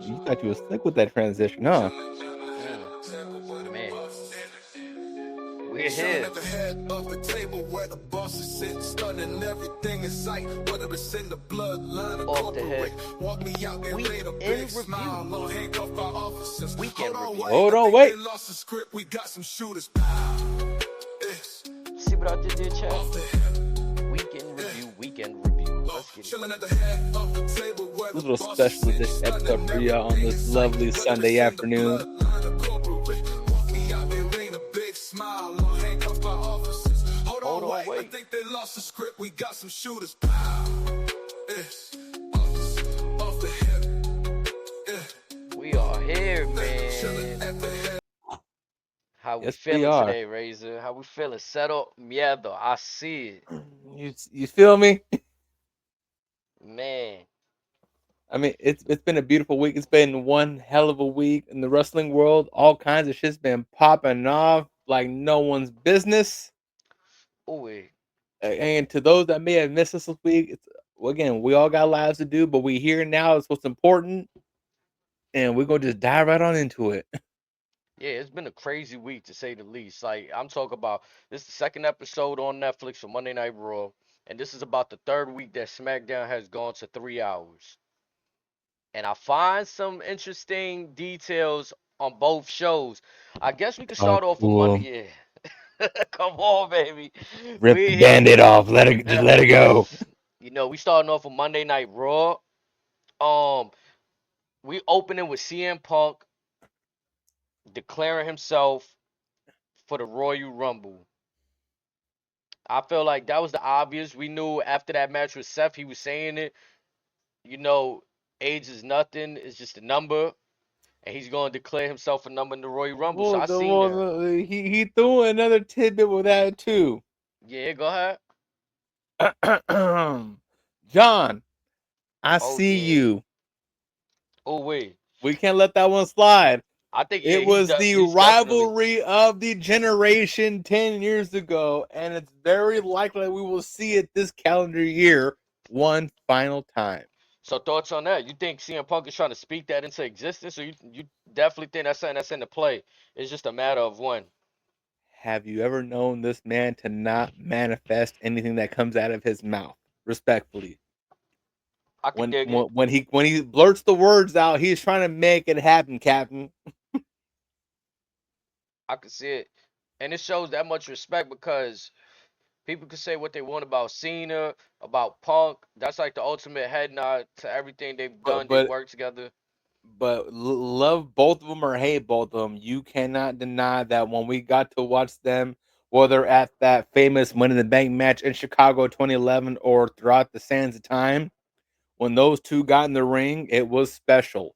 You thought you was slick with that transition, huh? Man, we're Chilling here. at the head of the table where the boss is sitting, stunning everything in sight, whether it's in the bloodline or Off the corporate. hip. Walk me out and Week laid a in big smile review. on handcuff our officers. Weekend Hold on, review. wait, Hold I on, think they wait. lost the script. We got some shooters. It's See what I did there, chat? off the hip. Weekend review. Weekend review. Let's get it. Chilling at the head of the table where This the little boss is special sitting, edition episode stunning for y'all on everything in this sight, lovely whether Sunday it's in the afternoon. bloodline or corporate. Walk me out and laid a big smile on handcuff our officers. Hold on, wait, I think they lost the script. We got some shooters. It's off the hip. We are here, Chilling man. at the head. How we Yes, we feeling are. today, Razor? How we feeling? Settled? Miedo. I see it. You feel me? Man. I mean, it's been a beautiful week. It's been one hell of a week in the wrestling world. All kinds of shit's been popping off like no one's business. Ooh, wait. And to those that may have missed us this week, it's well, again, we all got lives to do, but we here now. It's what's important, and we're gonna just dive right on into it. Yeah, it's been a crazy week to say the least. Like, I'm talking about this is the second episode on Netflix for Monday Night Raw, and this is about the third week that SmackDown has gone to 3 hours. And I find some interesting details on both shows. I guess we could Talk start off with to Monday. 'em. Yeah. Come on, baby. Rip the We band-aid off. Let it just let it go. we starting off with Monday Night Raw. Um, we opening with CM Punk declaring himself for the Royal Rumble. I feel like that was the obvious. We knew after that match with Seth, he was saying it. You know, age is nothing. It's just a number, and he's going to declare himself a number in the Royal Rumble. So I seen that. He threw another tidbit with that too. Yeah, go ahead. John, I Oh see yeah. you. Oh wait. We can't let that one slide. I think yeah, It was the he's definitely. rivalry of the generation 10 years ago, and it's very likely we will see it this calendar year one final time. So thoughts on that? You think CM Punk is trying to speak that into existence, or you definitely think that's something that's in the play? It's just a matter of when. Have you ever known this man to not manifest anything that comes out of his mouth? Respectfully. I could dig it. When he blurts the words out, he's trying to make it happen, Captain. I could see it, and it shows that much respect because people can say what they want about Cena, about Punk. That's like the ultimate head nod to everything they've But done. They but work together. love both of them or hate both of them, you cannot deny that when we got to watch them, whether at that famous Money in the Bank match in Chicago 2011 or throughout the sands of time, when those two got in the ring, it was special.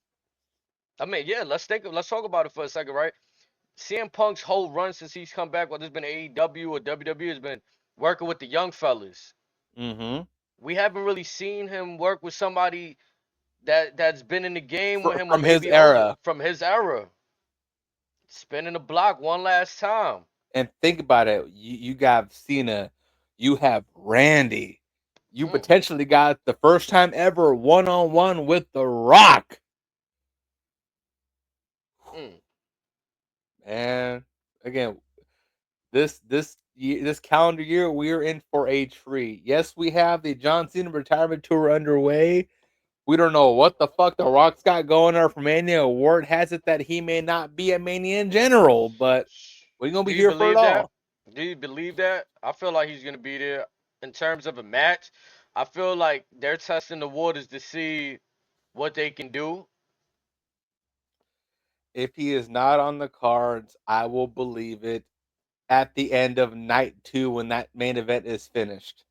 I mean, yeah, let's talk about it for a second, right? CM Punk's whole run since he's come back, whether it's been AEW or WWE, has been working with the young fellas. Mm-hmm. We haven't really seen him work with somebody that's been in the game with him or From his maybe older era. from his era. Spinning the block one last time. And think about it. You got Cena, you have Randy, you Mm, potentially got the first time ever one on one with The Rock. mm. And again, this calendar year we're in for a treat. Yes, we have the John Cena retirement tour underway. We don't know what the fuck the Rock's got going on for Mania. Word has it that he may not be at Mania in general, but we're gonna Do be you here for it believe that? all. Do you believe that? I feel like he's gonna be there in terms of a match. I feel like they're testing the waters to see what they can do. If he is not on the cards, I will believe it at the end of night two when that main event is finished.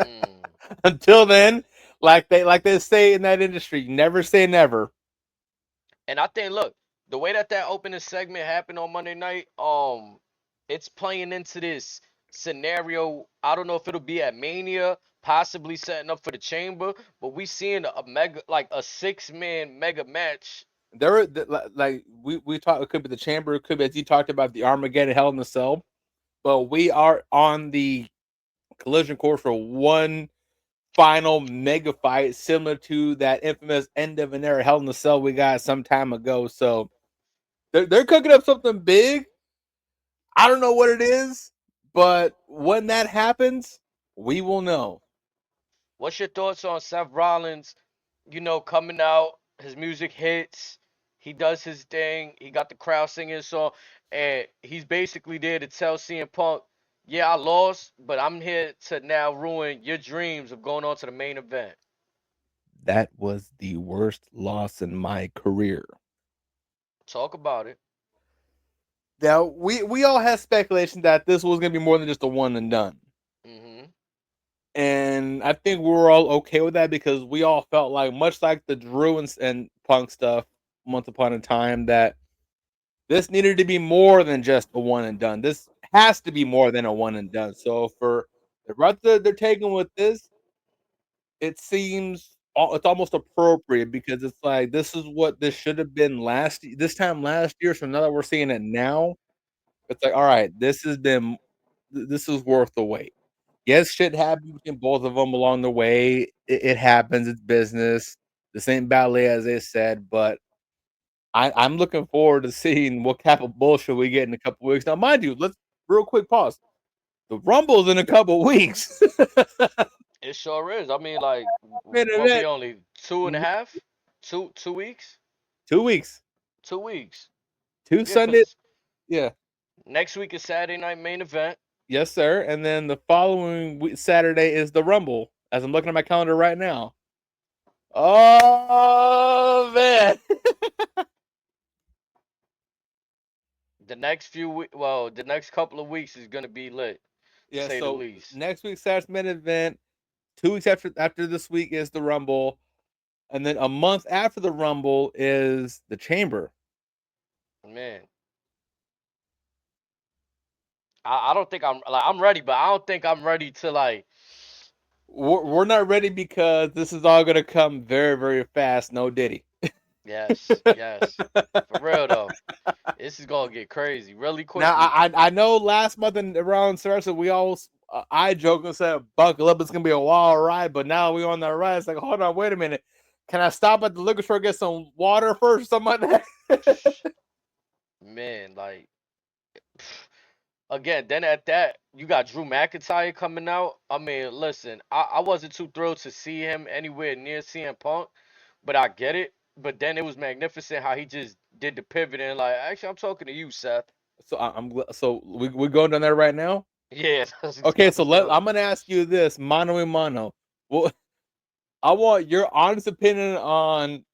Mm. Until then, like they say in that industry, never say never. And I think, look, the way that opening segment happened on Monday night, it's playing into this scenario. I don't know if it'll be at Mania, possibly setting up for the Chamber, but we seeing a mega, like a 6-man mega match. Like we talked, it could be the chamber, it could be as you talked about the Armageddon Hell in the Cell, but we are on the collision course for one final mega fight similar to that infamous end of an era Hell in a Cell we got some time ago. So they're cooking up something big. I don't know what it is, but when that happens, we will know. What's your thoughts on Seth Rollins, coming out, his music hits, he does his thing, he got the crowd singing his song, and he's basically there to tell CM Punk, yeah, I lost, but I'm here to now ruin your dreams of going on to the main event. That was the worst loss in my career. Talk about it. Now we all had speculation that this was going to be more than just a one and done. Mm-hmm. And I think we were all okay with that because we all felt like, much like the Drew and Punk stuff once upon a time, that this needed to be more than just a one and done. This has to be more than a one and done. So for the route that they're taking with this, it seems it's almost appropriate because it's like this is what this should have been this time last year. So now that we're seeing it now, it's like, all right, this is worth the wait. Yes, shit happened between both of them along the way. It happens. It's business. This ain't ballet, as they said. But I'm looking forward to seeing what type of bullshit we get in a couple weeks. Now, mind you, let's real quick pause. The Rumble's in a couple weeks. It sure is. I mean, like, Main what we event, only two and a half, 2 weeks, 2 weeks, 2 weeks. two Yeah, Sundays. cause Yeah, next week is Saturday night main event. yes, sir. And then the following Saturday is the Rumble. As I'm looking at my calendar right now. Oh man. The next couple of weeks is gonna be lit, to Yeah, say the so least. next week Saturday's main event. 2 weeks after this week is the Rumble, and then a month after the Rumble is the Chamber. Man, I don't think I'm ready, but I don't think I'm ready to like. We're not ready because this is all gonna come very very fast. No Diddy. Yes, yes, for real though. This is gonna get crazy really Now quickly. I know last month in around Sarasa we all I joked and said buckle up, it's gonna be a wild ride, but now we on that ride. It's like, hold on, wait a minute. Can I stop at the liquor store get some water first or something like that? Man, like again, then at that you got Drew McIntyre coming out. I mean, listen, I wasn't too thrilled to see him anywhere near CM Punk, but I get it. But then it was magnificent how he just did the pivot and like, actually, I'm talking to you, Seth. So so we're going down there right now. Yeah, Okay, so let's go. I'm gonna ask you this, mano a mano. Well, I want your honest opinion on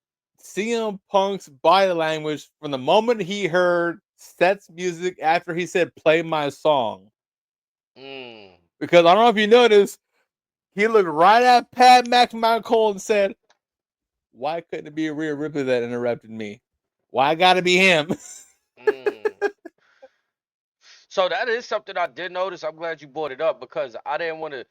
CM Punk's body language from the moment he heard Seth's music after he said "Play my song." Mm, Because I don't know if you noticed, he looked right at Pat McMahon and said, "Why couldn't it be Rhea Ripley that interrupted me? Why gotta be him?" mm. So that is something I did notice. I'm glad you brought it up because I didn't want to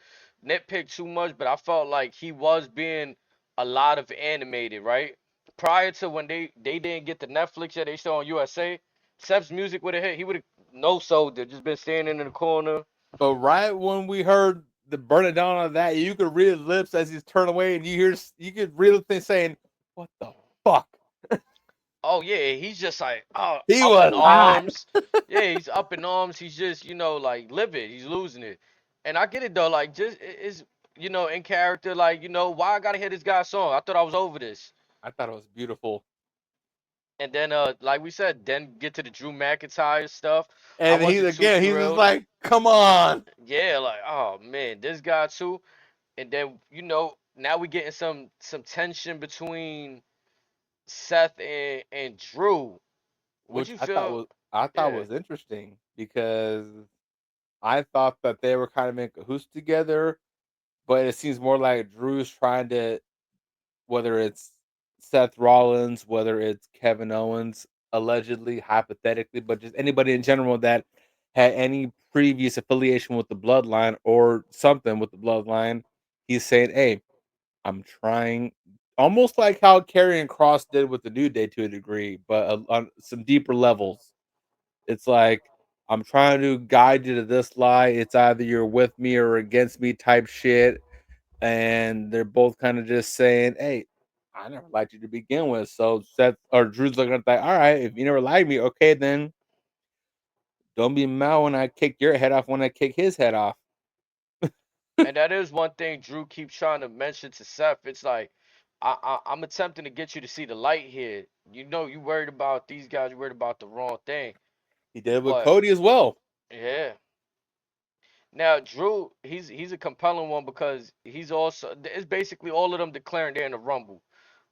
nitpick too much, but I felt like he was being a lot of animated, right? Prior to when they didn't get the Netflix that they saw on USA, Seth's music would have hit. He would have no sold it, just been standing in the corner. But right when we heard the burn it down on that, you could read his lips as he's turned away, and you could read the thing saying, "What the fuck?" Oh yeah, he's just like He up in was hot. arms. Yeah, he's up in arms. He's just like livid. He's losing it, and I get it though. Like just is in character. Like why I gotta hear this guy's song? I thought I was over this. I thought it was beautiful. And then like we said, then get to the Drew McIntyre stuff. I And wasn't too he's just thrilled. like, "Come on." Yeah, like oh man, this guy too. And then now we getting some tension between Seth and Drew. Would Which you feel? I thought Yeah. was interesting because I thought that they were kind of in cahoots together, but it seems more like Drew's trying to, whether it's Seth Rollins, whether it's Kevin Owens, allegedly, hypothetically, but just anybody in general that had any previous affiliation with the bloodline or something with the bloodline, he's saying, "Hey, I'm trying," almost like how Karrion Cross did with the New Day to a degree, but on some deeper levels. It's like, I'm trying to guide you to this lie. It's either you're with me or against me type shit. and they're both kind of just saying, "Hey, I never liked you to begin with." So Seth or Drew's looking at that. All right, if you never liked me, okay, then don't be mad when I kick your head off when I kick his head off. And that is one thing Drew keeps trying to mention to Seth. It's like I'm attempting to get you to see the light here. You know, you worried about these guys. You worried about the wrong thing. He did it with But Cody as well. yeah. Now Drew, he's a compelling one because he's also it's basically all of them declaring they're in the Rumble.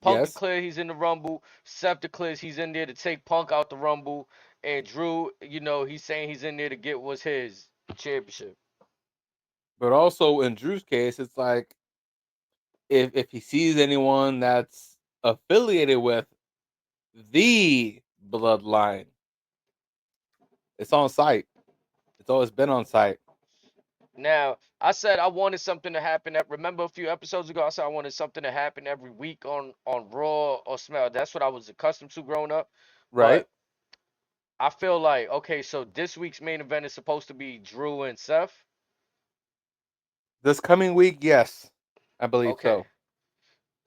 Punk Yes, declared he's in the Rumble. Seth declares he's in there to take Punk out the Rumble. And Drew, you know, he's saying he's in there to get what's his championship. but also in Drew's case, it's like if he sees anyone that's affiliated with the bloodline, it's on site. It's always been on site, Now, I said I wanted something to happen. Remember a few episodes ago, I said I wanted something to happen every week on Raw or Smell. That's what I was accustomed to growing up. right? But I feel like okay, so this week's main event is supposed to be Drew and Seth. This coming week, yes, I believe Okay,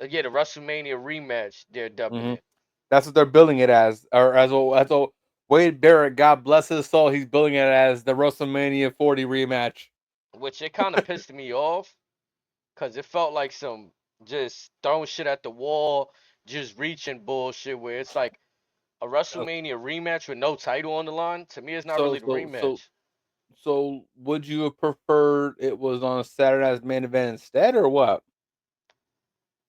so. yeah, the WrestleMania rematch they're dubbing Hmm. it, That's what they're billing it as, or as a Wade Barrett, God bless his soul, he's billing it as the WrestleMania 40 rematch. which it kind of pissed me off because it felt like some just throwing shit at the wall, just reaching bullshit. Where it's like a Uh, WrestleMania rematch with no title on the line. To me, it's not So really the so so rematch. so would you have preferred it was on a Saturday night's main event instead, or what?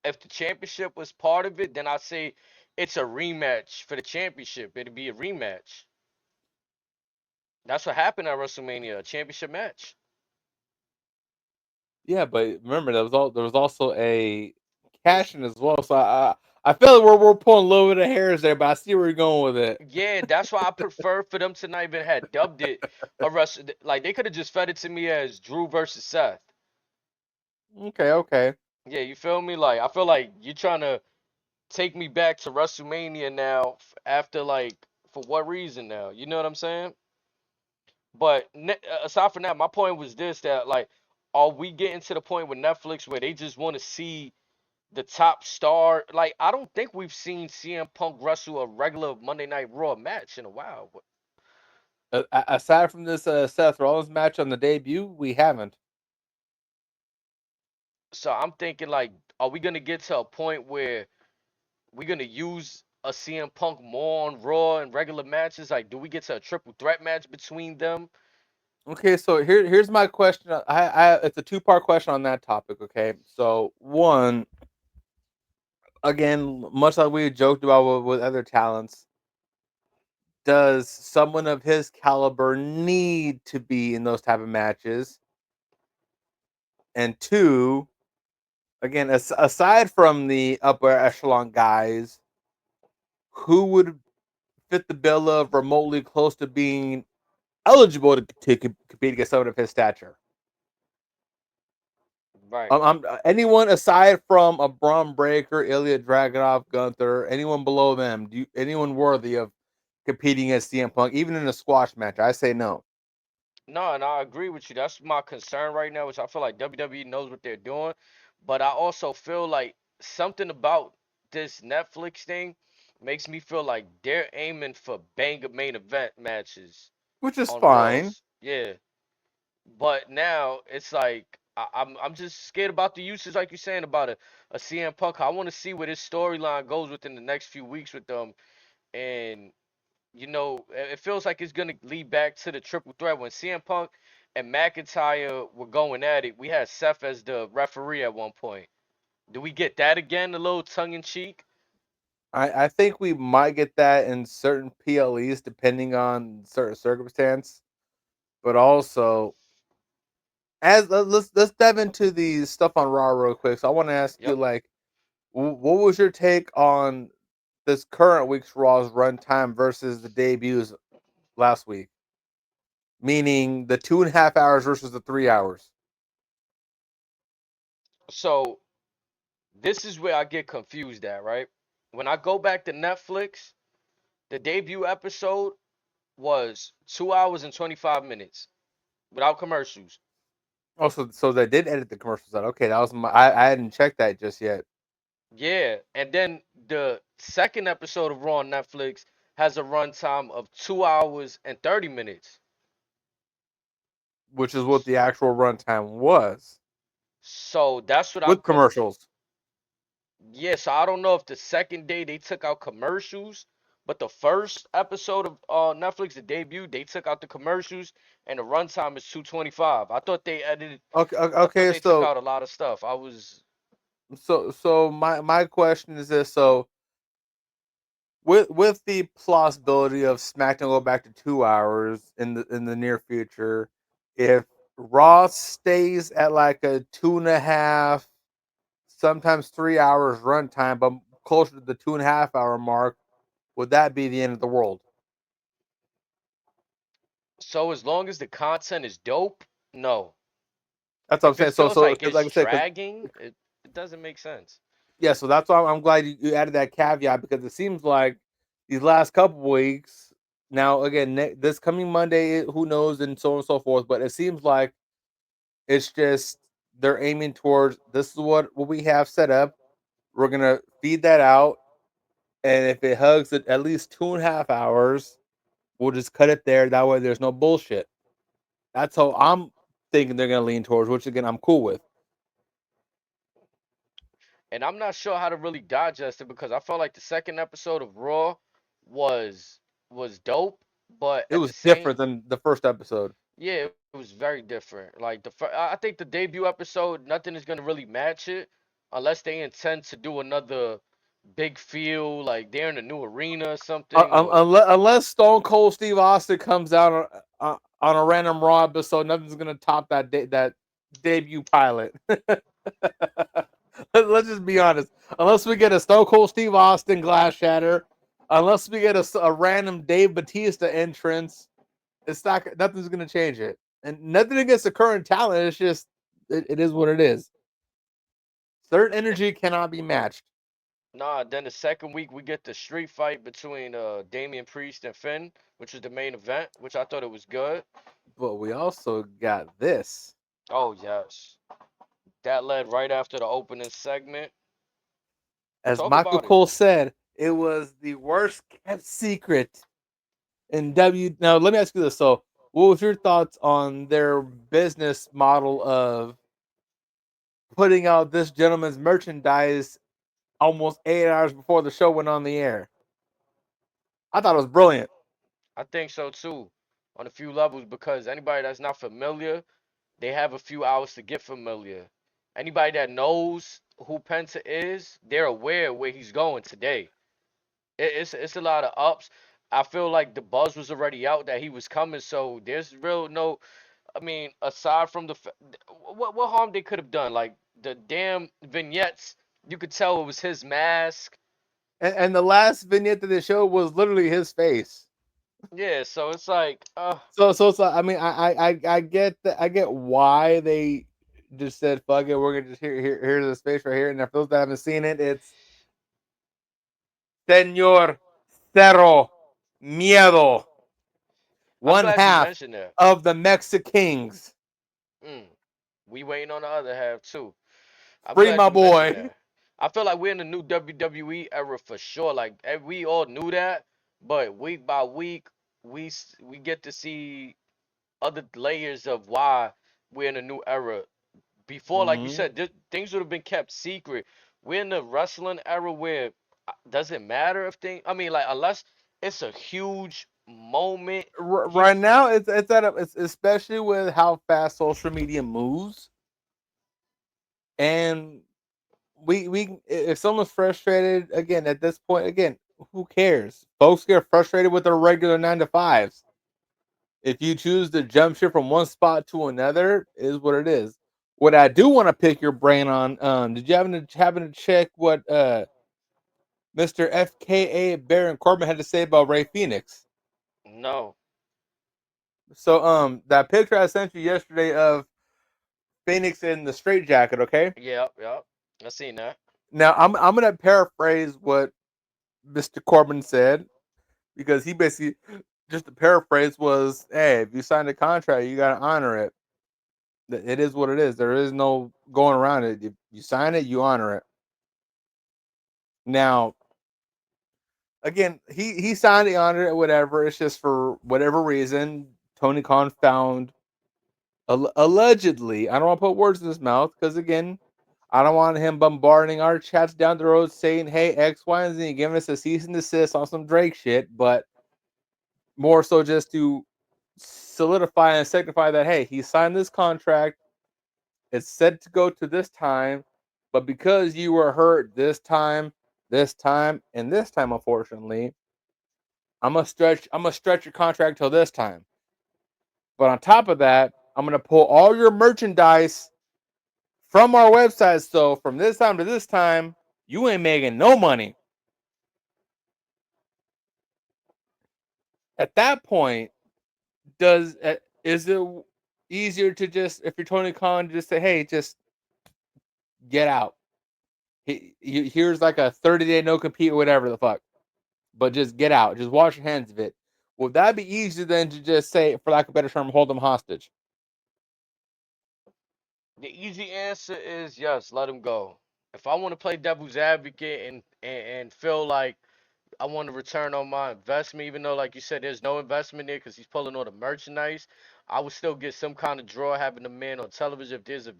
If the championship was part of it, then I'd say it's a rematch for the championship. It'd be a rematch. That's what happened at WrestleMania, a championship match. Yeah, but remember there was also a cash in as well. So I feel like we're pulling a little bit of hairs there, but I see where you're going with it. Yeah, that's why I prefer for them to not even have dubbed it a Wrestle. Like they could have just fed it to me as Drew versus Seth. Okay, okay. Yeah, you feel me? Like I feel like you're trying to take me back to WrestleMania now after like for what reason now? You know what I'm saying? But aside from that, my point was this: that like, are we getting to the point with Netflix where they just want to see the top star? Like, I don't think we've seen CM Punk wrestle a regular Monday Night Raw match in a while. Aside from this Seth Rollins match on the debut, we haven't. So I'm thinking like, are we gonna get to a point where we're gonna use a CM Punk more on Raw and regular matches? Like, do we get to a triple threat match between them? Okay, so here's my question. I it's a two-part question on that topic. Okay, so one, again, much like we joked about with other talents, does someone of his caliber need to be in those type of matches? And two, again, aside from the upper echelon guys, who would fit the bill of remotely close to being eligible to compete against someone of his stature? Right. Anyone aside from a Braun Breaker, Ilya Dragunov, Gunther, anyone below them? Anyone worthy of competing as CM Punk, even in a squash match? I say no. No, and I agree with you. That's my concern right now, which I feel like WWE knows what they're doing. But I also feel like something about this Netflix thing makes me feel like they're aiming for banger main event matches Which is on fine. Raws. Yeah. But now it's like I'm just scared about the usage, like you're saying about a CM Punk. I want to see where this storyline goes within the next few weeks with them. And you know, it feels like it's gonna lead back to the triple threat when CM Punk and McIntyre were going at it. We had Seth as the referee at one point. Do we get that again? A little tongue in cheek. I think we might get that in certain PLEs depending on certain circumstance, but also as let's dive into the stuff on Raw real quick. So I want to ask you, Yep. like, what was your take on this current week's Raw's runtime versus the debuts last week? Meaning the 2.5 hours versus the 3 hours. So this is where I get confused at, right? When I go back to Netflix, the debut episode was 2 hours and 25 minutes without commercials. Oh, so they did edit the commercials out. Okay, that was I hadn't checked that just yet. Yeah, and then the second episode of Raw on Netflix has a runtime of 2 hours and 30 minutes. Which is what the actual runtime was So that's what I'm with conf commercials. Yeah, so I don't know if the second day they took out commercials, but the first episode of Netflix, the debut, they took out the commercials and the runtime is 225. Okay, I thought okay, they took out a lot of stuff. so my question is this: so with the plausibility of SmackDown go back to 2 hours in the near future, if Raw stays at like a 2.5, sometimes 3 hours runtime, but closer to the 2.5 hour mark, would that be the end of the world? So as long as the content is dope, no. That's what I'm If it saying. So feels so like 'cause it's like I said, because dragging, it doesn't make sense. yeah, so that's why I'm glad you added that caveat because it seems like these last couple weeks. Now, again, this coming Monday, who knows, and so on and so forth. But it seems like it's just they're aiming towards this is what we have set up. We're gonna feed that out, and if it hugs at least 2.5 hours, we'll just cut it there. That way, there's no bullshit. That's how I'm thinking they're gonna lean towards, which again I'm cool with. And I'm not sure how to really digest it because I felt like the second episode of Raw was was dope, but It at the was same different than the first episode. yeah, it was very different. Like I think the debut episode, nothing is gonna really match it unless they intend to do another big feel, like they're in a new arena or something, or Unless Stone Cold Steve Austin comes out on a random Raw episode, nothing's gonna top that debut pilot. Let's just be honest. Unless we get a Stone Cold Steve Austin glass shatter, unless we get a random Dave Batista entrance, it's not nothing's gonna change it. And nothing against the current talent. It's just it is what it is. Certain energy cannot be matched. nah. Then the second week we get the street fight between Damian Priest and Finn, which was the main event, which I thought it was good. But we also got this. Oh yes, that led right after the opening segment. As Talk Michael about it. Cole said, it was the worst kept secret in W. Now, let me ask you this. So, what was your thoughts on their business model of putting out this gentleman's merchandise almost 8 hours before the show went on the air? I thought it was brilliant. I think so too, on a few levels, because anybody that's not familiar, they have a few hours to get familiar. Anybody that knows who Penta is, they're aware where he's going today. It's a lot of ups. I feel like the buzz was already out that he was coming, so there's real no. I mean, aside from what harm they could have done, like the damn vignettes, you could tell it was his mask. And the last vignette of the show was literally his face. Yeah, so it's like, So I mean I get I get why they just said fuck it, we're gonna just here's the space right here. And for those that haven't seen it, it's Senor Cero Miedo, I'm one glad you half mentioned that. of the Mexicans. Mm, we waiting on the other half too. I'm Free glad my you mentioned boy. that. I feel like we're in the new WWE era for sure. Like we all knew that, but week by week, we get to see other layers of why we're in a new era. Before, like you Mm-hmm. said, things would have been kept secret. We're in the wrestling era where does it matter if things? I mean, like unless it's a huge moment, Right he's now, it's at it's especially with how fast social media moves, and we if someone's frustrated again at this point, again, who cares? Folks get frustrated with their regular 9 to 5s. If you choose to jump ship from one spot to another, it is what it is. What I do want to pick your brain on, did you happen to check what Mr. FKA Baron Corbin had to say about Ray Phoenix? no. So that picture I sent you yesterday of Phoenix in the straight jacket, okay? Yep, yep. I seen that. Now I'm gonna paraphrase what Mr. Corbin said because he basically just to paraphrase was, hey, if you signed a contract, you gotta honor it. It is what it is. There is no going around it. If you sign it, you honor it. Now, again, he signed it, honored it, whatever. It's just for whatever reason, Tony Khan found allegedly. I don't want to put words in his mouth because again, I don't want him bombarding our chats down the road saying, "Hey, X, Y, and Z, giving us a cease and desist on some Drake shit," but more so just to solidify and signify that hey, he signed this contract. It's set to go to this time, but because you were hurt this time, and this time, unfortunately, I'm gonna stretch your contract till this time. But on top of that, I'm gonna pull all your merchandise from our website. So from this time to this time, you ain't making no money. At that point, does is it easier to just if you're Tony Khan to just say, hey, just get out? Here's like a 30-day no compete or whatever the fuck. But just get out. Just wash your hands of it. Would that be easier than to just say, for lack of a better term, hold them hostage? The easy answer is yes, let him go. If I want to play devil's advocate and feel like I want to return on my investment, even though, like you said, there's no investment there because he's pulling all the merchandise, I would still get some kind of draw having the man on television if there's a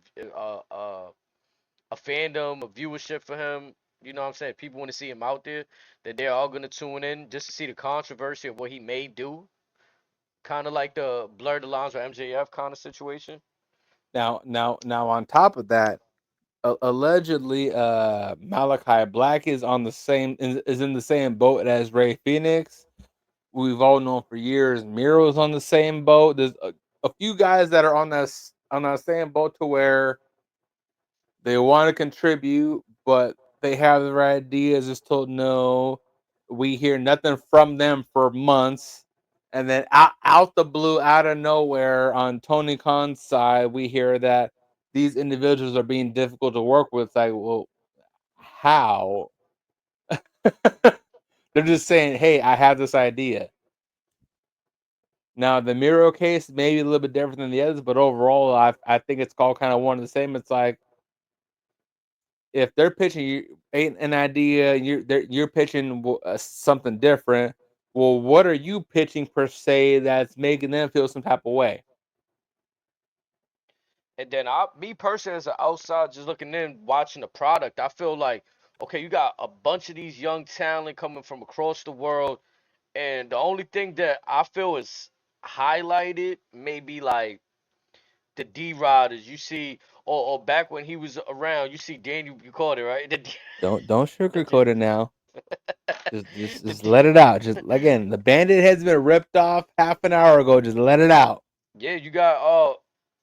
fandom, a viewership for him. You know what I'm saying? People want to see him out there, that they're all going to tune in just to see the controversy of what he may do. Kind of like the blur the lines with MJF kind of situation. Now, on top of that, allegedly, Malachi Black is on the same is in the same boat as Ray Phoenix. We've all known for years. Miro's on the same boat. There's a few guys that are on that same boat to where they want to contribute, but they have their ideas. Just told no. We hear nothing from them for months, and then out the blue, out of nowhere, on Tony Khan's side, we hear that these individuals are being difficult to work with. Like, well, how? They're just saying, "Hey, I have this idea." Now, the Miro case may be a little bit different than the others, but overall, I think it's all kind of one and the same. It's like if they're pitching you an idea, you're pitching something different. Well, what are you pitching per se that's making them feel some type of way? And then me personally, as an outside, just looking in, watching the product, I feel like, okay, you got a bunch of these young talent coming from across the world, and the only thing that I feel is highlighted, maybe like the D Riders. You see, or back when he was around, you see Daniel, you called it right, Don't the, sugarcoat it now. the Just D. let it out. Just again, the bandit has been ripped off half an hour ago. Just let it out. Yeah, you got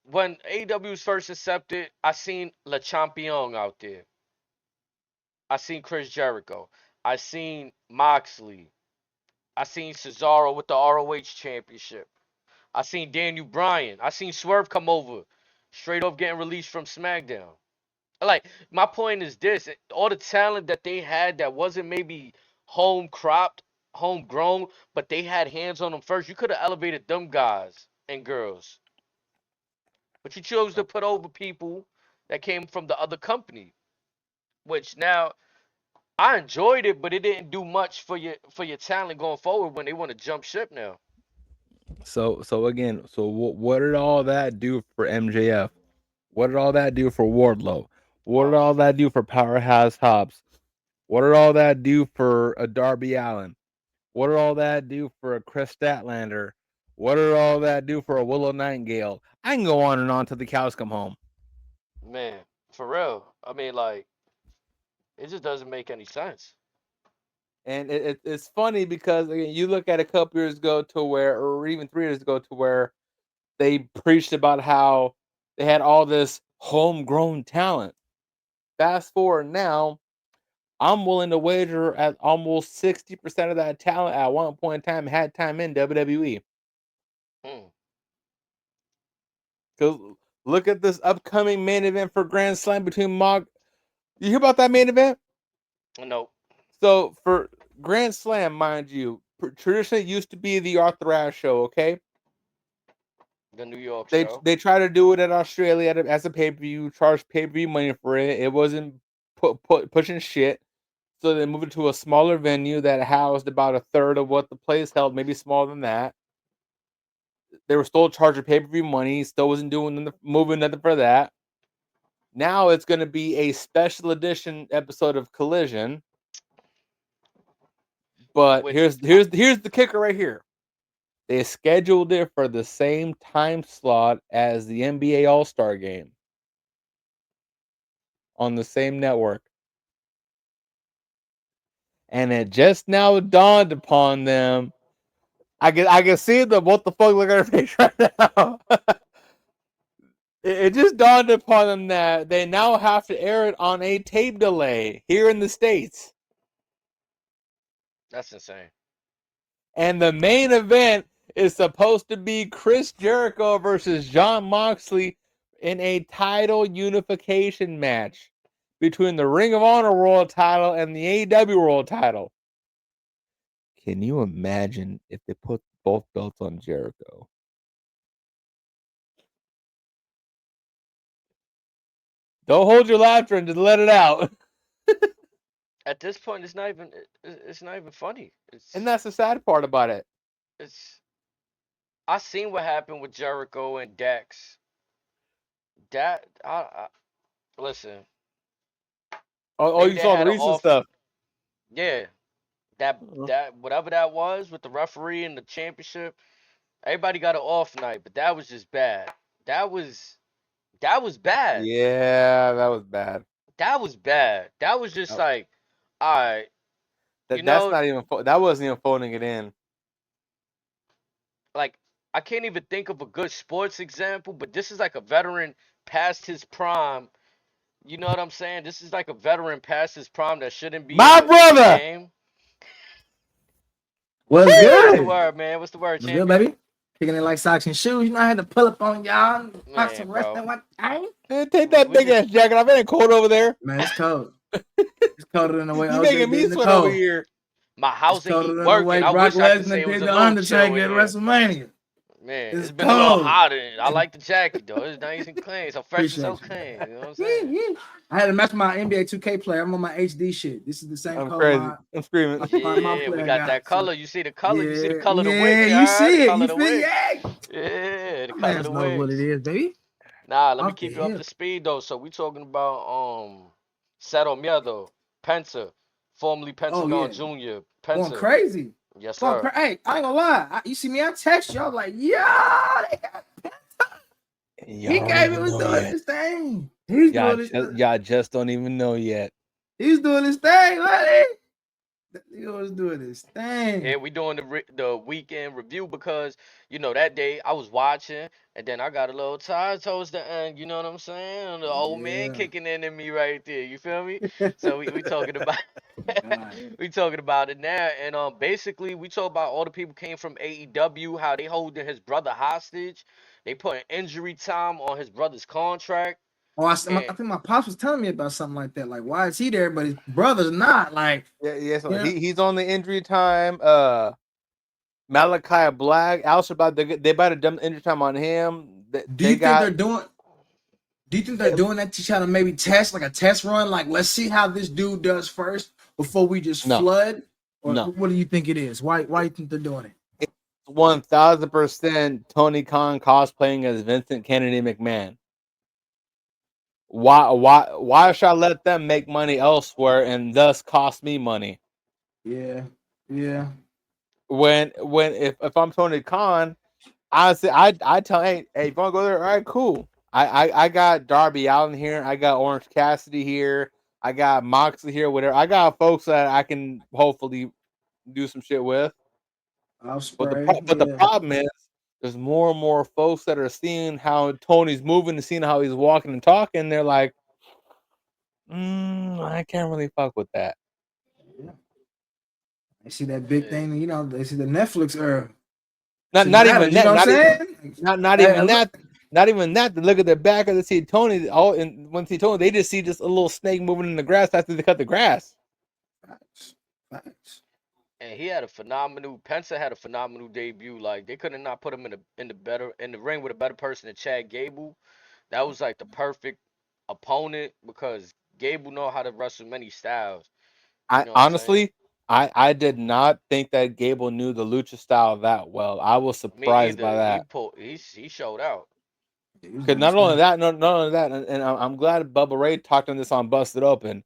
when AEW was first accepted, I seen Le Champion out there. I seen Chris Jericho. I seen Moxley. I seen Cesaro with the ROH championship. I seen Daniel Bryan. I seen Swerve come over, straight off getting released from SmackDown. Like my point is this: all the talent that they had that wasn't maybe home cropped, homegrown, but they had hands on them first. You could have elevated them guys and girls, but you chose to put over people that came from the other company. Which now I enjoyed it, but it didn't do much for your talent going forward when they want to jump ship now. So again, what did all that do for MJF? What did all that do for Wardlow? What did Oh, all that do for Powerhouse Hobbs? What did all that do for a Darby Allen? What did all that do for a Chris Statlander? What did all that do for a Willow Nightingale? I can go on and on till the cows come home. man, for real. I mean, like, it just doesn't make any sense. And it's funny because again, you look at a couple years ago to where, or even 3 years ago to where they preached about how they had all this homegrown talent. Fast forward now, I'm willing to wager at almost 60% of that talent at one point in time had time in WWE. Hmm. Because look at this upcoming main event for Grand Slam between Mog. You hear about that main event? Nope. So for Grand Slam, mind you, traditionally used to be the Arthur Ashe show. Okay, The New York They show. they try to do it in Australia as a pay-per-view, charge pay-per-view money for it. It wasn't pushing shit. So they moved it to a smaller venue that housed about a third of what the place held, maybe smaller than that. They were still charging pay-per-view money, still wasn't doing moving nothing for that. Now it's going to be a special edition episode of Collision. But Which here's the kicker right here. They scheduled it for the same time slot as the NBA All-Star game on the same network. And it just now dawned upon them. I can see the what the fuck look at her face right now. It just dawned upon them that they now have to air it on a tape delay here in the States. that's insane. And the main event is supposed to be Chris Jericho versus Jon Moxley in a title unification match between the Ring of Honor World title and the AEW World title. Can you imagine if they put both belts on Jericho? Don't hold your laughter and just let it out. At this point, it's not even funny. And that's the sad part about it. It's I seen what happened with Jericho and Dex. That I listen. Oh, Maybe you they saw the had an recent off. stuff. Yeah, that whatever that was with the referee and the championship. Everybody got an off night, but that was just bad. That was bad. Yeah, that was bad. That was bad. That was just Oh, like, all right, you that's know, not even that wasn't even phoning it in. like I can't even think of a good sports example, but this is like a veteran past his prime. You know what I'm saying? This is like a veteran past his prime that shouldn't be in My the brother. game. What's What's the good? word, man? What's the word, What's good, champion? baby? Kicking it like socks and shoes. You know, I had to pull up on y'all and watch some Man, wrestling bro. one time. Man, take that We big just ass jacket off. It ain't cold over there. Man, it's cold. It's colder than the way You OJ making did me in the sweat over cold. here. my It's housing colder heat than the way working. I Brock wish I could say Lesnar it was did a the little chill Undertaker in at here. WrestleMania. Man, It's it's been a little cold. hotter. I like the jacket though. It's nice and clean. So fresh and so Appreciate you. clean. You know what I'm Yeah, saying? yeah. I had to match my NBA 2K player. I'm on my HD shit. This is the same I'm color crazy. I'm screaming. my Yeah, we player got got. that So color. You see the color. You see the yeah, color of the yeah. wigs, You y'all. The see it. color You of the feel? wigs. Yeah. Yeah, the My color of man's the knows what it wigs. is, baby. Nah, let me Off the keep you up to hip. speed though. So we talking about Cero Miedo, Penta, formerly Oh Pentagon yeah. Jr. Going Penta. crazy. Yes, Going sir. crazy. Hey, I ain't gonna lie. You see me, I text y'all like, yeah, they got he Y'all don't came and even was know doing yet. his thing. He's doing his thing. Y'all just don't even know yet. He's doing his thing, buddy. He was doing his Yeah, thing. we doing the weekend review because that day I was watching and then I got a little tired towards the end. You know what I'm saying? The old man Yeah. kicking in me right there. You feel me? So we talking about God. we talking about it now, and basically we talk about all the people came from AEW, how they holding his brother hostage. They putting injury time on his brother's contract. Oh, I And think my pops was telling me about something like that. Like, why is he there, but his brother's not? Like, Yeah. So yeah. he's on the injury time. Malachi Black, Al Shabbat, they about to dump injury time on him. Do They you think they're got doing? Do you think they're doing that to try to maybe test, like a test run? Like, let's see how this dude does first before we just no, flood? Or no. what do you think it is? Why you think they're doing it? It's 1000% Tony Khan cosplaying as Vincent Kennedy McMahon. Why should I let them make money elsewhere and thus cost me money? Yeah, yeah. When if I'm Tony Khan, honestly, I tell hey if you want to go there, all right, cool. I got Darby Allin here, I got Orange Cassidy here, I got Moxley here, whatever. I got folks that I can hopefully do some shit with. I'll But spray. the Yeah. problem is there's more and more folks that are seeing how Tony's moving and seeing how he's walking and talking. They're like, I can't really fuck with that. Yeah. They see that big yeah, thing, they see the Netflix era. Not even You know that. what I'm saying? Not Hey, even look. that. Not even that. They look at their back and they see Tony. And when they see Tony, they just see just a little snake moving in the grass after they cut the grass. Facts. Facts. And he had a phenomenal. Penta had a phenomenal debut. Like they could have not put him in the ring with a better person than Chad Gable. That was like the perfect opponent because Gable know how to wrestle many styles. You I know what I'm saying? honestly, I did not think that Gable knew the lucha style that well. I was Me surprised by either. He that. pulled. He showed out. Yeah, he was Because doing his not only thing. that, not only that, and I'm glad Bubba Ray talked on this on Busted Open.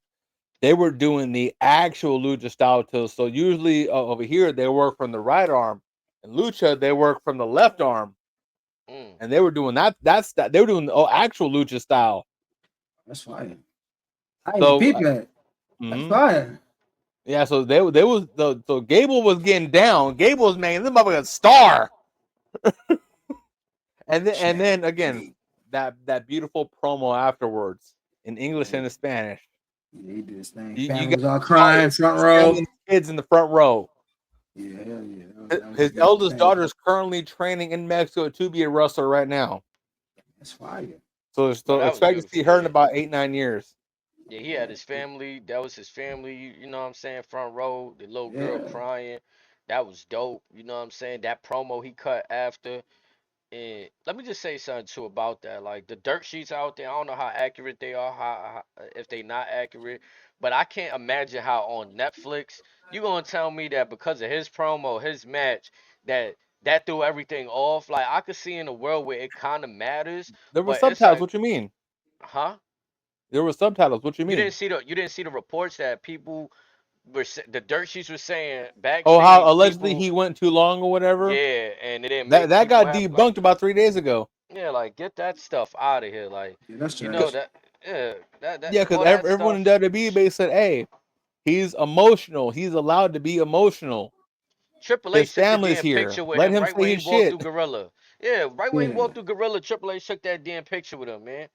They were doing the actual lucha style too. So usually over here they work from the right arm, and lucha they work from the left arm, Mm. and they were doing that. That's that they were doing the actual lucha style. That's fire. I even So, peep that. That's mhm. fire. Yeah. So they was so Gable was getting down. Gable was making this motherfucker a star, and Chad then again Gable. that beautiful promo afterwards in English Yeah, and in Spanish. yeah, he did his thing. You Family got was all his crying, front family row. and kids in the front row. Yeah, hell yeah. That was a His beautiful eldest thing. daughter is currently training in Mexico to be a wrestler right now. That's fire. No, So that was expect to see beautiful, her in man. about 8 9 years. Yeah, he had his family. That was his family. You know what I'm saying? Front row, the little girl Yeah. crying. That was dope. You know what I'm saying? That promo he cut after. And let me just say something too about that. Like the dirt sheets out there, I don't know how accurate they are, if they not accurate, but I can't imagine how on Netflix you gonna tell me that because of his promo, his match, that that threw everything off. Like I could see in a world where it kind of matters, There were but it's subtitles. like, What you mean? huh? There were subtitles. What you mean? You didn't see the reports that people the dirt sheets were saying Oh, how backstage allegedly people, he went too long or whatever. yeah, and it didn't That make that people got happy. Like debunked about 3 days ago. yeah, like get that stuff out of here. Like, Yeah, that's you know trash. that yeah, that Yeah, because all that everyone in stuff. WWE base said, "Hey, he's emotional. He's allowed to be emotional. Triple His H took the family's damn here. picture with Let him him right say when he his walked shit." through Gorilla. Yeah, right when he Yeah. walked through Gorilla, Triple H took that damn picture with him, man.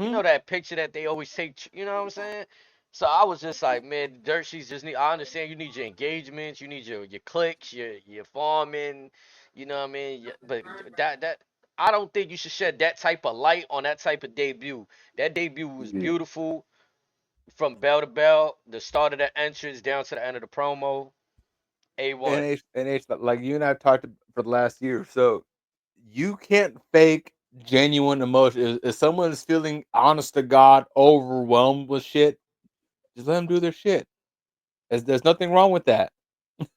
You Hmm. know that picture that they always take, you know what I'm saying? So I was just like, man, dirt sheets just need. I understand you need your engagements, you need your clicks, your farming, you know what I mean? But that I don't think you should shed that type of light on that type of debut. That debut was Yeah. beautiful from bell to bell, the start of the entrance down to the end of the promo. A1. And H, like you and I have talked for the last year, so you can't fake genuine emotion. If someone is feeling honest to God overwhelmed with shit, just let them do their shit. There's nothing wrong with that.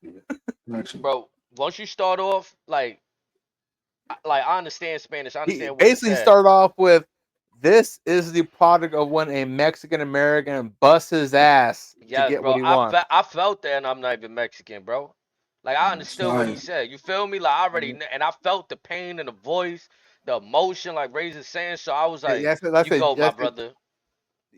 Yeah. Gotcha. Bro, once you start off like I understand Spanish, I He understand what he basically said. started off with, "This is the product of when a Mexican American busts his ass to Yes, get what bro. he wants." I felt that, and I'm not even Mexican, bro. Like I That's understood what he fire. said. You feel me? Like I already Yeah. and I felt the pain in the voice, the emotion, like Razor saying. So I was like, Yeah, "You go, my that's brother."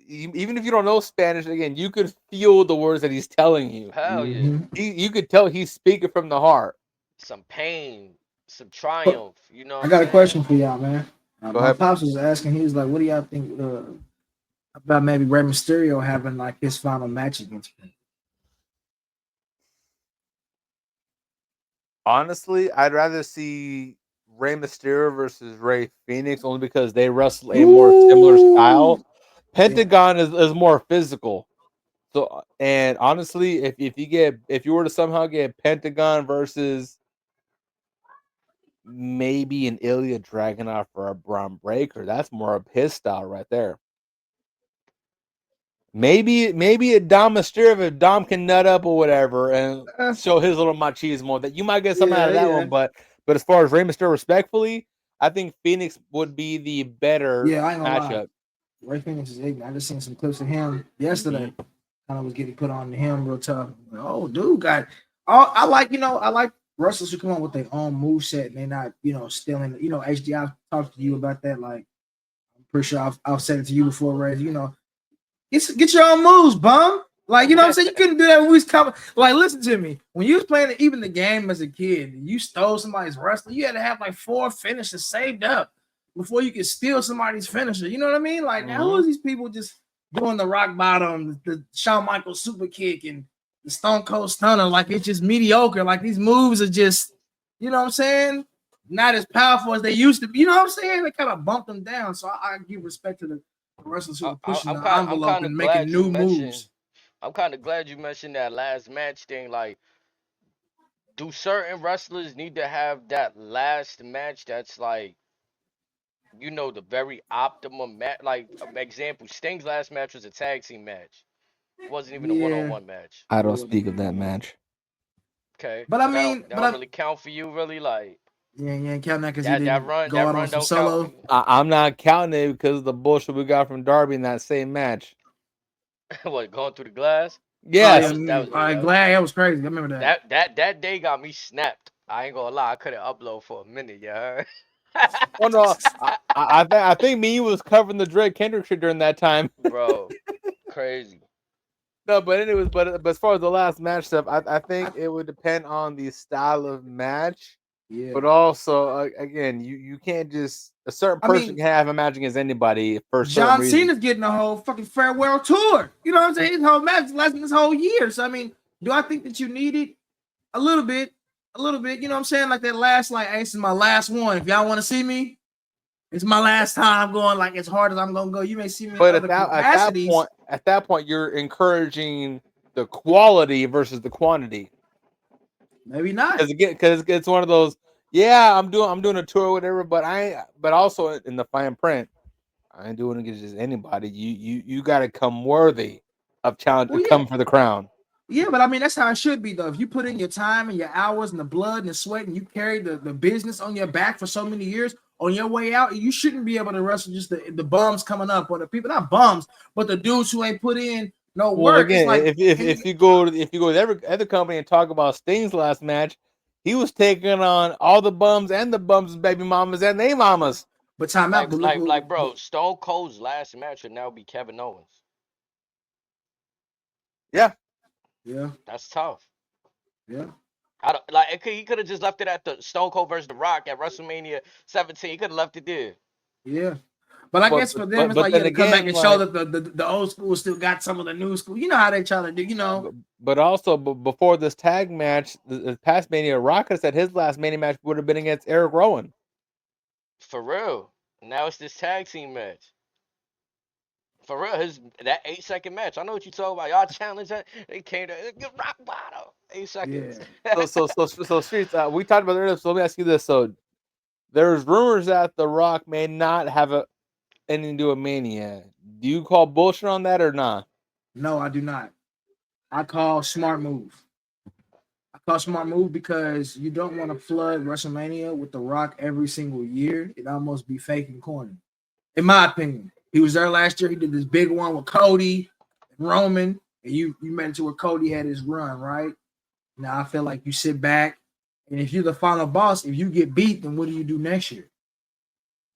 even if you don't know Spanish, again, you could feel the words that he's telling you. Hell yeah, Mm-hmm. You could tell he's speaking from the heart. some pain, some But triumph. You know what I I'm got a saying? question for y'all, man. Go My ahead. pops was asking, he was like, what do y'all think about maybe Rey Mysterio having like his final match against him? Honestly, I'd rather see Rey Mysterio versus Rey Phoenix only because they wrestle a more similar style. Ooh. Yeah. Pentagon is more physical. So and honestly, if you were to somehow get Pentagon versus maybe an Ilya Dragunov or a Braun Breaker, that's more of his style right there. Maybe a Dom Mysterio if Dom can nut up or whatever and Uh, show his little machismo that you might get something out yeah, of that yeah. one. But as far as Rey Mysterio, respectfully, I think Phoenix would be the better Yeah, I ain't gonna lie. matchup. Rey Phoenix is ignorant. I just seen some clips of him Hmm. yesterday. Kind of was getting put on to him real tough. Like, oh, dude, got. Oh, I like I like wrestlers who come up with their own move set and they're not stealing. HD. I've talked to you about that. Like I'm pretty sure I've said it to you before, Ray. Get your own moves, bum. Like, you know what I'm saying? You couldn't do that when we was coming. Like, listen to me. When you was playing even the game as a kid, and you stole somebody's wrestler, you had to have like 4 finishes saved up before you could steal somebody's finisher. You know what I mean? Like, now who Hmm. are these people just doing the rock bottom, the Shawn Michaels super kick, and the Stone Cold Stunner? Like, it's just mediocre. Like, these moves are just, you know what I'm saying? Not as powerful as they used to be. You know what I'm saying? They kind of bumped them down. So I give respect to the wrestlers who are pushing the I'm envelope kind of and making glad you new mentioned. moves. I'm kind of glad you mentioned that last match thing. Like do certain wrestlers need to have that last match that's like, the very optimum match? Like, example, Sting's last match was a tag team match. Wasn't even a Yeah, one-on-one match. I it don't wasn't speak of one that on one. match. Okay, But I so that mean, don't that don't really count for you, really. Like yeah, you ain't counting that because he that didn't go that out on run some don't count for solo. you. I'm not counting it because of the bullshit we got from Darby in that same match. What, going through the glass? Oh That yeah, Yes. was that was I that was glad that was crazy. I remember that. that day got me snapped. I ain't gonna lie, I couldn't upload for a minute, you heard? Oh no, I think me was covering the Drake Kendrick shit during that time. Bro, crazy. No, but anyways, but as far as the last match stuff, I think I, it would depend on the style of match, yeah, but also again, you can't just a certain I person mean, can have a match against anybody for certain John reasons. Cena's getting a whole fucking farewell tour. You know what I'm saying? His whole match lasting this whole year. So I mean, do I think that you need it? A little bit, a little bit. You know what I'm saying? Like that last, like, hey, this is my last one. If y'all want to see me, it's my last time. I'm going like as hard as I'm gonna go. You may see me in But other capacities. at that point, you're encouraging the quality versus the quantity. Maybe not. Because it's one of those. Yeah, I'm doing a tour or whatever, but also in the fine print, I ain't doing it against just anybody. You got to come worthy of challenge to Well, yeah, come for the crown. yeah, but I mean that's how it should be though. If you put in your time and your hours and the blood and the sweat and you carry the business on your back for so many years, on your way out, you shouldn't be able to wrestle just the bums coming up or the people, not bums, but the dudes who ain't put in no Well, work. It's again, like, if you go to every other company and talk about Sting's last match, he was taking on all the bums and the bums' baby mamas and they mamas. but time out. Like But look like who, like bro, Stone Cold's last match would now be Kevin Owens. Yeah, yeah, That's tough. yeah, I don't like he could have just left it at the Stone Cold versus The Rock at WrestleMania 17. He could have left it there. yeah. But I guess for them, it's but like you then had to come back again, and show like, that the old school still got some of the new school. You know how they try to do, but also before this tag match, the past Mania, Rocket said his last Mania match would have been against Eric Rowan. For real. Now it's this tag team match. For real, that 8-second match. I know what you talking about. Y'all challenge that. They came to get rock bottom. 8 Yeah. seconds. So streets. We talked about it earlier. So let me ask you this. So there's rumors that The Rock may not have anything to do with Mania. Do you call bullshit on that or not? No, I do not. I call smart move. I call smart move because you don't want to flood WrestleMania with The Rock every single year. It almost be fake and corny, in my opinion. He was there last year. He did this big one with Cody and Roman, and you mentioned where Cody had his run, right? Now I feel like you sit back, and if you're the final boss, if you get beat, then what do you do next year?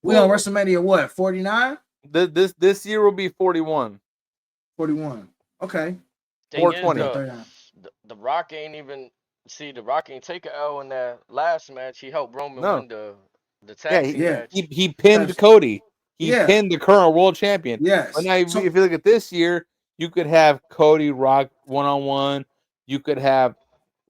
We on Well, WrestleMania what, 49? this year will be 41, 41. Okay. Thing is, 420. Okay, the, 39. the the Rock ain't even the Rock ain't take a L in that last match. He helped Roman No, win the yeah, tag team Yeah. match. he pinned That's, Cody. He yeah. pinned the current world champion. But Yes. now, if So you look at this year, you could have Cody Rock 1-on-1. You could have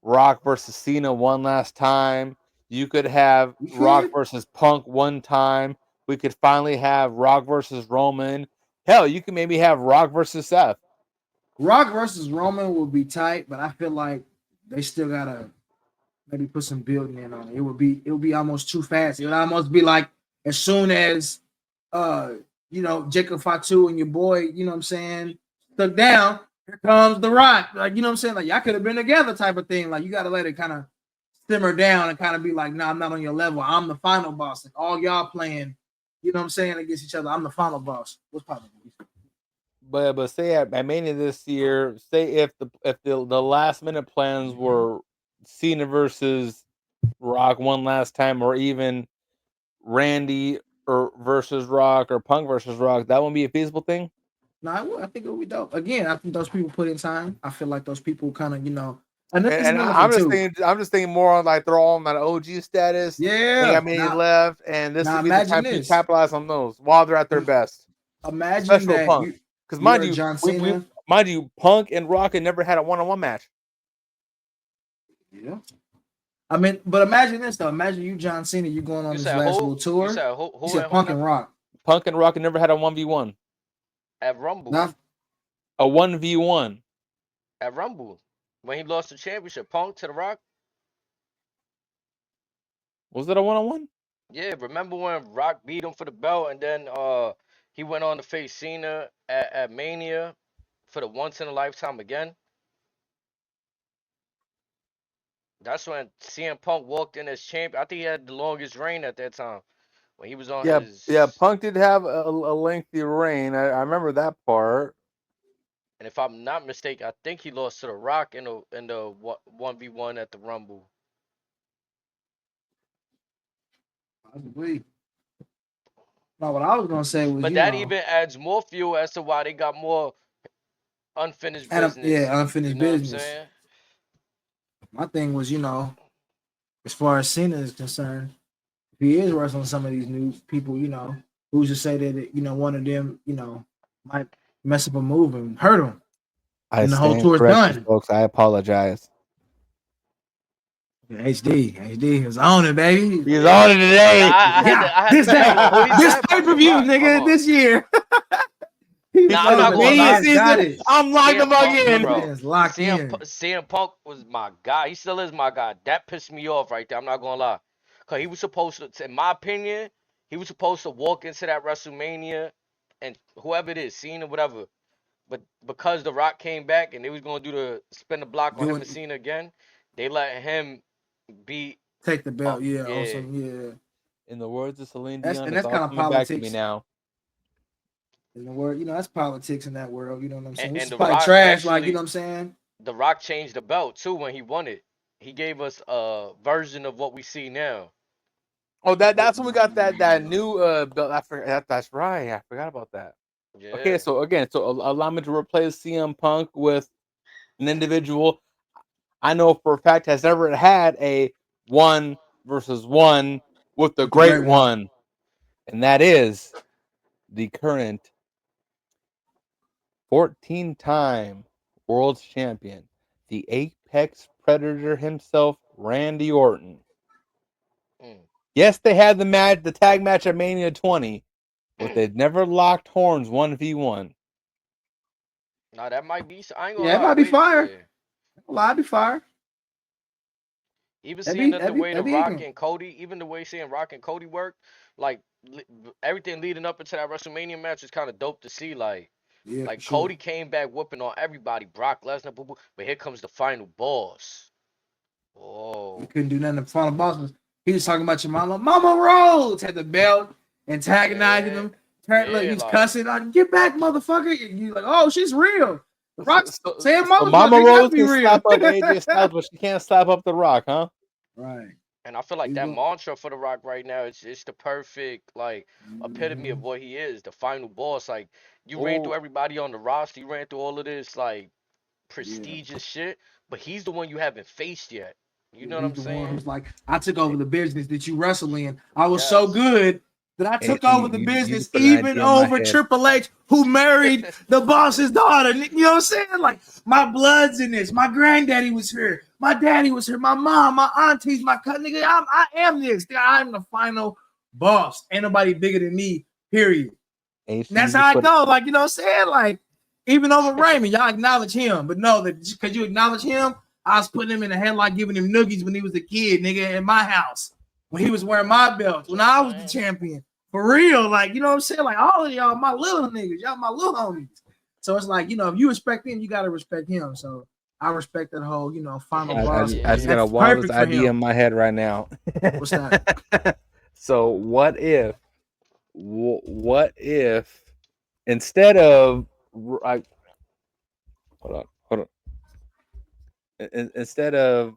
Rock versus Cena one last time. You could have you Rock could. versus Punk one time. We could finally have Rock versus Roman. Hell, you could maybe have Rock versus Seth. Rock versus Roman will be tight, but I feel like they still gotta maybe put some building in on it. It would be almost too fast. It would almost be like as soon as uh Jacob Fatu and your boy, you know what I'm saying, stuck down, here comes the Rock. Like, you know what I'm saying? Like y'all could have been together type of thing. Like you gotta let it kind of simmer down and kind of be like, nah, I'm not on your level. I'm the final boss. Like all y'all playing, you know what I'm saying, against each other. I'm the final boss. What's popping? But say at Mania this year, say if the last minute plans were Cena versus Rock one last time, or even Randy or versus Rock or Punk versus Rock, that won't be a feasible thing. No, I think it would be dope. Again, I think those people put in time. I feel like those people kind of, and it's And another thing too. I'm just thinking more on like they're all on that OG status. They Yeah. got many left, and this Now would be the imagine time to this. capitalize on those while they're at their best, Imagine especially with that Punk. Because you're a John we Cena. mind you, Punk and Rock had never had a one-on-one match. Yeah. I mean, but imagine this though. Imagine you, John Cena, you going on You this said last who? little You tour. said You who said and who Punk and Rock. Punk and Rock had never had a 1v1. at Rumble? Not A 1v1. At Rumble when he lost the championship, Punk to The Rock. Was it a one-on-one? Yeah, remember when Rock beat him for the belt and then he went on to face Cena at Mania for the once in a lifetime again? That's when CM Punk walked in as champion. I think he had the longest reign at that time when he was on Yeah, yeah. his. Punk did have a lengthy reign. I remember that part. And if I'm not mistaken, I think he lost to The Rock in the 1v1 at the Rumble. Possibly. No, what I was gonna say was, But that even adds more fuel as to why they got more unfinished business. You unfinished know what I'm business. saying? My thing was, as far as Cena is concerned, if he is wrestling some of these new people, who's to say that one of them, might mess up a move and hurt him, I and the whole stand tour's corrected, done. folks. I apologize. HD was on it, baby. He's on it today. I had to tell him who he this said. pay Fuck per it, view, Rock. Come nigga, on. this year. Nah, I'm not gonna Mania lie. season. I'm locked the CM fuck Punk, in. bro. It's locked in. CM Punk was my guy. He still is my guy. That pissed me off right there. I'm not gonna lie. Cause he was supposed to, in my opinion, he was supposed to walk into that WrestleMania and whoever it is, Cena, whatever. But because The Rock came back and they was gonna do the spin the block on him and Cena again, they let him be. Take the belt, Yeah. In the words of Celine That's Dion, and it's that's all kind of coming back to me politics. now. In the word, that's politics in that world. You know what I'm saying? Which And is The probably Rock trash. Like, actually, what I'm saying? The Rock changed the belt too when he won it. He gave us a version of what we see now. Oh, that's when we got that new belt. I forgot. That's right. I forgot about that. Okay, Yeah. so again, allow me to replace CM Punk with an individual I know for a fact has never had a 1 versus 1 with the great one, and that is the current 14-time world champion, the Apex Predator himself, Randy Orton. Mm. Yes, they had the tag match at Mania 20, but they've never locked horns 1v1. Now that might be. I ain't gonna Yeah, it lie. might be Wait. fire. Yeah. Well, I'd be fire. Even That'd seeing be the that'd be way the that'd be Rock ignorant. and Cody, even the way seeing Rock and Cody work, like everything leading up into that WrestleMania match is kind of dope to see. Yeah, for Like sure. Cody came back whooping on everybody, Brock Lesnar, boo boo. But here comes the final boss. You Oh. couldn't do nothing. The final boss he was talking about your mama. Mama Rhodes had the belt, antagonizing Yeah. him. Look, he Yeah. was Like. cussing. Like, get back, motherfucker. You like, oh, she's real. The Rock's saying So motherfucker, Mama he gotta Rose be can real. slap up AJ Styles, but she can't slap up The Rock, huh? Right. And I feel like He's that going. mantra for The Rock right now, it's the perfect like epitome of what he is, the final boss. Like you ran through Oh, everybody on the roster, you ran through all of this like Yeah. prestigious shit, but he's the one you haven't faced yet. You know what He's I'm the one saying? who's like, I took over the business that you wrestle in. I was so Yes. good that I took over the you business, just put an even idea in my over head. Triple H, who married the boss's daughter. You know what I'm saying? Like, my blood's in this. My granddaddy was here. My daddy was here. My mom, my aunties, my cousin. Nigga, I am this. I'm the final boss. Ain't nobody bigger than me, period. And AC, that's you how just I put go. Like, you know what I'm saying? Like, even over Raymond, y'all acknowledge him. But no, that because you acknowledge him, I was putting him in a headlock, giving him noogies when he was a kid, nigga, in my house. When he was wearing my belt, when I was the champion. For real. Like, you know what I'm saying? Like, all of y'all, my little niggas, y'all my little homies. So it's like, if you respect him, you gotta respect him. So I respect that whole, final boss. I just got a That's wildest perfect for idea in him. my head right now. What's that? So what if instead of like hold on. Instead of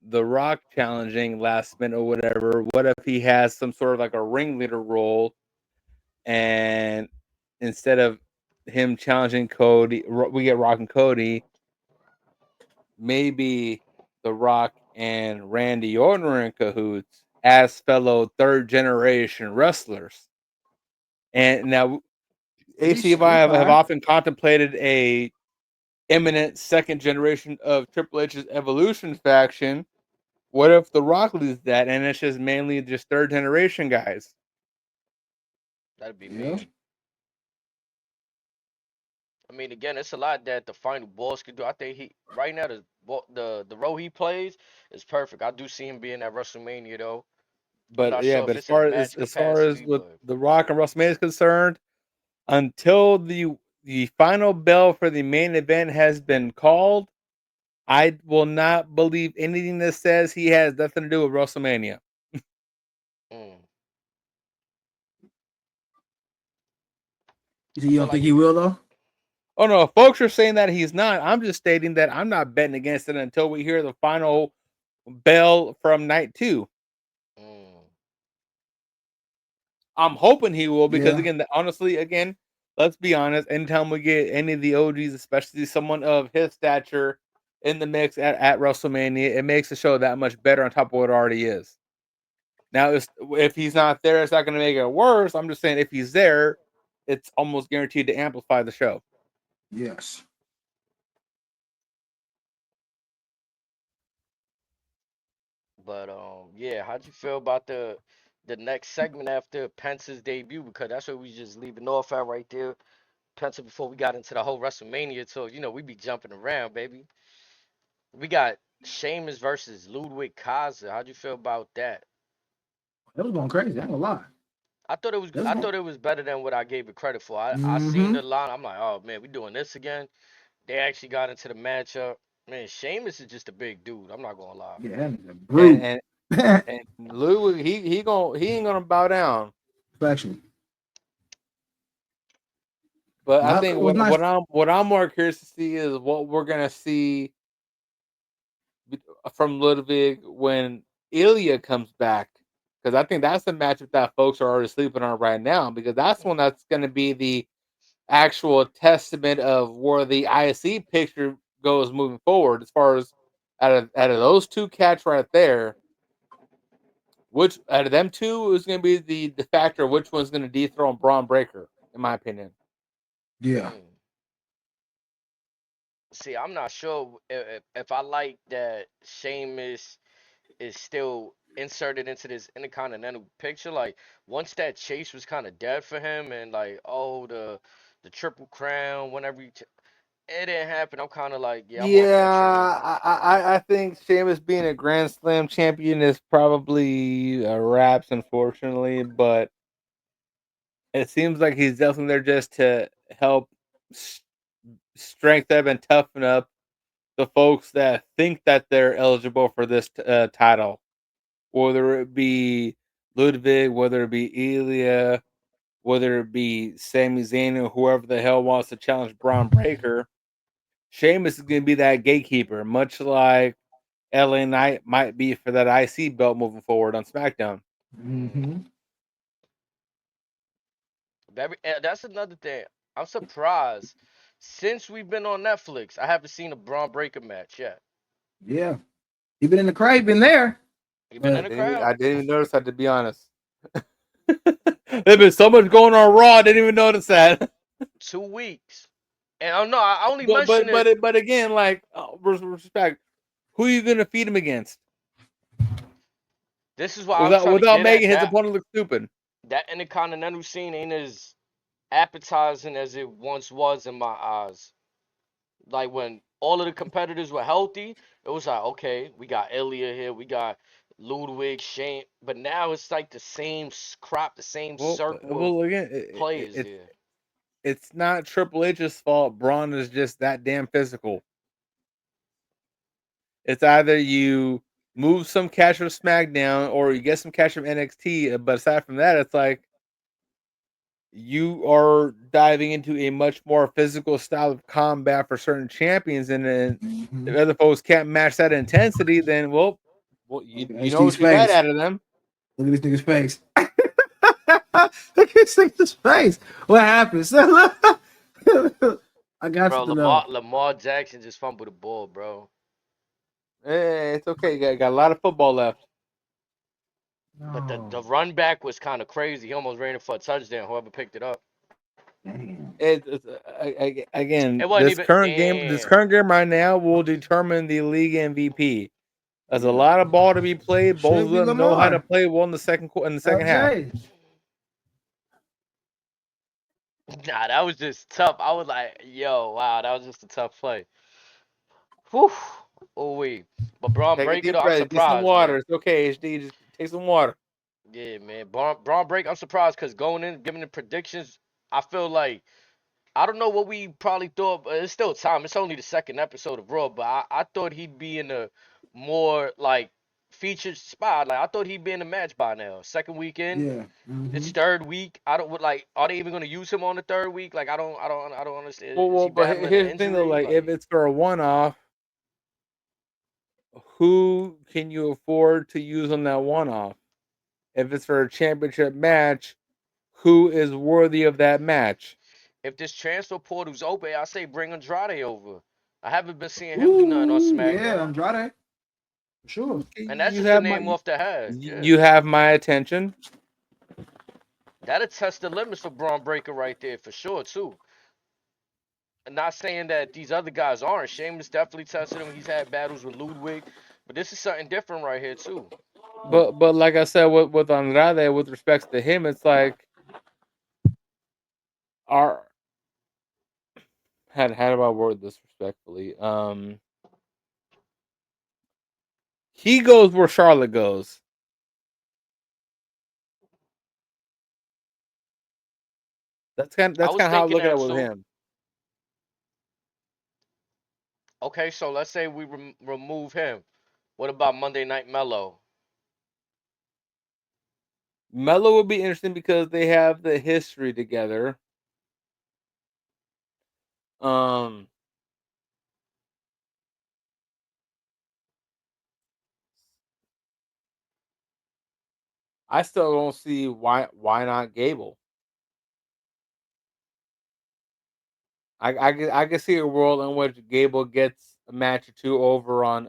The Rock challenging last minute or whatever, what if he has some sort of like a ringleader role, and instead of him challenging Cody, we get Rock and Cody. Maybe The Rock and Randy Orton are in cahoots as fellow third generation wrestlers. And now AC and I have often contemplated a imminent second generation of Triple H's Evolution faction. What if The Rock leads that and it's just mainly just third generation guys? That'd be mean. I mean, again, it's a lot that the final boss could do. I think he right now the role he plays is perfect. I do see him being at WrestleMania though. I'm But not yeah, sure if but as it's in far match as capacity, with but The Rock and WrestleMania is concerned, until the final bell for the main event has been called, I will not believe anything that says he has nothing to do with WrestleMania. mm, I You feel don't think like he it. will though? Oh no, folks are saying that he's not. I'm just stating that I'm not betting against it until we hear the final bell from night 2. Mm, I'm hoping he will because Yeah. again, honestly, again, let's be honest. Anytime we get any of the OGs, especially someone of his stature, in the mix at WrestleMania, it makes the show that much better on top of what it already is. Now, if he's not there, it's not going to make it worse. I'm just saying, if he's there, it's almost guaranteed to amplify the show. Yes. but yeah, how'd you feel about the next segment after Pence's debut? Because that's what we just leaving off at right there. Pence before we got into the whole WrestleMania, so we be jumping around, baby. We got Sheamus versus Ludwig Kaiser. How'd you feel about that? That was going crazy. I ain't gonna lie. That was I going. thought it was better than what I gave it credit for. I seen Mm-hmm. the line. I'm like, oh man, we doing this again. They actually got into the matchup. Man, Sheamus is just a big dude. I'm not gonna lie. Yeah, that is a And brute. and Lou, he ain't gonna bow down. Factually. But I Yep, think it was nice. what I'm more curious to see is what we're gonna see from Ludwig when Ilya comes back, because I think that's the matchup that folks are already sleeping on right now, because that's one that's going to be the actual testament of where the IC picture goes moving forward. As far as out of those two cats right there, which out of them two is going to be the factor of which one's going to dethrone Braun Breaker, in my opinion. Yeah. Mm. See, I'm not sure if I like that Sheamus is still inserted into this intercontinental picture. Like once that chase was kind of dead for him, and like the triple crown, whenever it didn't happen, I'm kind of like, yeah, I'm off Yeah, that train. I think Sheamus being a Grand Slam champion is probably a wraps, unfortunately, but it seems like he's definitely there just to help s- strengthen up and toughen up the folks that think that they're eligible for this title, whether it be Ludwig, whether it be Ilya, whether it be Sami Zayn, or whoever the hell wants to challenge Braun Breaker. Sheamus is going to be that gatekeeper, much like LA Knight might be for that IC belt moving forward on SmackDown. Mm. Mm-hmm. That's another thing. I'm surprised. Since we've been on Netflix, I haven't seen a Braun Breaker match yet. Yeah. He been in the crowd, been there. He been in But the crowd I didn't even notice that, to be honest. There's been so much going on Raw, I didn't even notice that. 2 weeks. And I know I only But mention but it. but it, but again, like respect, who are you gonna feed him against This is why I'm trying to without get making at his that. opponent look stupid? That intercontinental scene ain't as appetizing as it once was in my eyes. Like when all of the competitors were healthy, it was like, okay, we got Ilya here, we got Ludwig, Shane, but now it's like the same crop, the same circle of Again, players here. it's not Triple H's fault. Braun is just that damn physical. It's either you move some cash from SmackDown or you get some cash from NXT. But aside from that, it's like you are diving into a much more physical style of combat for certain champions, and then if Mhm. other folks can't match that intensity, then well, Look at you know HD's what you got face. out of them. Look at this nigga's face. Look at this nigga's face. What happened? I got Bro, you to know. Lamar Jackson just fumbled the ball, bro. It's okay. Got a lot of football left. But the No. run back was kind of crazy. He almost ran it for a touchdown. Whoever picked it up, Damn. it Again, wasn't even this damn. current game right now will determine the league MVP. There's a Yeah. lot of ball to be played. Both Should of be them know how to Lamar. play well in in the second half. LJ. Nah, that was just tough. I was like, yo, wow, that was just a tough play. Whew. Oh wait. But Braun Take a Breaker deep though, I'm breath. Get some surprised, man. water. It's okay, HD. Just take some water. Yeah, man. Braun Break. I'm surprised because going in, giving the predictions, I feel like I don't know what we probably thought, but it's still time. It's only the second episode of Raw, but I thought he'd be in a more like featured spot. Like I thought he'd be in the match by now. Second weekend, Yeah. it's third week. I don't like. Are they even gonna use him on the third week? Like I don't understand. Is he But battling an here's the thing though, injury? like if Like it's for a one-off, who can you afford to use on that one-off? If it's for a championship match, who is worthy of that match? if this transfer portal's open, I say bring Andrade over. I haven't been seeing him do nothing on Ooh, yeah, SmackDown, Andrade. For sure. and that's You just a have name off the head. Yeah. you have my attention. That'll test the limits for Braun Breaker right there for sure too. I'm not saying that these other guys aren't. Sheamus definitely tested him. He's had battles with Ludwig, but this is something different right here too. But like I said with Andrade, with respects to him, it's like our how do I word this respectfully? He goes where Charlotte goes. That's kind I of was how I thinking look at that it with too. him. Okay, so let's say we remove him. What about Monday Night Mellow? Mello would be interesting because they have the history together. Um, I still don't see why not Gable. I can see a world in which Gable gets a match or two over on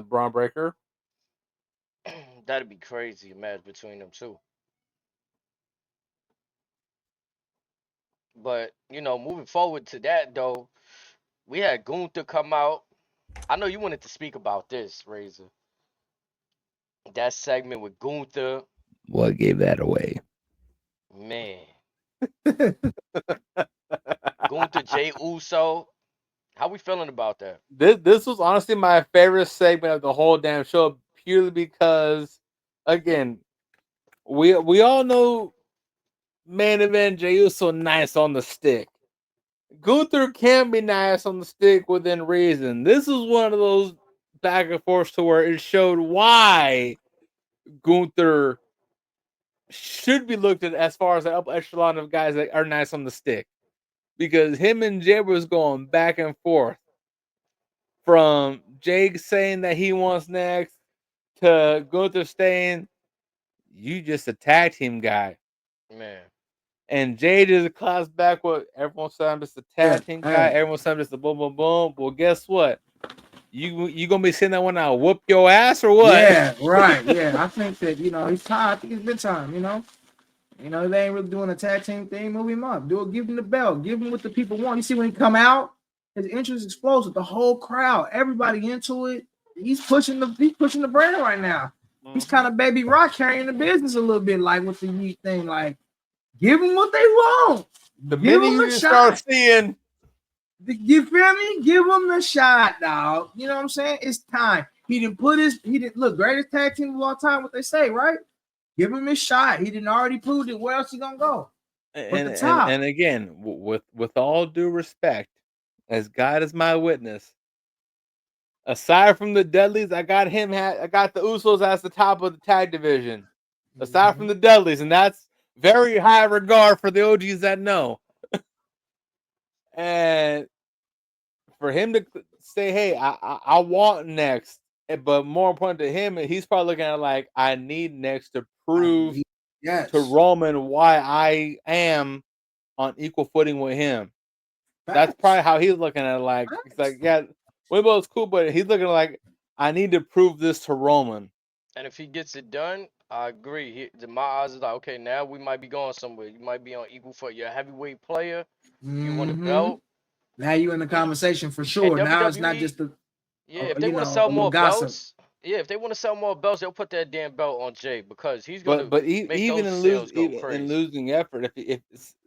Braun Breaker. That'd be crazy, a match between them two. But moving forward to that though, we had Gunther come out. I know you wanted to speak about this, Razor. That segment with Gunther, What gave that away? man. Gunther Jay Uso. How we feeling about that? This was honestly my favorite segment of the whole damn show, purely because, again, we all know main event Jey Uso nice on the stick. Gunther can be nice on the stick within reason. This is one of those back and forth to where it showed why Gunther should be looked at as far as the upper echelon of guys that are nice on the stick. Because him and Jay was going back and forth from Jake saying that he wants next to Gunther saying, you just a tag team guy. Man. And Jay just claps back with everyone said I'm just a Yeah. tag team guy. Hey. Everyone said I'm just a boom boom boom. Well, guess what? You gonna be sitting there when I whoop your ass or what? Yeah, right. Yeah. I think that, he's time. I think it's been time, they ain't really doing a tag team thing. Move him up. Give him the belt. Give him what the people want. You see when he come out, his interest explodes with the whole crowd. Everybody into it. He's pushing the brand right now. He's kind of baby rock carrying the business a little bit, like with the youth thing. Like, give them what they want. The Give minute them you the start shot. seeing, You feel me? Give them the shot, dog. You know what I'm saying? It's time. He didn't look greatest tag team of all time. What they say, right? Give him his shot. He didn't already prove it. Where else he gonna go? But the top. and again, with all due respect, as God is my witness, aside from the Dudleys, I got the Usos as the top of the tag division. Aside from the Dudleys, and that's very high regard for the OGs that know. And for him to say, "Hey, I want next," but more important to him, he's probably looking at it like, "I need next to prove to Yes. Roman why I am on equal footing with him." That's Facts. probably how he's looking at it. Like he's like, "Yeah, Wimbo's cool," but he's looking like, "I need to prove this to Roman." And if he gets it done, I agree. My eyes is like, okay, now we might be going somewhere. You might be on equal foot. You're a heavyweight player. You won the Mm-hmm. belt. Now you in the conversation for And sure. Now it's not WWE, just yeah, if they want to sell a little more gossip. belts, yeah, if they want to sell more belts, they'll put that damn belt on Jay because he's gonna But make those sales go even in crazy. losing effort, if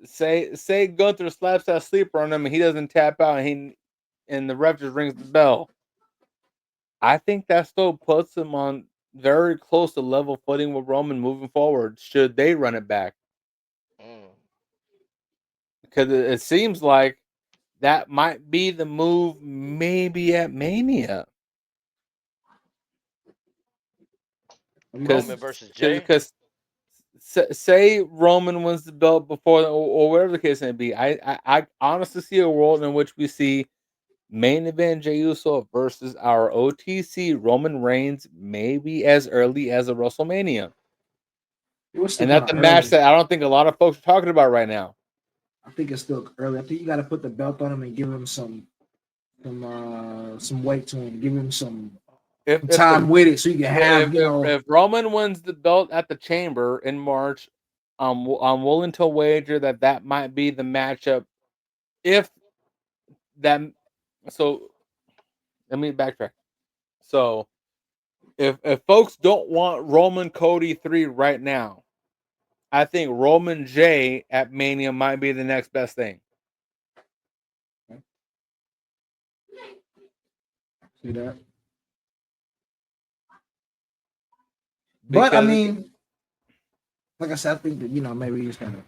say Gunther slaps that sleeper on him and he doesn't tap out and the ref just rings the bell, I think that still puts him on very close to level footing with Roman moving forward. Should they run it back? Mm. Because it seems like that might be the move, maybe at Mania. Roman versus Jay. Because say Roman wins the belt before, or whatever the case may be. I honestly see a world in which we see main event Jey Uso versus our OTC Roman Reigns, maybe as early as a WrestleMania. It was still And kind that's of a match early. that I don't think a lot of folks are talking about right now. I think it's still early. I think you got to put the belt on him and give him some weight to him. Give him some If time with it, so you can have if Roman wins the belt at the Chamber in March, I'm willing to wager that might be the matchup. If that, so let me backtrack. So if folks don't want Roman Cody 3 right now, I think Roman J at Mania might be the next best thing. See that? But I mean, like I said, I think that maybe you just gotta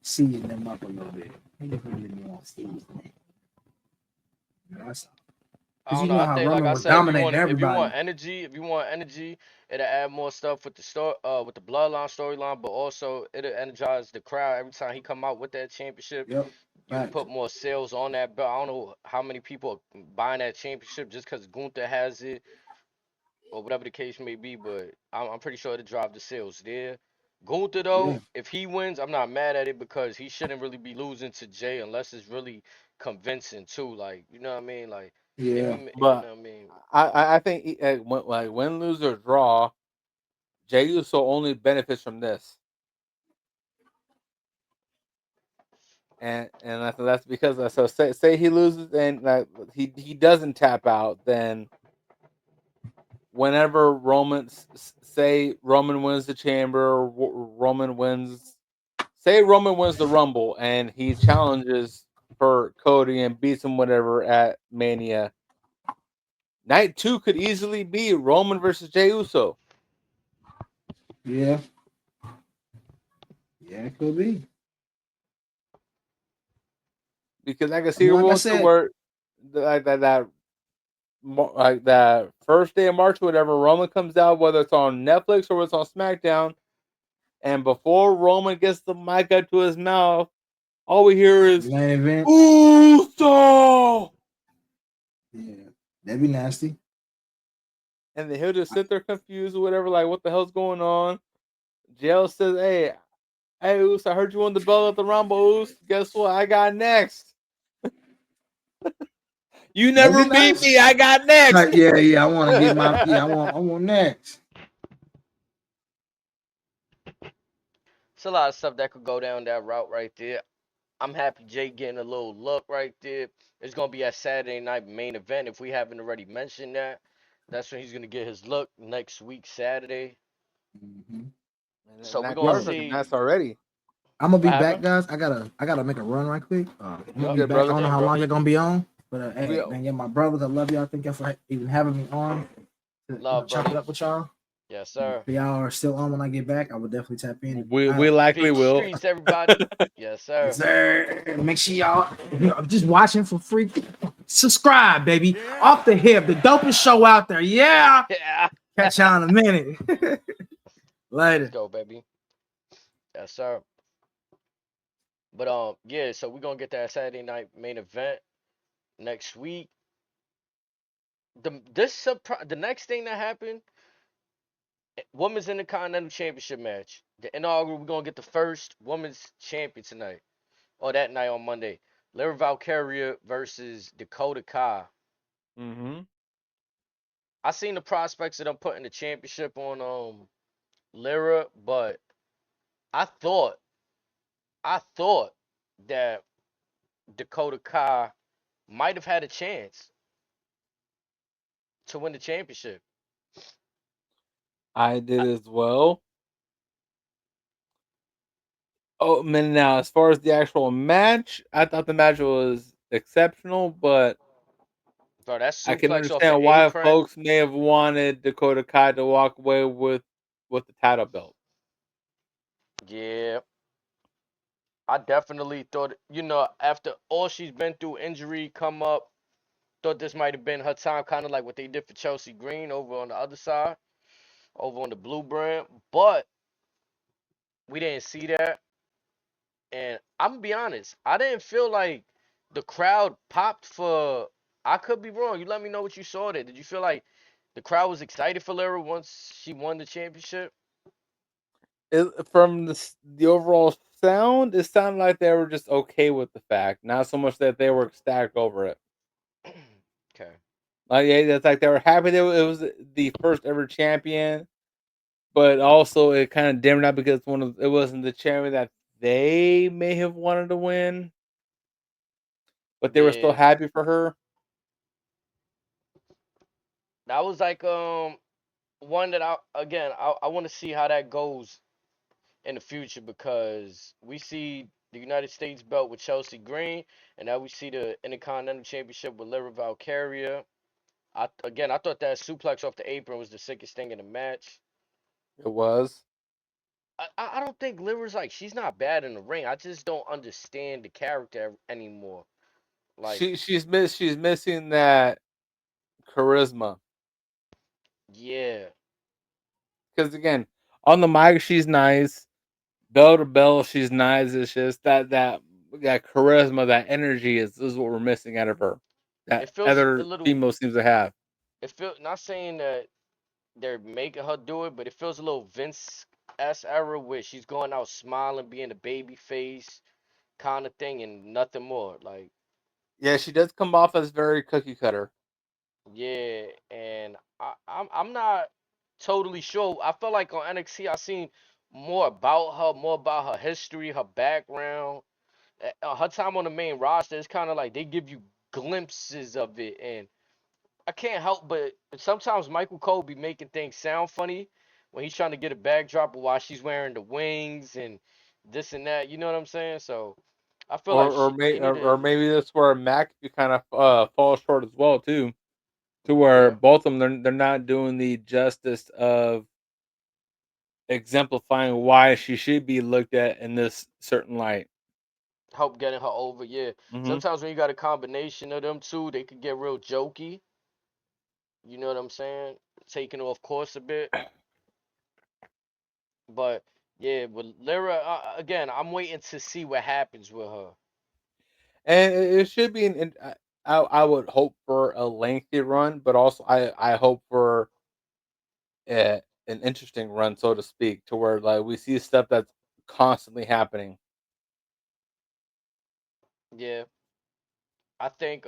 season them up a little bit. They definitely didn't want Steve's name. That's I because don't you know. know I how think, like Roman I was said, if you dominating want, everybody. if you want energy, it'll add more stuff with the story, with the bloodline storyline, but also it'll energize the crowd every time he come out with that championship. Yep. You can Facts. put more sales on that belt. I don't know how many people are buying that championship just because Gunther has it or whatever the case may be, but I'm pretty sure it'll drive the sales there. Gunther Yeah. though, if he wins, I'm not mad at it because he shouldn't really be losing to Jay unless it's really convincing too. Like, you know what I mean? Like, if Yeah. he, you But know what I mean? I think win, lose or draw, Jey Uso only benefits from this, and that's because so say he loses and he doesn't tap out, then whenever say Roman wins the Chamber, Roman wins, say Roman wins the Rumble and he challenges for Cody and beats him whatever at Mania. Night 2 could easily be Roman versus Jey Uso. Yeah. Yeah, it could be. Because I can I see mean, a like I world to said, where like that first day of March, whatever Roman comes out, whether it's on Netflix or it's on SmackDown, and before Roman gets the mic up to his mouth, all we hear is main event. Uso, Yeah. That'd be nasty. and then he'll just sit there confused or whatever, like what the hell's going on. JL says, "Hey, Uso, I heard you won the belt at the Rumble. Uso, guess what? I got next. You That'd never be beat nice. me. I got next." Like, yeah. I want to get my. Yeah, I want next. It's a lot of stuff that could go down that route right there. I'm happy Jay getting a little look right there. It's gonna be at Saturday night main event. If we haven't already mentioned that, that's when he's gonna get his look next week Saturday. Mm-hmm. So And we're that gonna card's Yo, looking see nice already. I'm gonna what be back, happened. guys. I gotta make a run right quick. I'm gonna You Yup. be good, back. I brother? don't know Yeah, how bro. long you're gonna be on, but We hey, man, yeah, my brothers, I love y'all. Thank y'all for even having me on to Love, chop it brother. up with y'all. Yes, And sir. if y'all are still on when I get back, I will definitely tap in. we likely Peace will. streets, everybody. Yes, Yes, sir. sir. Make sure y'all, I'm just watching for free. Subscribe, baby. Off the hip, the dopest show out there. Yeah. Yeah. Catch y'all in a minute. Let's Later. go, baby. Yes, sir. But yeah. So we're gonna get that Saturday night main event next week. The next thing that happened, women's Intercontinental Championship match. The inaugural. We're gonna get the first women's champion tonight, or that night on Monday. Lyra Valkyria versus Dakota Kai. Mm-hmm. I seen the prospects of them putting the championship on Lyra, but I thought I thought that Dakota Kai might have had a chance to win the championship. I did I, as well. Oh man, now as far as the actual match, I thought the match was exceptional, but Bro, that I can suplex off understand the why apron. folks may have wanted Dakota Kai to walk away with the title belt. Yeah, I definitely thought, after all she's been through, injury come up, thought this might have been her time, kind of like what they did for Chelsea Green over on the other side, over on the blue brand. But we didn't see that. And I'm gonna be honest, I didn't feel like the crowd popped for. I could be wrong. You let me know what you saw there. Did you feel like the crowd was excited for Lyra once she won the championship? From the overall sound, it sounded like they were just okay with the fact, not so much that they were ecstatic over it. Okay. Like, yeah, it's like they were happy that it was the first ever champion, but also it kind of dimmed out because it wasn't the champion that they may have wanted to win, but they were still Yeah, happy for her. that was like one that I want to see how that goes in the future because we see the United States belt with Chelsea Green, and now we see the Intercontinental Championship with Lyra Valkyria. I thought that suplex off the apron was the sickest thing in the match. It was. I don't think Lyra's like she's not bad in the ring. I just don't understand the character anymore. Like, She's missing that charisma. yeah, Because again, on the mic she's nice. Bell to bell, she's nice. It's just that charisma, that energy is what we're missing out of her. That it feels a other little. female seems to have. It feel not saying that they're making her do it, but it feels a little Vince S era where she's going out smiling, being a baby face kind of thing, and nothing more. Like, Yeah, she does come off as very cookie cutter. yeah, and I'm not totally sure. I felt like on NXT I seen more about her history, her background. Her time on the main roster is kind of like they give you glimpses of it, and I can't help but sometimes Michael Cole be making things sound funny when he's trying to get a backdrop of why she's wearing the wings and this and that. You know what I'm saying? So I feel like they need Or to maybe that's where Mac kind of falls short as well too, to where yeah both of them they're not doing the justice of exemplifying why she should be looked at in this certain light. help getting her over. Yeah, Hmm. sometimes when you got a combination of them two, they could get real jokey. You know what I'm saying? Taking off course a bit, but yeah, with Lyra again, I'm waiting to see what happens with her. And it should be I would hope for a lengthy run, but also I hope for an interesting run, so to speak, to where like we see stuff that's constantly happening. Yeah, I think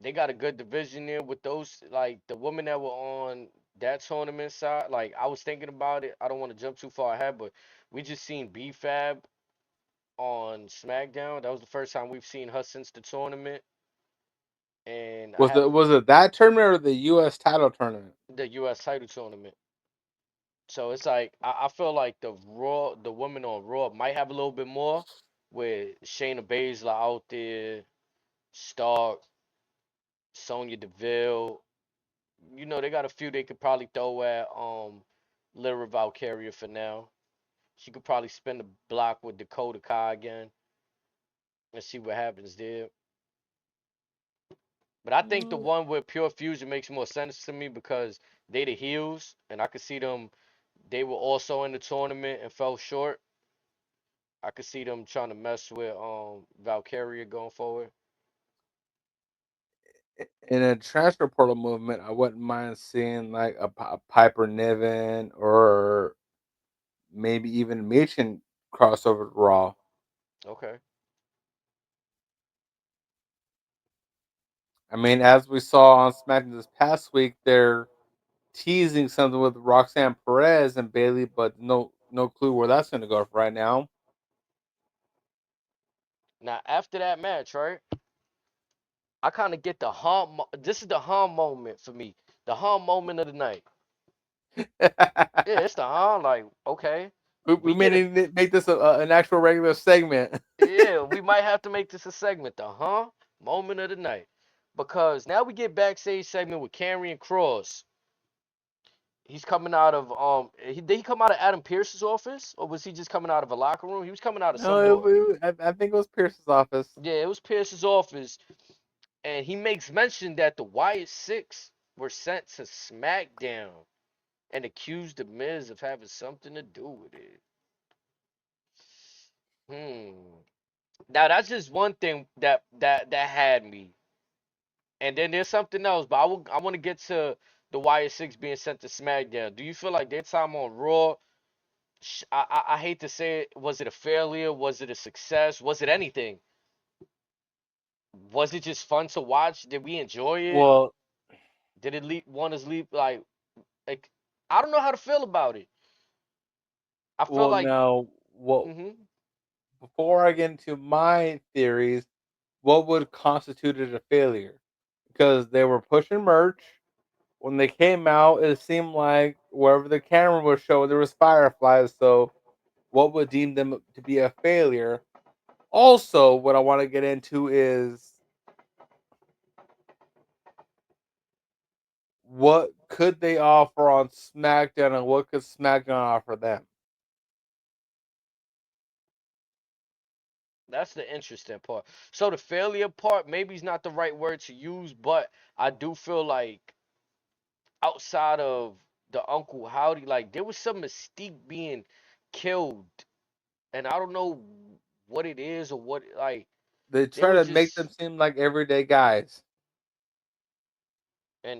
they got a good division there with those like the women that were on that tournament side. Like I was thinking about it. I don't want to jump too far ahead, but we just seen B-Fab on SmackDown. That was the first time we've seen her since the tournament, and I have Was it that tournament or the U.S. title tournament? the U.S. title tournament. So it's like I feel like the women on Raw might have a little bit more with Shayna Baszler out there, Stark, Sonya Deville. They got a few they could probably throw at Lyra Valkyria for now. She could probably spin the block with Dakota Kai again and see what happens there. But I think the Mm, one with Pure Fusion makes more sense to me because they the heels and I could see them they were also in the tournament and fell short. I could see them trying to mess with Valkyria going forward. In a transfer portal movement, I wouldn't mind seeing like a Piper Niven or maybe even Machen crossover to Raw. Okay. I mean, as we saw on SmackDown this past week, they're teasing something with Roxanne Perez and Bailey, but no clue where that's going to go for right now. Now after that match, right? I kind of get the this is the moment for me. The moment of the night. Yeah, it's the like okay. We We may get a need to make this an actual regular segment. yeah, we might have to make this a segment. The moment of the night. because now we get backstage segment with Karrion Kross. He's coming out of did he come out of Adam Pearce's office, or was he just coming out of a locker room? He was coming out of some No, door. I think it was Pierce's office. Yeah, it was Pearce's office, and he makes mention that the Wyatt Six were sent to SmackDown and accused the Miz of having something to do with it. Hmm. Now that's just one thing that had me. And then there's something else, but I want to get to the Wyatt Six being sent to SmackDown. Do you feel like their time on Raw? I hate to say it. Was it a failure? Was it a success? Was it anything? Was it just fun to watch? Did we enjoy it? Well, Did it want us leap like I don't know how to feel about it. I feel well, like now, what hmm before I get into my theories, what would constitute it a failure? Because they were pushing merch. When they came out, it seemed like wherever the camera was showing, there was fireflies. So, what would deem them to be a failure? Also, what I want to get into is what could they offer on SmackDown, and what could SmackDown offer them? that's the interesting part. So the failure part maybe is not the right word to use, but I do feel like outside of the Uncle Howdy, like there was some mystique being killed, and I don't know what it is or what like They there try was to make them just seem like everyday guys.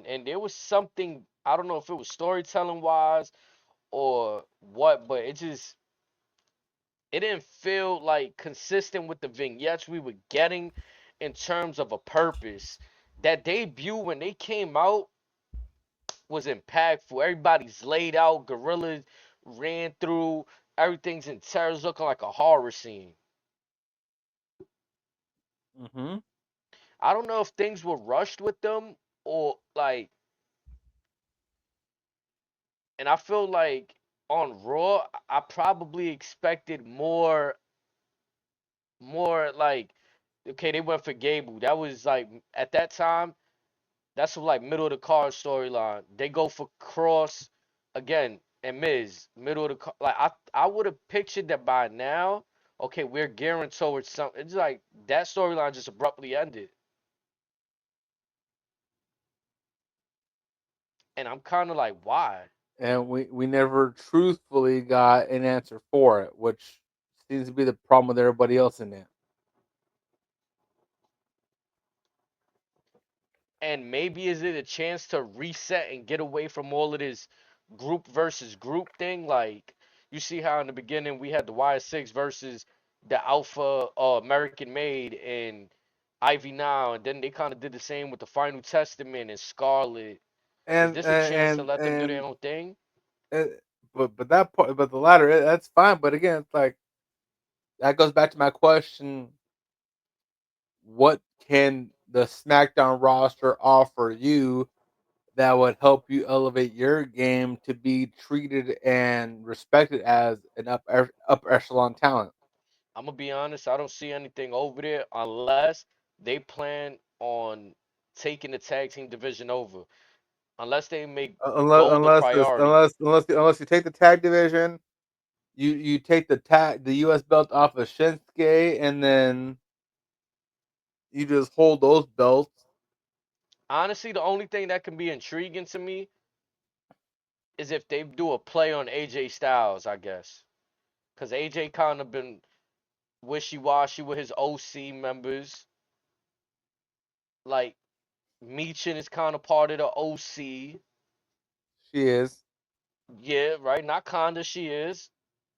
and there was something I don't know if it was storytelling wise or what, but it didn't feel like consistent with the vignettes we were getting in terms of a purpose. That debut when they came out was impactful. Everybody's laid out, gorillas ran through, everything's in terrors looking like a horror scene. Hmm. I don't know if things were rushed with them or like, and I feel like on Raw, I probably expected more like, okay, they went for Gable. That was like at that time, that's like middle of the card storyline. They go for Cross again and Miz, middle of the card. Like I would have pictured that by now. Okay, we're gearing towards something. It's like that storyline just abruptly ended, and I'm kind of like, why? And we never truthfully got an answer for it, which seems to be the problem with everybody else in it. And maybe is it a chance to reset and get away from all of this group versus group thing? Like you see how in the beginning we had the Y6 versus the Alpha American Made and Ivy Now, and then they kind of did the same with the Final Testament and Scarlet. Is And this a chance to and let them do their and own thing? uh, but that part, but the latter, that's fine. But again, it's like that goes back to my question: what can the SmackDown roster offer you that would help you elevate your game to be treated and respected as an upper echelon talent? I'm gonna be honest, I don't see anything over there unless they plan on taking the tag team division over. Unless they make Unless gold a priority. unless you take the tag division, you take the U.S. belt off of Shinsuke, and then you just hold those belts. Honestly, the only thing that can be intriguing to me is if they do a play on AJ Styles, I guess. Because AJ kind of been wishy washy with his OC members. Like, Meechin is kind of part of the OC. She is, Yeah, right? Not kinda, she is.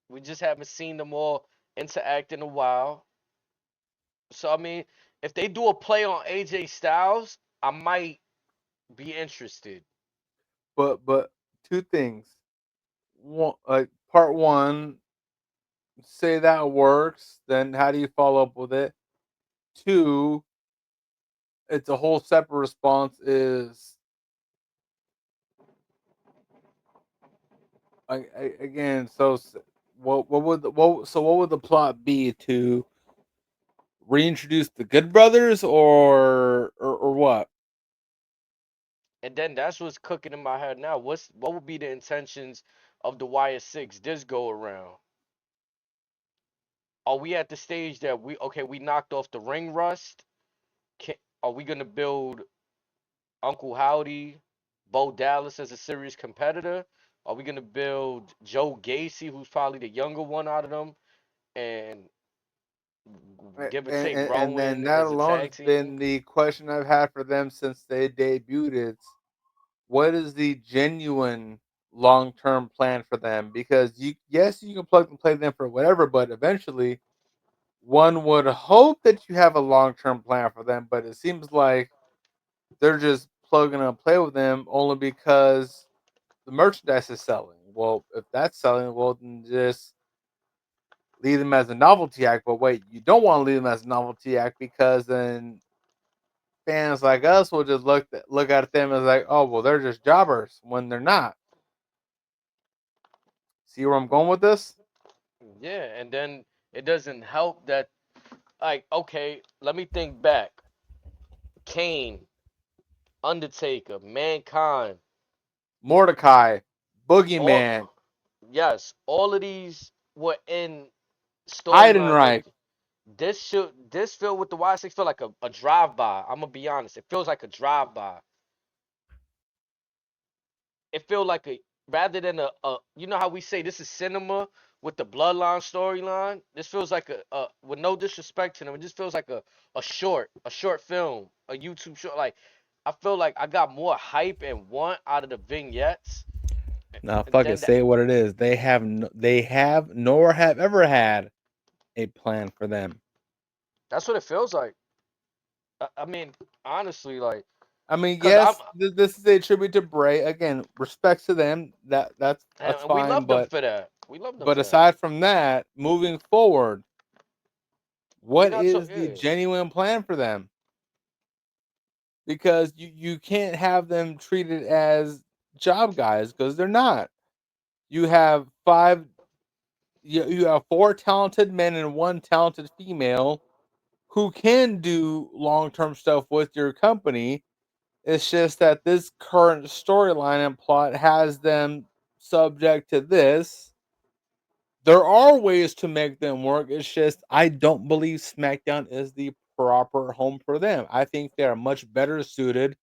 We just haven't seen them all interact in a while. So, I mean, if they do a play on AJ Styles, I might be interested. but two things. One, like part one, say that works. Then how do you follow up with it? Two, it's a whole separate response. Is again. So what would what would the plot be to reintroduce the Good Brothers or what? And then that's what's cooking in my head now. What would be the intentions of the YS6 this go around? Are we at the stage that we knocked off the ring rust? Are we gonna build Uncle Howdy, Bo Dallas as a serious competitor? Are we gonna build Joe Gacy, who's probably the younger one out of them, and give or take And then Rowan that as a alone has tag team? been the question I've had for them since they debuted. It's what is the genuine long term plan for them? Because yes, you can plug and play them for whatever, but eventually one would hope that you have a long term plan for them. But it seems like they're just plugging and play with them only because the merchandise is selling. Well, if that's selling, well then just leave them as a novelty act. But wait, you don't want to leave them as a novelty act because then fans like us will just look at them as like, oh well, they're just jobbers when they're not. See where I'm going with this? Yeah, and then it doesn't help that, like, okay, let me think back. Kane, Undertaker, Mankind, Mordecai, all Boogeyman, yes, all of these were in storylines that Heidenreich. this feel with the Y6 feel like a drive by. I'm gonna be honest, it feels like a drive by. It feel like a rather than a you know how we say this is cinema with the bloodline storyline. This feels like a with no disrespect to them, it just feels like a short film, a YouTube short. Like I feel like I got more hype and want out of the vignettes Now, fuck it, than that. say what it is. They have nor have ever had a plan for them. That's what it feels like. I mean, honestly, like, I mean, cause I'm yes, this is a tribute to Bray. Again, respects to them. That's and we fine. love them for that. We love them But for that. aside from that, moving forward, We what not so is the yeah. genuine plan for them? Because you can't have them treated as job guys because they're not. You have you have four talented men and one talented female who can do long term stuff with your company. It's just that this current storyline and plot has them subject to this. There are ways to make them work. It's just I don't believe SmackDown is the proper home for them. I think they are much better suited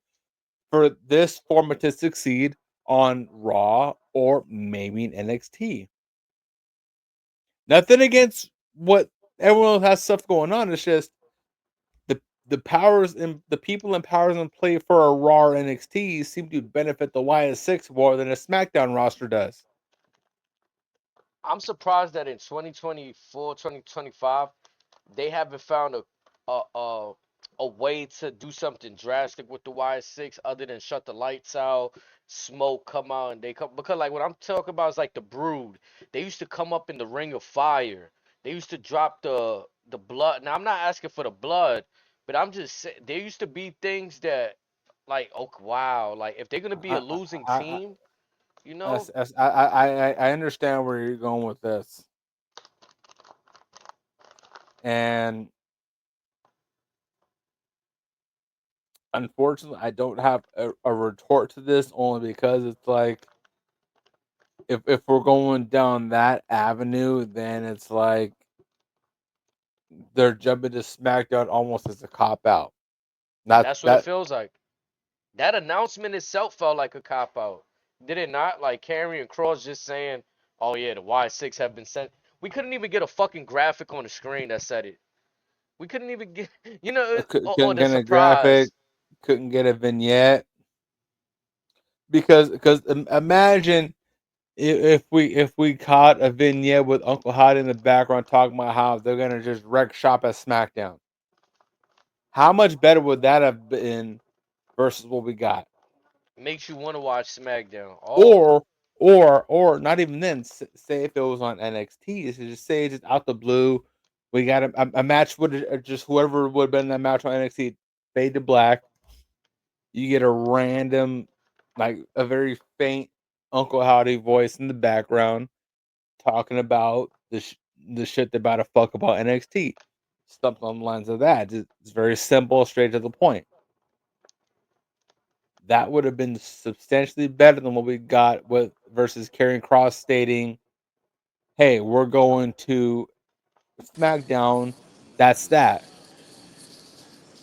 for this format to succeed on Raw or maybe in NXT. Nothing against what everyone else has stuff going on. It's just the powers and the people and powers in play for a Raw or NXT seem to benefit the YS6 more than a SmackDown roster does. I'm surprised that in 2024, 2025, they haven't found a a a way to do something drastic with the Y6 other than shut the lights out, smoke come out, and they come because like what I'm talking about is like the Brood. They used to come up in the Ring of Fire. They used to drop the blood. Now I'm not asking for the blood, but I'm just saying there used to be things that like oh wow, like if they're gonna be a I losing I I, team, you know, I understand where you're going with this, and unfortunately, I don't have a retort to this only because it's like if we're going down that avenue, then it's like they're jumping to SmackDown almost as a cop out. That's that's what it that. feels like. That announcement itself felt like a cop out. Did it not? Like Karrion Kross just saying, "Oh yeah, the Y6 have been sent." We couldn't even get a fucking graphic on the screen that said it. We couldn't even get, or Couldn't the get a graphic, surprise. couldn't get a vignette because imagine if we caught a vignette with Uncle Hot in the background talking about how they're gonna just wreck shop at SmackDown. How much better would that have been versus what we got? Makes you want to watch SmackDown. Oh, Or or not even then. Say if it was on NXT, so just say just out the blue, we got a match with just whoever would have been in that match on NXT fade to black. You get a random, like a very faint Uncle Howdy voice in the background talking about the shit they're about to fuck about NXT. Something on the lines of that. It's very simple, straight to the point. That would have been substantially better than what we got with versus Karrion Kross stating, "Hey, we're going to SmackDown. That's that."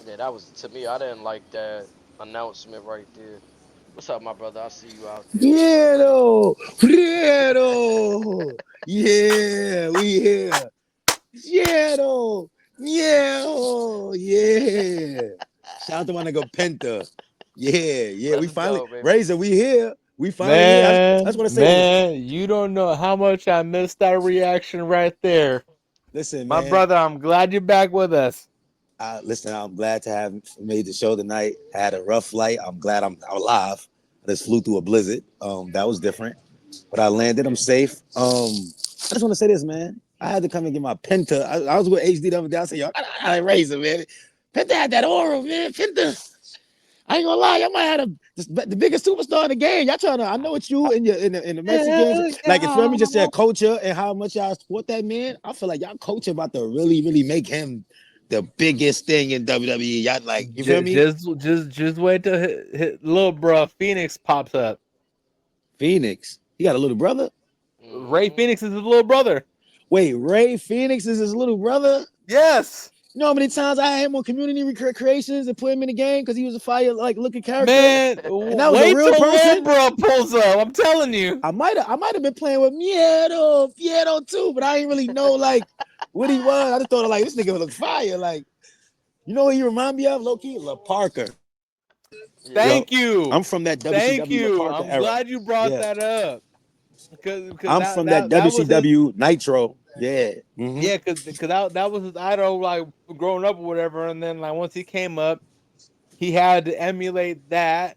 Yeah, that was to me. I didn't like that announcement right there. What's up, my brother? I see you out there. What's the word, brother? Piero, Piero, yeah, we here. Piero, yeah. Shout out to my nigga Penta. Yeah, we Let's finally go, baby. Razor, we here. We finally here. I just Man, want to say this. man, you don't know how much I missed that reaction right there. Listen, My man. brother, I'm glad you're back with us. Listen, I'm glad to have made the show tonight. I had a rough flight. I'm glad I'm alive. I just flew through a blizzard. That was different. But I landed. I'm safe. I just want to say this, man. I had to come and get my Penta. I was with HD the other day. I said, yo, I gotta raise it, man. Penta had that aura, man. Penta. I ain't gonna lie, y'all might have the biggest superstar in the game. Y'all trying to, I know it's you and the Mexicans, like it's for me just their culture and how much y'all support that man. I feel like y'all coach about to really, really make him the biggest thing in WWE. Y'all like, you feel me? Just wait till hit little bro Phoenix pops up. Phoenix. He got a little brother? Ray Mm-hmm. Phoenix is his little brother. Wait, Ray Phoenix is his little brother? Yes. You know how many times I had him on community creations and put him in the game because he was a fire like looking character, Man, and that was a wait real till little person. bro pulls up. I'm telling you. I might have been playing with Piero too, but I didn't really know like what he was. I just thought like this nigga look fire. Like, you know what he remind me of? Low key, La Parker. Yeah. Yo, Thank you. I'm from that Thank WCW La you. Parker I'm era. glad you brought Yeah, that up. Because I'm from that that was his. WCW Nitro. Yeah. Yeah, because that was his idol, like growing up or whatever. And then like once he came up, he had to emulate that.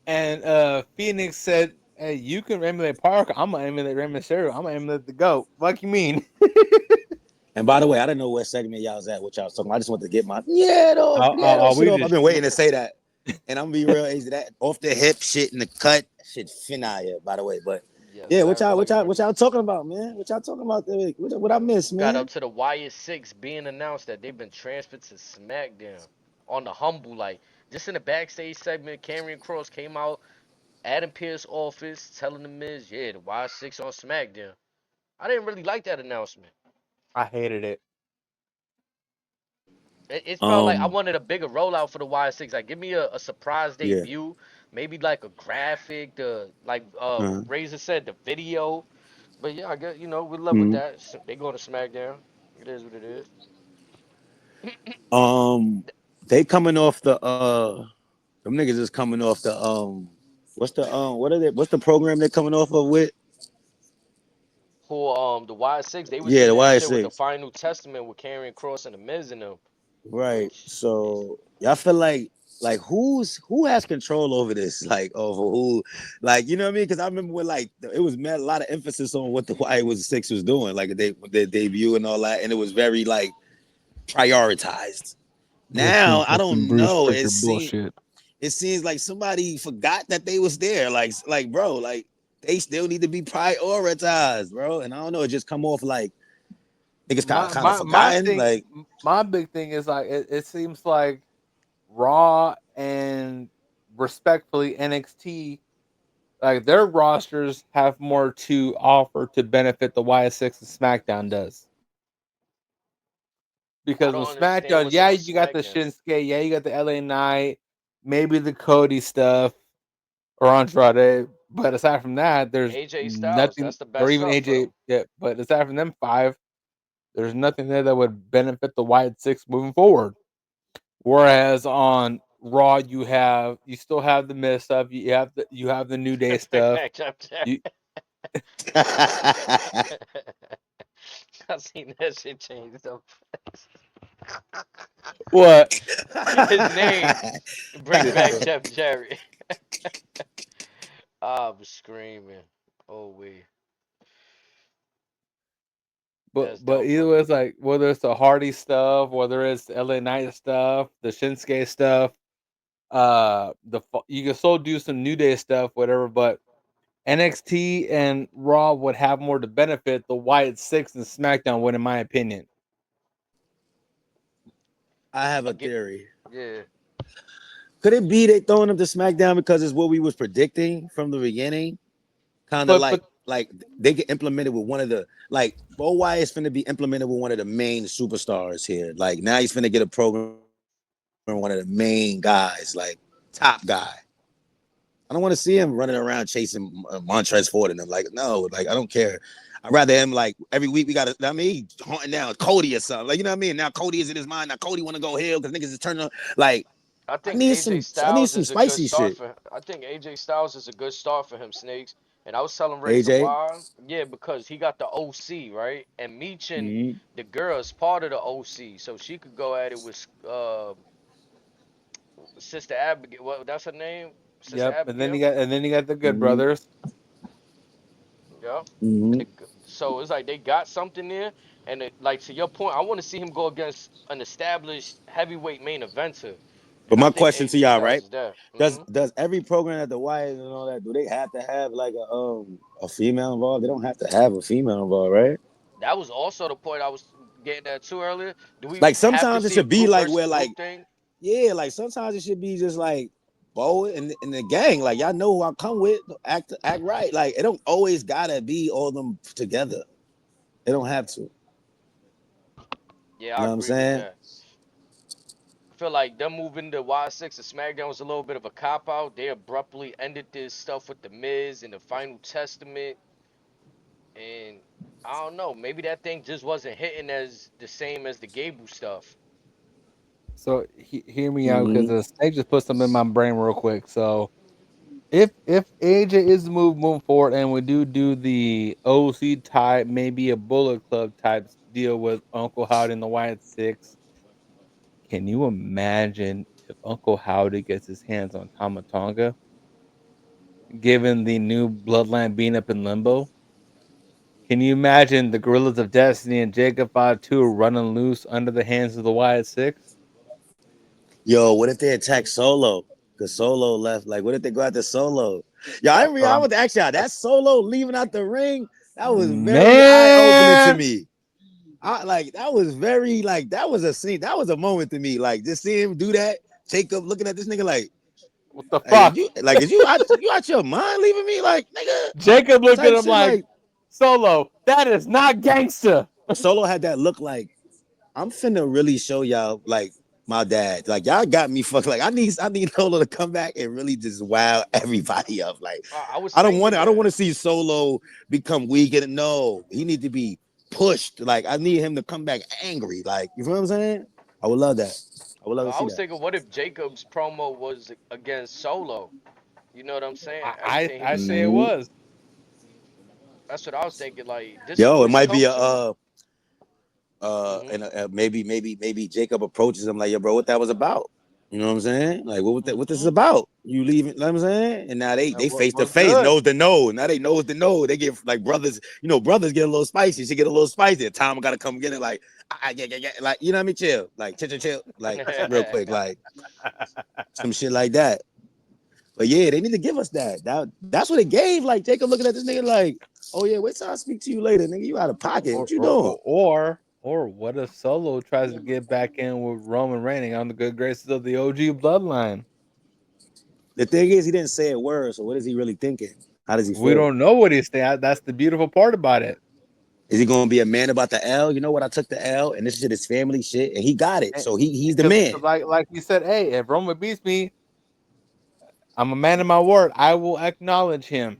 And Phoenix said, "Hey, you can emulate Parker. I'm gonna emulate Rey Mysterio. I'm gonna emulate the GOAT." What you mean? And by the way, I didn't know what segment y'all was at, what y'all was talking about. I just wanted to get my shit We off. I've just been waiting to say that. And I'm gonna be real, Ace, that off the hip shit in the cut, shit finna, by the way. But Yes, yeah, sir. what y'all talking about, man? What y'all talking about? What I missed, Got up man? to the Wyatt Six being announced that they've been transferred to SmackDown on the humble. Like, just in the backstage segment, Karrion Kross came out, Adam Pearce's office, telling the Miz, yeah, the Wyatt Six on SmackDown. I didn't really like that announcement. I hated it. It felt like I Um, wanted a bigger rollout for the Y6. Like, give me a surprise yeah. debut, maybe like a graphic, the like Uh-huh. Razor said, the video. But yeah, I guess we love with Mhm. that. They going to SmackDown. It is what it is. Um, they coming off them niggas is coming off the what's the program they're coming off of with? For the Y6, they was Yeah, doing the that shit with the Y6. Final Testament with Karrion Kross and the Miz and them, Right. which is So y'all feel like who has control over this? Like over who, like you know what I mean? Because I remember when like it was a lot of emphasis on what the Y was six was doing, like their debut and all that, and it was very like prioritized. Now I don't know. It seems like somebody forgot that they was there. Like bro, like they still need to be prioritized, bro. And I don't know, it just come off like niggas My kind of my my forgotten. thing, Like my big thing is like it seems like Raw and respectfully NXT, like their rosters have more to offer to benefit the YS6 and SmackDown does. I Because don't with understand SmackDown, what's yeah, on you got the SmackDown. Shinsuke, yeah, you got the LA Knight, maybe the Cody stuff or Andrade, but aside from that, there's AJ Styles, nothing, that's the or best even stuff for AJ. them. Yeah, but aside from them five, there's nothing there that would benefit the Wyatt Six moving forward. Whereas on Raw, you still have the Miz stuff, you have the New Day Bring stuff. back Jeff Jarrett. You I seen that shit change up. what? His name. Bring back Jeff Jarrett. I'm screaming. Oh wait, that's But dumb either way, funny. it's like whether it's the Hardy stuff, whether it's the LA Knight stuff, the Shinsuke stuff, you can still do some New Day stuff, whatever. But NXT and Raw would have more to benefit the Wyatt Six and SmackDown would, in my opinion. I have a Again, theory. yeah. Could it be they throwing him to SmackDown because it's what we was predicting from the beginning? Kind of But like they get implemented with one of the like Bo Wyatt's finna be implemented with one of the main superstars here. Like now he's finna get a program from one of the main guys, like top guy. I don't want to see him running around chasing Montrez Ford and them. Like, no, like I don't care. I'd rather him like every week we got to. I mean, he haunting down Cody or something. Like, you know what I mean? Now Cody is in his mind. Now Cody want to go heel because niggas is turning on. Like, I I think need AJ some. I need Styles some is a good spicy start shit. for him. I think AJ Styles is a good start for him, Snakes. And I was telling Razor AJ. why. Yeah, because he got the OC, right? And Meechin, Mm-hmm. the girl, is part of the OC. So she could go at it with Sister Abigail. What that's her name? Sister yep, Abigail? and then you got the Good Mm-hmm. Brothers. Yeah. Mm-hmm. And so it's like they got something there. And like to your point, I want to see him go against an established heavyweight main eventer. But And I my think question to AJ y'all, Styles right? is there. Does every program at the Wire and all that, do they have to have like a female involved? They don't have to have a female involved, right? That was also the point I was getting at too earlier. Do we Like have to sometimes it see a should be group like versus where like group thing? yeah, like sometimes it should be just like Bo and the gang. Like y'all know who I come with, act right. Like it don't always gotta be all them together. It don't have to. You Yeah, I know what I'm agree with saying? that. I feel like them moving to Y6 and SmackDown was a little bit of a cop out. They abruptly ended this stuff with the Miz and the Final Testament, and I don't know. Maybe that thing just wasn't hitting as the same as the Gable stuff. So hear me out because Mm-hmm. the snake just put something in my brain real quick. So if AJ is the move moving forward, and we do the OC type, maybe a Bullet Club type deal with Uncle Howdy and the White Six, can you imagine if Uncle Howdy gets his hands on Tama Tonga, given the new bloodline being up in limbo? Can you imagine the Gorillas of Destiny and Jacob 5-2 running loose under the hands of the Wyatt Six? Yo, what if they attack Solo? Cause Solo left. Like, what if they go after Solo? Yo, That's what I I'm want to ask y'all. That Solo leaving out the ring, that was very eye opening to man. me. I like that was very like that was a scene. That was a moment to me. Like just seeing him do that. Jacob looking at this nigga What the like fuck? you out your mind leaving me like nigga Jacob looked at type him shit like, like Solo, that is not gangster. Solo had that look like I'm finna really show y'all like my dad. Like y'all got me fucked. Like I need Solo to come back and really just wow everybody up. Like I was thinking I don't want that. to see Solo become weak and no, he need to be pushed. Like I need him to come back angry. Like you feel what I'm saying? I would love that. I would love to I see was that. thinking, what if Jacob's promo was against Solo? You know what I'm saying? Everything he I was say it saying. Mhm. was. That's what I was thinking. Like, this is Yo, what it he might be come to. Hmm. and maybe Jacob approaches him like, yo, bro, what that was about? You know what I'm saying? Like, what this is Hmm. about? You leaving? You know what I'm saying? And now they face to What's face, good? nose to nose. Now they nose to nose. They get like brothers. You know, brothers get a little spicy. She get a little spicy. Tom got to come get it. Like, yeah, like you know what I mean? Chill, like chill, like real quick, like some shit like that. But yeah, they need to give us that. That's what it gave. Like Jacob looking at this nigga like, oh yeah, wait till I speak to you later, nigga. You out of pocket. Or What you or doing? or or, or what if Solo tries to get back in with Roman reigning on the good graces of the OG bloodline? The thing is, he didn't say a word. So what is he really thinking? How does he We feel? don't know what he's saying. That's the beautiful part about it. Is he gonna be a man about the L? You know what? I took the L, and this shit is family shit, and he got it. So he's the Because man. like you said, hey, if Roman beats me, I'm a man of my word. I will acknowledge him.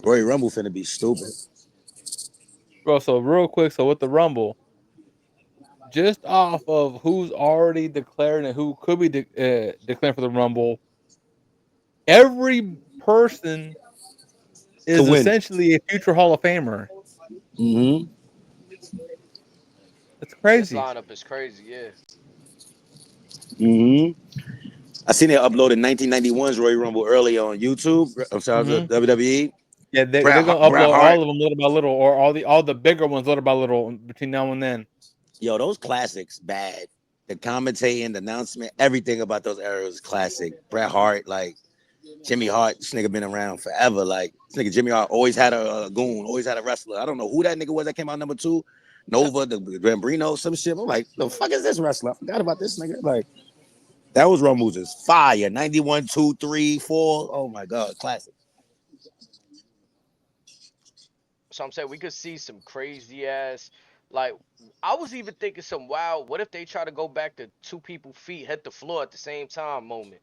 Roy Rumble finna be stupid. Bro, so real quick, so with the Rumble, just off of who's already declared and who could be declared for the Rumble, every person Could is win. essentially a future Hall of Famer. Mm-hmm. It's This crazy. lineup is crazy, yeah. Mm-hmm. I seen they uploaded 1991's Roy Rumble earlier on YouTube. I'm sorry, Hmm. WWE. Yeah, they're gonna Bret upload Hart. all of them little by little, or all the bigger ones little by little between now and then. Yo, those classics, bad. The commentating, the announcement, everything about those eras is classic. Bret Hart, like Jimmy Hart, this nigga been around forever. Like this nigga Jimmy Hart always had a goon, always had a wrestler. I don't know who that nigga was that came out number 2, Nova, the Gambrino, some shit. I'm like, the fuck is this wrestler? I forgot about this nigga. Like, that was Rumbles is fire. 91, 2, 3, 4. Oh my god, classic. So I'm saying we could see some crazy ass. Like I was even thinking some wild. What if they try to go back to two people feet hit the floor at the same time moment?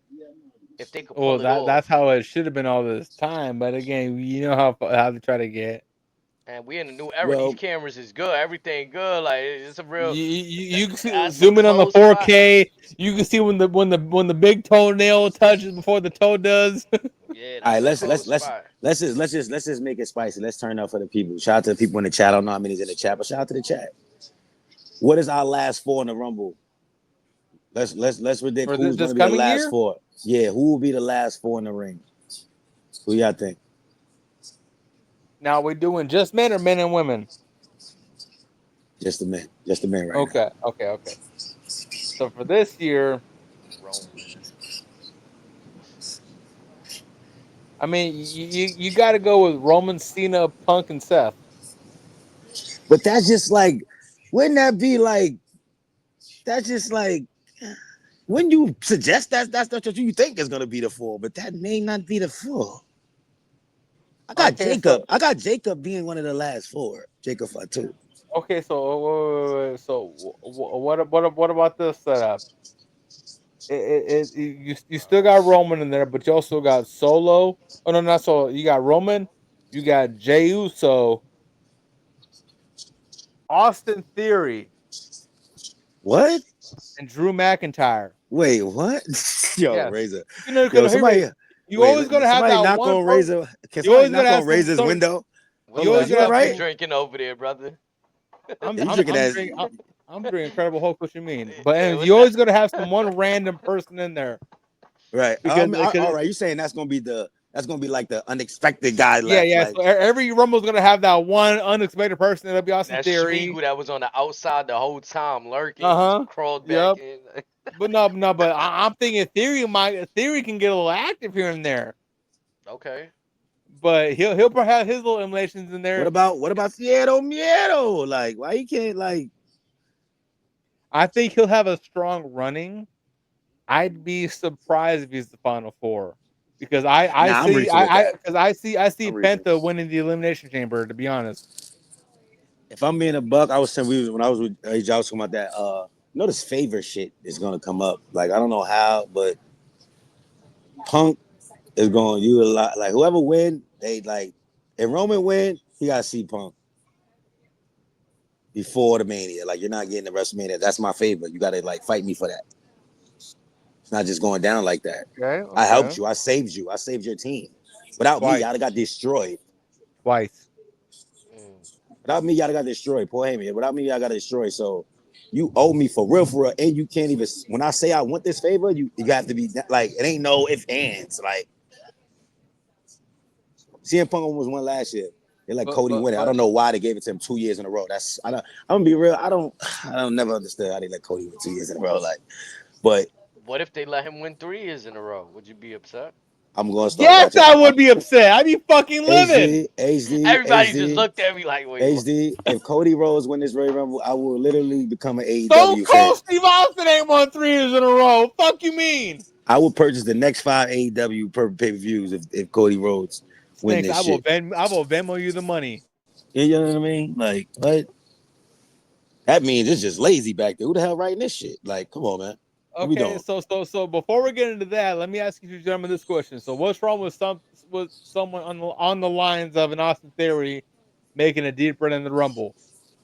If they could Well, pull it that's off. how it should have been all this time. But again, you know how they try to get. And we in a new era. These Well, cameras is good. Everything good. Like it's a real. You can see That's a zoom in on the close spot. 4K. You can see when the big toenail touches before the toe does. Yeah, all right, that's a close spot. let's just make it spicy. Let's turn up for the people. Shout out to the people in the chat. I don't know how many's in the chat, but shout out to the chat. What is our last four in the Rumble? Let's predict For who's this gonna be the coming last year. four. Yeah, who will be the last four in the ring? Who y'all think? Now we're doing just men or men and women. Just the men right now. Okay. So for this year, Roman. I mean, you got to go with Roman, Cena, Punk, and Seth. But that's just like, wouldn't that be like? That's just like when you suggest that's what you think is gonna be the four, but that may not be the four. Okay, so I got Jacob being one of the last four. Jacob Fatu. okay, so wait. So what about this setup? You still got Roman in there, but you also got Solo. Oh no, not Solo. You got Roman. You got Jey Uso, Austin Theory, What? and Drew McIntyre. Wait, what? Yo, Yes. Razor. You Yo, know, here, somebody you wait, always gonna have somebody that knock one on person. Razor. Can You somebody always knock gonna on have Razor's window? What you Hold always on, you gonna all have what you right? some. drinking over there, brother? Yeah, you drinking that? I'm doing Incredible Hulk. What you mean? But Yeah, and what's you that? always gonna have some one random person in there Right. All because right. You saying that's gonna be like the unexpected guy left, yeah. like So every Rumble's gonna have that one unexpected person. That'll be Austin That Theory. Schmiegel that was on the outside the whole time Uh lurking, just huh. crawled back Yep. in. But no. But I'm thinking Theory can get a little active here and there. Okay. But he'll probably have his little emulations in there. what about Fiedo Miedo? Like, why you can't like I think he'll have a strong running. I'd be surprised if he's the final four because nah, I'm reaching with that. I see I'm reaching. Penta winning the elimination chamber. To be honest, If I'm being a buck, I was saying when I was with AJ, I was talking about that this favor shit is gonna come up. Like I don't know how, but Punk is going to use a lot. Like whoever win, they like if Roman win, he gotta see Punk before the Mania. Like you're not getting the WrestleMania. That's my favor. You gotta like fight me for that. It's not just going down like that. I helped okay, you. I saved you. I saved your team. Without me, twice, y'all would have got destroyed. twice. Mm. Without me, y'all would have got destroyed. Poor Heyman. Without me, y'all got destroyed. So you owe me for real, and you can't even. When I say I want this favor, you have to be like it ain't no if ands. Like CM Punk almost won last year. They let Cody win it. I But don't know why they gave it to him 2 years in a row. That's I don't. I'm gonna be real. I don't never understood how they let Cody win 2 years in a row. Like, but What if they let him win 3 years in a row? Would you be upset? I'm gonna start yes, watching. I would be upset. I'd be fucking livid. Everybody just looked at me like, wait, what? HD. If Cody Rhodes win this Royal Rumble, I will literally become an Stone AEW fan. Cold Steve Austin ain't won 3 years in a row. Fuck you mean? I would purchase the next 5 AEW pay-per-views if Cody Rhodes win Snakes, this shit. I will Venmo you the money. You know what I mean? Like, what? That means it's just lazy back there. Who the hell writing this shit? Like, come on, man. What we Okay, doing? so before we get into that, let me ask you gentlemen this question. So what's wrong with someone on the lines of an Austin Theory making a deep run in the Rumble?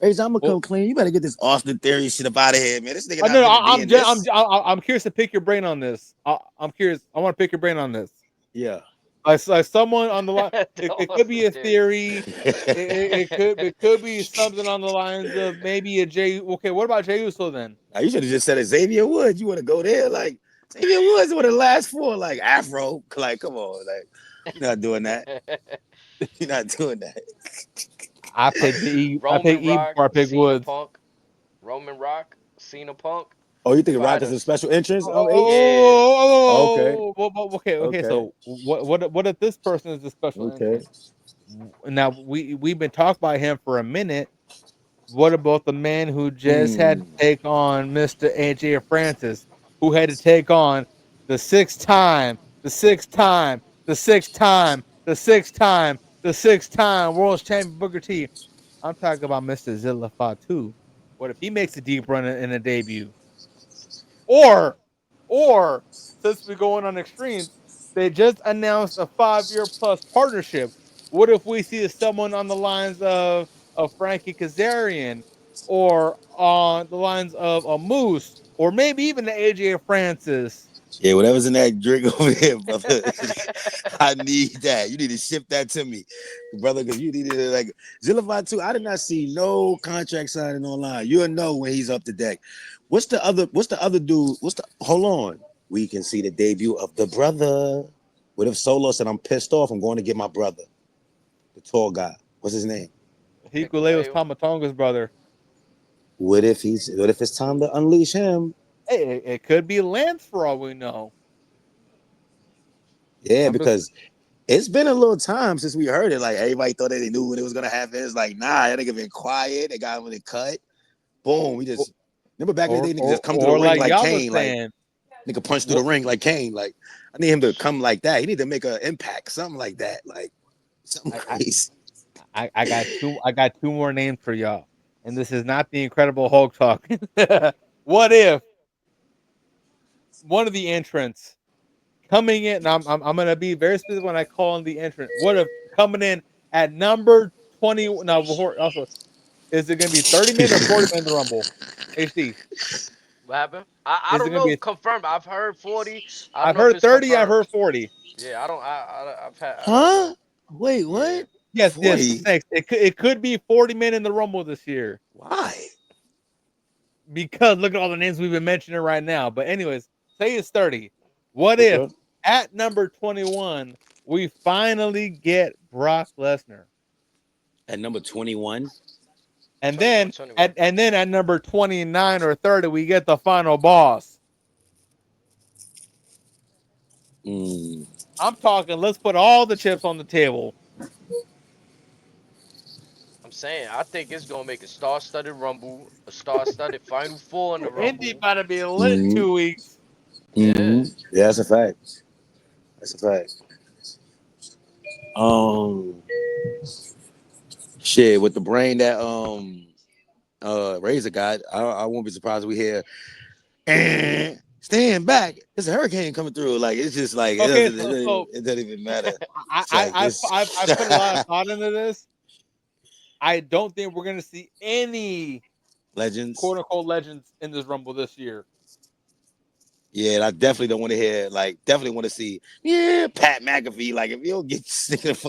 Hey, I'm gonna Well, come clean. You better get this Austin Theory shit up out of here, man. This nigga no, not no, finna be in this. I'm curious to pick your brain on this. I'm curious. I want to pick your brain on this. Yeah. Like someone on the line, it could be a theory. Now, It could be something on the lines of maybe a Jey. Okay, what about Jey Uso then? you should have just said Xavier Woods. You want to go there? Like Xavier Woods one of the last four, like Afro. Like, come on, like you're not doing that. You're not doing that. I picked E. I picked Roman E Rock, before I picked Cena Woods. Punk. Roman Rock, Cena Punk. Oh, you think Rock is a Fighters. special entrance? Oh, H. Yeah. Okay, Okay. okay, So what if this person is a special okay. entrant? Now we've been talking about him for a minute. What about the man who just had to take on Mr. AJ Francis, who had to take on the sixth time, the sixth time, the sixth time, the sixth time, the sixth time world champion Booker T? I'm talking about Mr. Zilla Fatu. What if he makes a deep run in a debut? Or since we're going on extremes, they just announced a 5-year plus partnership. What if we see someone on the lines of Frankie Kazarian, or on the lines of a Moose, or maybe even the AJ Francis? Yeah, whatever's in that drink over here, brother. I need that. You need to ship that to me, brother, because you need it. Like Zillify too. I did not see no contract signing online. You'll know when he's up the deck. What's the other dude? Hold on. We can see the debut of the brother. What if Solo said, I'm pissed off, I'm going to get my brother, the tall guy. What's his name? Hikuleo was Tamatonga's brother. What if it's time to unleash him? Hey, it could be Lance for all we know. Yeah, because it's been a little time since we heard it. Like everybody thought that they knew when it was gonna happen. It's like, nah, that nigga been quiet. They got him in the cut. Boom. We just remember back in the day, nigga just come through the ring like Kane, like nigga punch through the ring like Kane. Like I need him to come like that. He need to make an impact, something like that, like something crazy. I got two more names for y'all, and this is not the Incredible Hulk talking. What if one of the entrants coming in? And I'm gonna be very specific when I call on the entrant. What if coming in at number 20? Now, before also, is it gonna be 30-minute or 40-minute in the Rumble? HD. What happened? I Is it don't gonna know. be? Confirmed. I've heard 40. I don't I've know if heard it's 30. I've confirmed. heard 40. Yeah, I don't. I've had. I don't Huh? know. Wait, Yeah. what? Yes, 40? thanks. It could be 40-minute in the Rumble this year. Why? Because look at all the names we've been mentioning right now. But anyways, say it's 30. What if at number 21 we finally get Brock Lesnar? At number 21? And 21, then 21. at number 29 or 30 we get the final boss. I'm talking, let's put all the chips on the table. I'm saying, I think it's gonna make a star-studded Rumble, a star-studded Final Four in the Indy Rumble. about to be lit in 2 weeks. Yeah. Yeah, that's a fact. That's a fact. Shit, with the brain that Razor got, I won't be surprised if we hear stand back. There's a hurricane coming through. Like it's just like Okay, it doesn't even matter. It's like I've put a lot of thought into this. I don't think we're gonna see any legends, quote unquote legends in this Rumble this year. Yeah, and I definitely don't want to hear, definitely want to see, Pat McAfee. Like, if you don't get sick of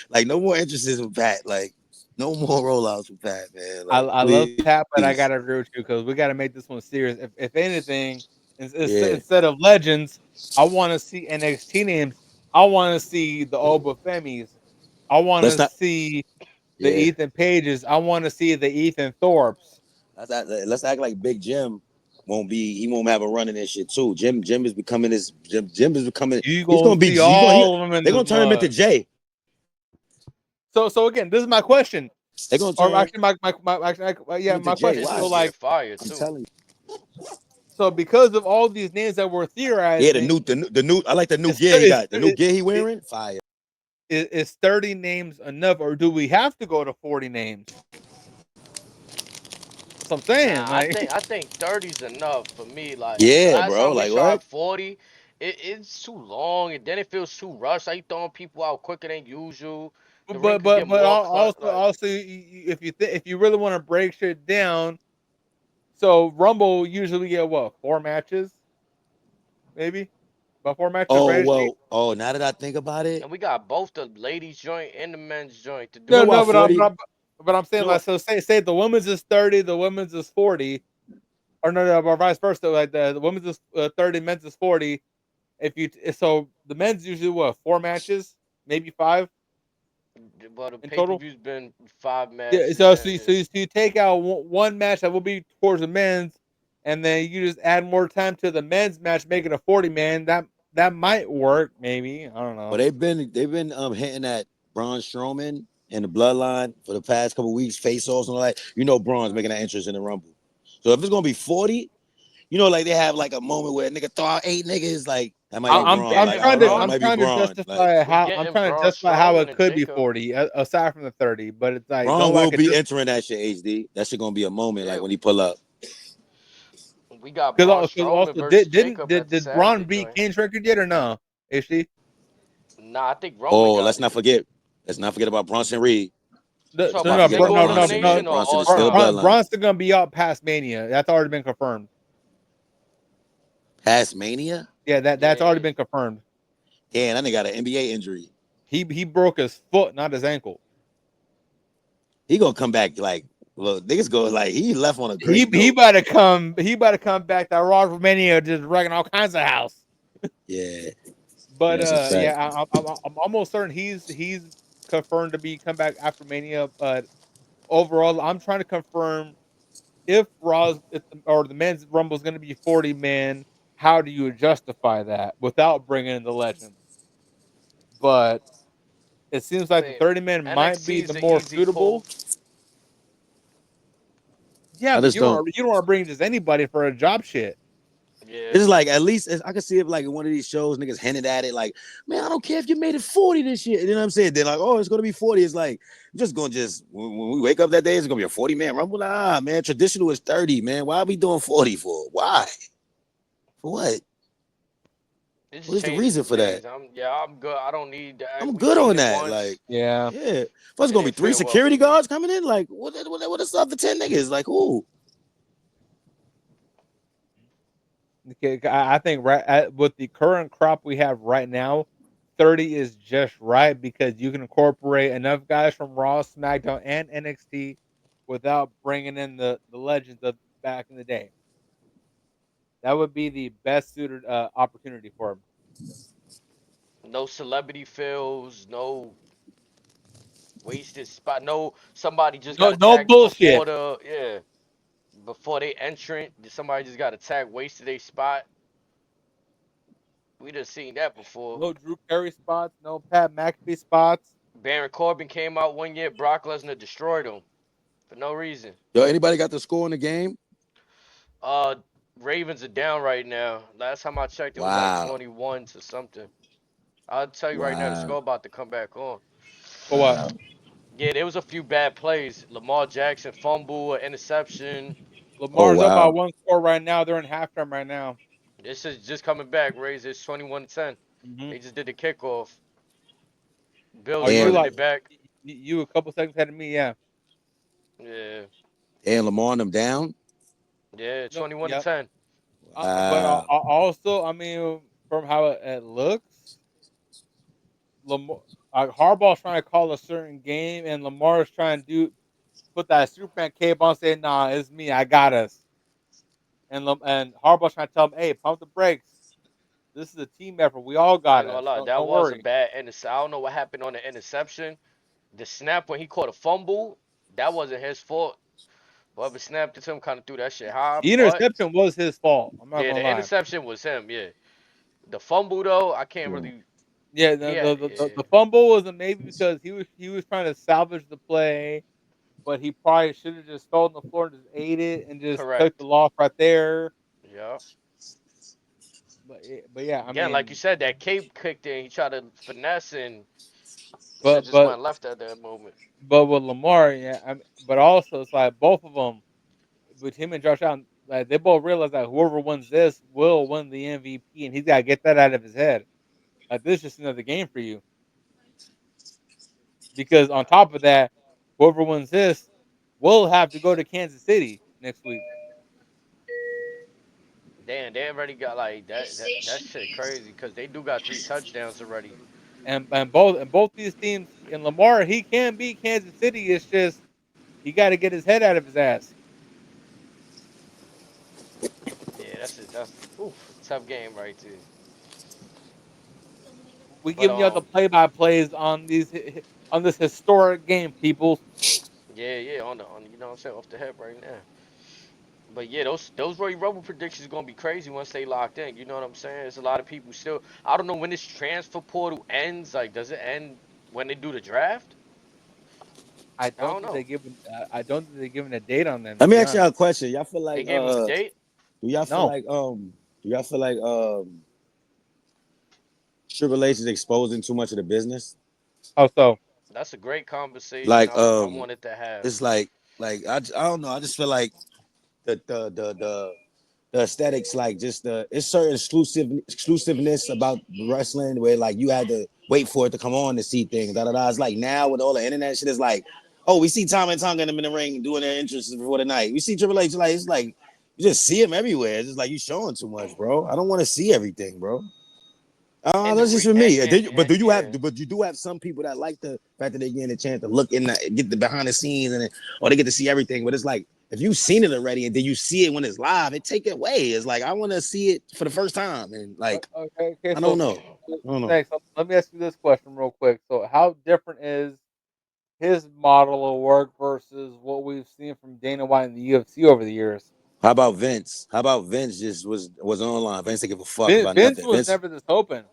like, no more interested with Pat. Like, no more rollouts with Pat, man. Like, I love please. Pat, but I gotta agree with you because we gotta make this one serious. If anything, Yeah. instead of legends, I want to see NXT names. I want to see the Oba Femis. I want to see the Ethan Pages. I want to see the Ethan Thorpes. Let's act like Big Jim he won't have a run in this shit too. Jim is becoming Jim is becoming. You He's gonna gonna be. see all of them in They're this gonna turn him into mud. Jay. So again, this is my question. They're gonna Or turn actually, my Jay. question. Why? So like, fire I'm too. telling you. So because of all these names that we're theorizing, Yeah, the new. I like the new gear he got. The new gear he wearing. Fire. Is 30 names enough, or do we have to go to 40 names? That's what I'm saying. Nah, Like, I think 30's enough for me. Like Yeah, last bro. time we Like tried what? 40, it's too long, and then it feels too rushed. Like you throwing people out quicker than usual. The ring could get more cut. Like also, if you really want to break shit down, so Rumble usually get what, 4 matches, maybe about 4 matches, right? Now that I think about it, and we got both the ladies joint and the men's joint to you know do. why No, 40? but I'm saying, You know like, so say the women's is 30, the women's is 40, or no, or vice versa. Like the women's is 30, men's is 40. So the men's usually what, 4 matches, maybe 5 Well, the in pay per total. view's been 5 Yeah, matches, and so you take out one match that will be towards the men's, and then you just add more time to the men's match, make it a 40-man. That might work, maybe. I don't But know. they've been hitting at Braun Strowman and the bloodline for the past couple weeks, face-offs and all that, you know Braun's making an entrance in the Rumble. So if it's gonna be 40, you know, like they have like a moment where a nigga throw out 8 niggas, like that might be Oh, we Braun. Like, getting I don't know, it Braun. I'm might be trying to Braun. Like justify We how I'm getting trying to Braun justify how Strowman it and could be Jacob. 40 aside from the 30, but it's like Braun don't will like it be just entering that shit, HD. That shit gonna be a moment, like Yeah, when he pull up. we got because Braun also, Strowman also versus didn't Jacob at the did Braun Saturday beat joint. Kane's record yet or no? Is she? Nah, I think Roman Oh, got let's it. not forget. Let's not forget about Bronson Reed. You No, talking Let's no, not about no, forget about single Bronson, man. elimination or Bronson all is still time? bloodline. Braun's still gonna be out past Mania. That's already been confirmed. Past Mania? Yeah, that's already Yeah. been confirmed. Damn, that nigga got an NBA injury. He broke his foot, not his ankle. He gonna come back like, look, niggas go like he left on a He great he note. about to come. He about to come back. That Raw for Mania just wrecking all kinds of house. Yeah, But that's a fact. yeah, I'm almost certain he's confirmed to be come back after Mania. But overall, I'm trying to confirm if or the men's Rumble is going to be 40 men. How do you justify that without bringing in the legends? But it seems I like the mean, 30 men might NXT be is the an more easy suitable. pull. Yeah, I but just don't. you don't want to bring just anybody for a job shit. Yeah. It's like at least I can see if like in one of these shows niggas hinted at it like, man, I don't care if you made it 40 this year. You know what I'm saying? They're like, oh, it's gonna be 40. It's like just gonna when we wake up that day, it's gonna be a 40-man rumble. Nah, man. Traditional is 30, man. Why are we doing 40 for? Why? For what? It What just is the changes reason the for that? things. I'm good. I don't need that. I'm We good seen on it that. Like, once. Yeah. yeah. What's It gonna be didn't 3 feel well for security me. guards coming in? Like, what is up the 10 niggas? Like, who? Okay, I think with the current crop we have right now, 30 is just right because you can incorporate enough guys from Raw, SmackDown, and NXT without bringing in the legends of back in the day. That would be the best suited opportunity for him. No celebrity feels, no wasted spot. No, somebody just got No attacked before bullshit. before they entrant. Somebody just got attacked, wasted their spot. We done seen that before. No Drew Carey spots. No Pat McAfee spots. Baron Corbin came out one year, Brock Lesnar destroyed him for no reason. Yo, anybody got the score in the game? Uh, Ravens are down right now. Last time I checked, it was like Wow. 21 to something. I'll tell you right now, the Wow. score about to come back on. For what? Yeah, there was a few bad plays. Lamar Jackson fumble, an interception. Oh Lamar's up by wow. one score right now. They're in halftime right now. This is just coming back. Raise it's 21-10. Hmm. They just did the kickoff. Oh, Bills you running Damn. it like back. you a couple seconds ahead of me? Yeah. Yeah, And Lamar and them down. yeah, No. 21 to Yep. 10. But Wow. also, I mean, from how it looks, Lamar, Harbaugh's trying to call a certain game, and Lamar's trying to put that Superman cape on, saying, "Nah, it's me. I got us." And Harbaugh's trying to tell him, "Hey, pump the brakes. This is a team effort. We all I got ain't gonna us. lie, that Don't was a worry." bad interception. I don't know what happened on the interception. The snap when he caught a fumble, that wasn't his fault. Whoever snapped it to him kind of threw that shit high. The But interception was his fault. I'm not yeah, gonna the lie. interception was him. Yeah, the fumble though, I can't Yeah. really. Yeah, Yeah, yeah, the fumble was maybe because he was trying to salvage the play, but he probably should have just fell on the floor and just ate it and just took the correct. loss right there. Yeah. But yeah, I Again, like you mean, said, that cape kicked in. He tried to finesse and shit but just but went left at that moment. but with Lamar, yeah, but also it's like both of them with him and Josh Allen, like they both realize that whoever wins this will win the MVP, and he's got to get that out of his head. Like this is just another game for you because on top of that, whoever wins this will have to go to Kansas City next week. Damn, they already got like that shit crazy because they do got 3 touchdowns already. And both these teams and Lamar, he can beat Kansas City. It's just he got to get his head out of his ass. Yeah, that's oof, tough game right there. We But giving you all the play by plays on on this historic game, people. yeah, yeah, on you know what I'm saying, off the hip right now. But yeah, those Royal Rumble predictions gonna be crazy once they locked in. You know what I'm saying? There's a lot of people still. I don't know when this transfer portal ends. Like, does it end when they do the draft? I don't know. I don't think they're giving a date on them, Let to me be ask y'all a honest. question. Y'all feel like They gave him a date. do y'all feel No. like do y'all feel like Triple H is exposing too much of the business? How so? That's a great conversation. Like I wanted to have. it's like I don't know. I just feel like the aesthetics, like just the it's certain exclusiveness about wrestling where like you had to wait for it to come on to see things. Da da da. It's like now with all the internet shit, it's like, oh, we see Tom and Tonga in the ring doing their interests before the night. We see Triple H, like it's like you just see him everywhere. It's just like you showing too much, bro. I don't want to see everything, bro. And the That's just re for me. But and yeah. but you do have some people that like the fact that they getting a chance to look in the get the behind the scenes or they get to see everything. But it's like if you've seen it already and then you see it when it's live, it take it away. It's like I want to see it for the first time and like Okay, I don't know. I don't know. Snakes, let me ask you this question real quick. So, how different is his model of work versus what we've seen from Dana White in the UFC over the years? How about Vince? How about Vince just was online? Vince didn't give a fuck about Vince nothing. was Vince, never this open.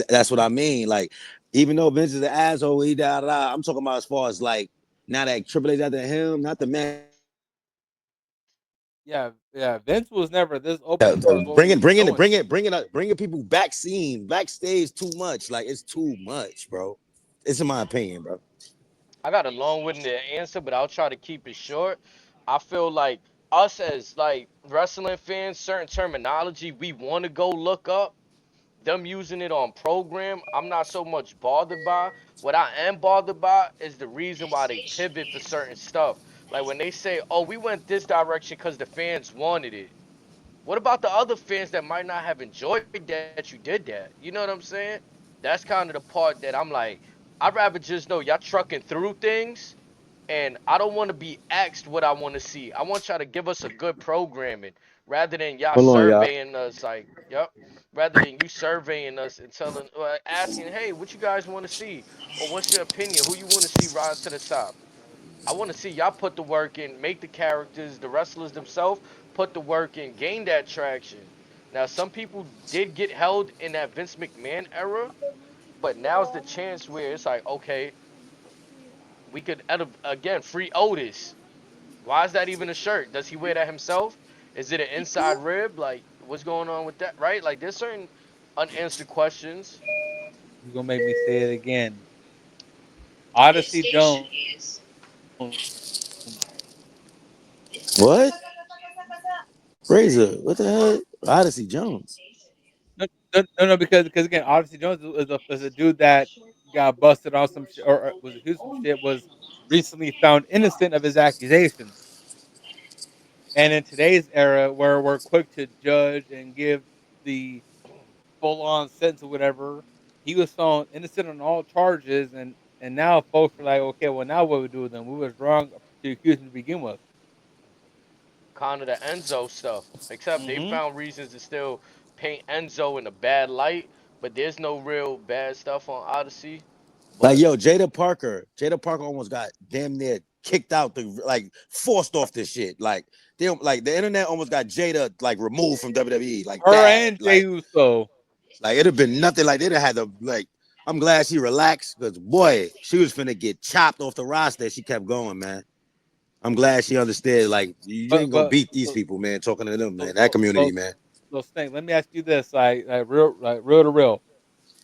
that's what I mean. Like even though Vince is an asshole, he da da da. I'm talking about as far as like now that Triple H after him, not the man. Yeah. Vince was never this open as far as what we Bringing were showing. bringing people backstage too much. Like it's too much, bro. It's in my opinion, bro. I got a long-winded answer, but I'll try to keep it short. I feel like us as like wrestling fans, certain terminology we want to go look up. Them using it on program, I'm not so much bothered by. What I am bothered by is the reason why they pivot for certain stuff. Like when they say, "Oh, we went this direction because the fans wanted it." What about the other fans that might not have enjoyed that you did that? You know what I'm saying? That's kind of the part that I'm like, I'd rather just know y'all trucking through things, and I don't want to be asked what I want to see. I want y'all to give us a good programming rather than y'all Hold on, y'all. surveying us like, yep. Rather than you surveying us and telling, asking, hey, what you guys want to see, or what's your opinion, who you want to see rise to the top. I want to see y'all put the work in, make the characters, the wrestlers themselves put the work in, gain that traction. Now, some people did get held in that Vince McMahon era, but now's the chance where it's like, okay, we could again free Otis. Why is that even a shirt? Does he wear that himself? Is it an inside rib? Like, what's going on with that? Right? Like, there's certain unanswered questions. You're gonna make me say it again. Odyssey Jones. What? Razor? What the hell? Odyssey Jones. No, because again, Odyssey Jones is a dude that got busted on some shit or was accused of some shit, was recently found innocent of his accusations. And in today's era, where we're quick to judge and give the full on sentence or whatever, he was found innocent on all charges, and now folks are like, okay, well now what we do with them? We was wrong to accuse him to begin with. Kind of the Enzo stuff. Except they Hmm. found reasons to still paint Enzo in a bad light, but there's no real bad stuff on Odyssey. Like But yo, Jada Parker almost got damn near kicked out the like forced off this shit. Like they like the internet almost got Jada like removed from WWE like Her bad. and Jey Uso. Like it'd have been nothing like they'd have had to like I'm glad she relaxed because boy, she was finna get chopped off the roster. She kept going, man. I'm glad she understood. Like you ain't gonna But beat these so people, man. Talking to them, so man. That so community, so, man. so Snake, let me ask you this, like real to real.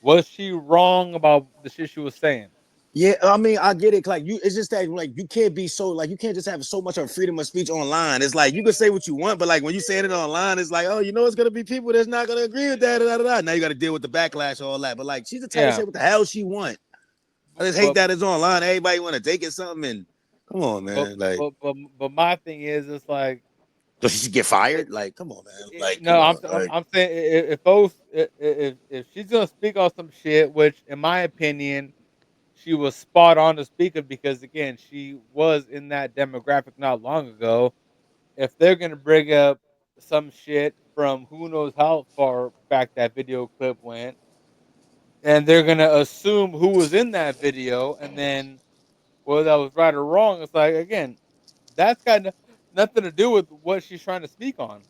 Was she wrong about the shit she was saying? Yeah, I mean, I get it. Like you, it's just that like you can't be so like you can't just have so much of freedom of speech online. It's like you can say what you want, but like when you saying it online, it's like, oh, you know, it's gonna be people that's not gonna agree with that. Da, da, da. Now you got to deal with the backlash, all that. But like, she's the type to Yeah, say what the hell she want. I just hate but that it's online. Everybody want to take it something and come on, but man. Like, but my thing is, it's like does she should get fired? Like, come on, man. Like, come no, on. Like, I'm saying if those if she's gonna speak on some shit, which in my opinion she was spot on to speak of, because again she was in that demographic not long ago. If they're gonna bring up some shit from who knows how far back that video clip went, and they're gonna assume who was in that video, and then whether that was right or wrong, it's like again, that's got nothing to do with what she's trying to speak on.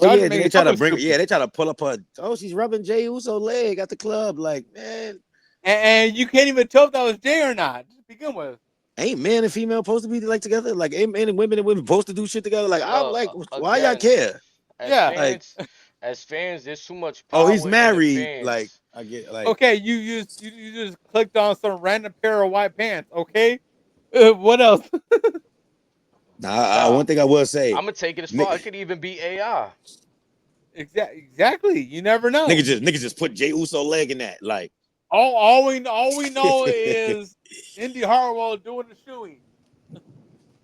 oh Y'all yeah, just then making they try yourself to look bring, yeah, stupid. they try to pull up her. Oh, she's rubbing Jey Uso leg at the club. Like, man, and you can't even tell if that was Jay or not to begin with. Ain't man and female supposed to be like together? Like ain't men and women supposed to do shit together? Like I'm Yo, like, why y'all again, care? as Yeah. Like, fans, there's too much oh, he's power in the married. Like fans. I get like, Okay, you just clicked on some random pair of white pants. Okay, what else? nah. Nah, One thing I will say, I'm gonna take it as far. It could even be AI. Exactly. You never know. niggas just put Jay Uso leg in that. Like, All we know is Indy Hartwell doing the shoeing.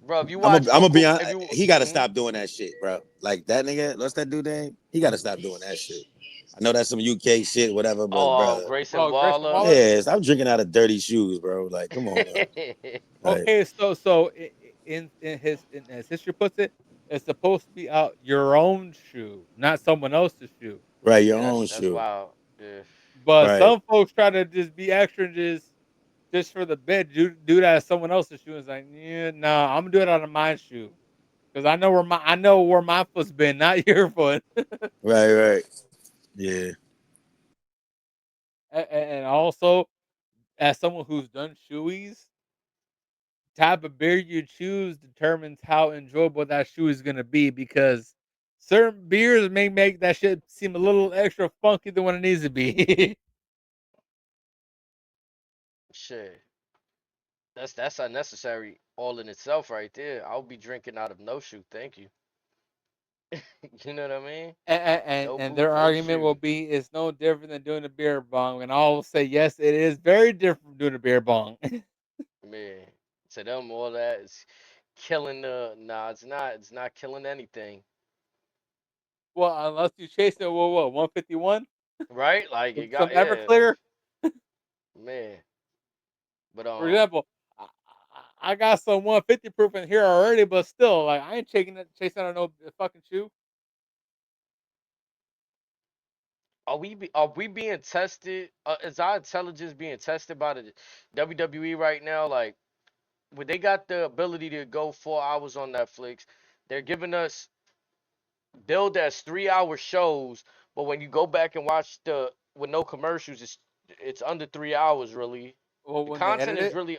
Bro, if you I'm watch gonna be Uncle, honest. if you, He got to mhm. stop doing that shit, bro. Like that nigga, what's that dude name? He got to stop doing that shit. I know that's some UK shit, whatever, but Oh, bro, Grayson Oh, Grayson Waller. Waller. yeah, stop drinking out of dirty shoes, bro. Like, come on, yo. Like, Okay, in as history puts it, it's supposed to be out your own shoe, not someone else's shoe. right, your Yeah, own that's shoe, wild. Yeah. But right? some folks try to just be extra and just for the bit, do that as someone else's shoe. It's like, yeah, no, I'm gonna do it out of my shoe because I know where my foot's been, not your foot. Right, right. Yeah. And also, as someone who's done shoeies, type of beer you choose determines how enjoyable that shoe is gonna be because certain beers may make that shit seem a little extra funky than what it needs to be. Shit. That's unnecessary all in itself right there. I'll be drinking out of no shoe, thank you. You know what I mean? No And boot, their no argument will shoe. be it's no different than doing a beer bong, and I'll say yes, it is very different from doing a beer bong. Man. To them all that is killing the nah, it's not killing anything. Well, unless you chase it, what 151 Right? Like you with some got yeah, Everclear, man. But for example. I got some 150 proof in here already, but still, like I ain't chasing out no fucking shoe. are we being tested? Is our intelligence being tested by the WWE right now? Like when they got the ability to go 4 hours on Netflix, they're giving us billed as 3 hour shows, but when you go back and watch the with no commercials, it's under 3 hours really. Well, The when they content edit is it, really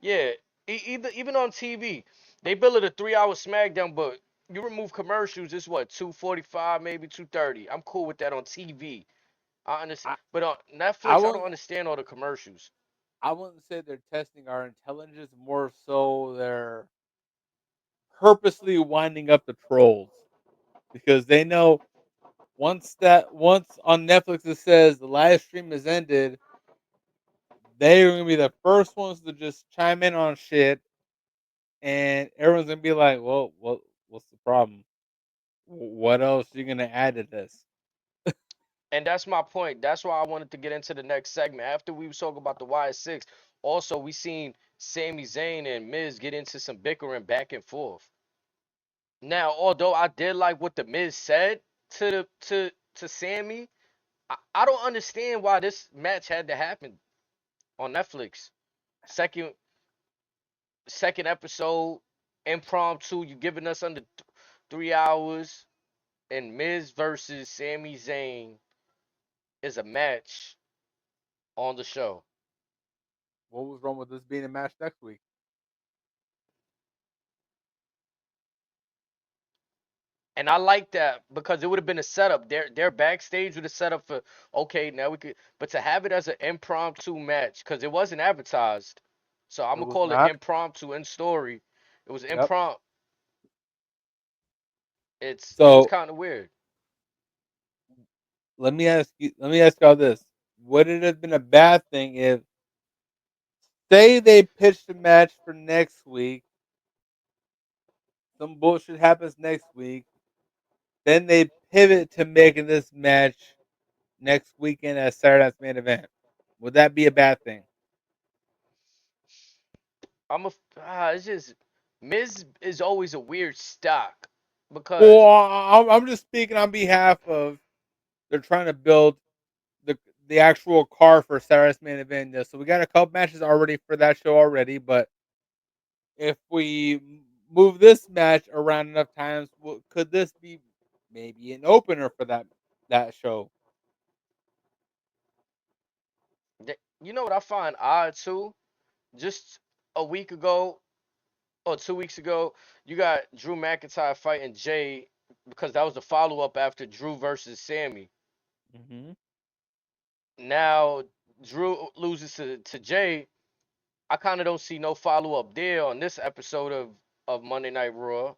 yeah. Even on TV, they bill it a 3 hour SmackDown, but you remove commercials, it's what 2:45 maybe 2:30. I'm cool with that on TV. I understand, I but on I Netflix, I don't won't understand all the commercials. I wouldn't say they're testing our intelligence. More so, they're purposely winding up the trolls because they know once on Netflix it says the live stream is ended, they're gonna be the first ones to just chime in on shit, and everyone's gonna be like, "Well, what's the problem? What else are you gonna add to this?" And that's my point. That's why I wanted to get into the next segment. After we was talking about the Y6, also we seen Sami Zayn and Miz get into some bickering back and forth. Now, although I did like what the Miz said to to Sammy, I don't understand why this match had to happen on Netflix. Second second episode, impromptu. You giving us under 3 hours, and Miz versus Sami Zayn is a match on the show. What was wrong with this being a match next week? And I like that because it would have been a setup. Their backstage would have set up for okay, now we could but to have it as an impromptu match, because it wasn't advertised. So I'm It gonna was call it not. impromptu in story. It was Yep. impromptu. It's So kind of weird. let me ask y'all this: would it have been a bad thing if, say, they pitched a match for next week, some bullshit happens next week, then they pivot to making this match next weekend as Saturday Night's main event? Would that be a bad thing? It's just Miz is always a weird stock Well, because I'm just speaking on behalf of they're trying to build the the actual card for Saturday's main event. So we got a couple matches already for that show already, but if we move this match around enough times, could this be maybe an opener for that show? You know what I find odd too? Just a week ago or 2 weeks ago, you got Drew McIntyre fighting Jay because that was the follow up after Drew versus Sammy. Mm-hmm. Now Drew loses to Jay. I kind of don't see no follow up there on this episode of Monday Night Raw.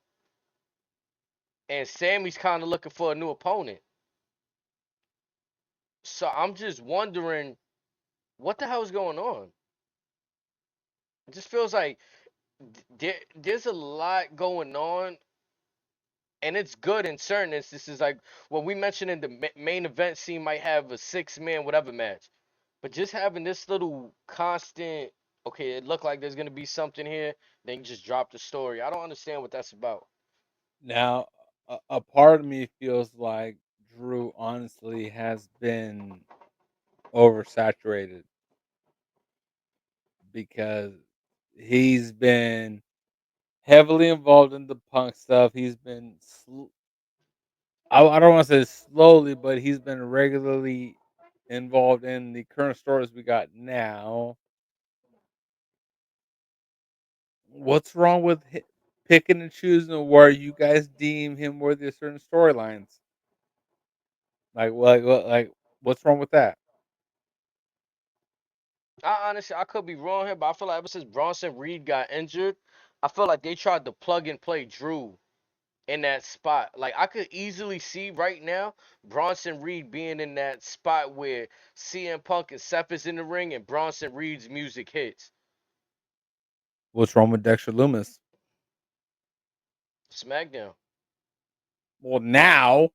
And Sammy's kind of looking for a new opponent. So I'm just wondering what the hell is going on. It just feels like there's a lot going on, and it's good in certain instances. Like what we mentioned in the main event scene might have a 6-man whatever match, but just having this little constant. Okay, it looked like there's gonna be something here. Then you just drop the story. I don't understand what that's about. Now, a part of me feels like Drew honestly has been oversaturated because he's been heavily involved in the punk stuff. He's been, I don't want to say slowly, but he's been regularly involved in the current stories we got now. What's wrong with picking and choosing where you guys deem him worthy of certain storylines? What's wrong with that? I honestly, I could be wrong here, but I feel like ever since Bronson Reed got injured, I feel like they tried to plug and play Drew in that spot. Like I could easily see right now Bronson Reed being in that spot where CM Punk and Seth is in the ring and Bronson Reed's music hits. What's wrong with Dexter Loomis? SmackDown. Well, now,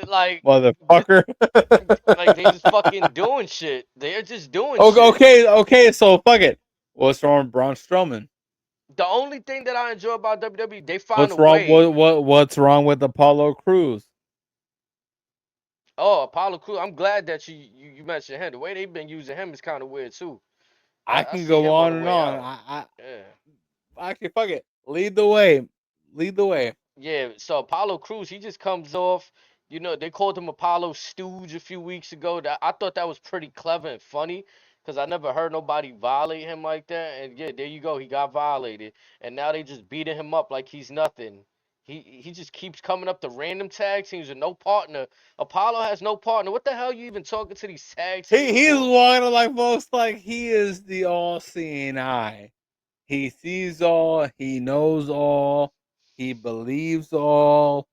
like, motherfucker. like they just fucking doing shit. They're just doing Okay, shit. okay. So fuck it. What's wrong with Braun Strowman? The only thing that I enjoy about WWE, they find a What's wrong? way. What's wrong with Apollo Crews? Oh, Apollo Crews. I'm glad that you mentioned him. The way they've been using him is kind of weird too. I I can see go him on on the and way on. out. Yeah. Actually, fuck it. Lead the way. Lead the way. Yeah, so Apollo Crews, he just comes off, they called him Apollo Stooge a few weeks ago. That I thought that was pretty clever and funny because I never heard nobody violate him like that. And yeah, there you go, he got violated, and now they just beating him up like he's nothing. He just keeps coming up to random tag teams with no partner. Apollo has no partner. What the hell you even talking to these tag teams He's for? walking like most like he is the all-seeing eye. He sees all. He knows all. He believes all.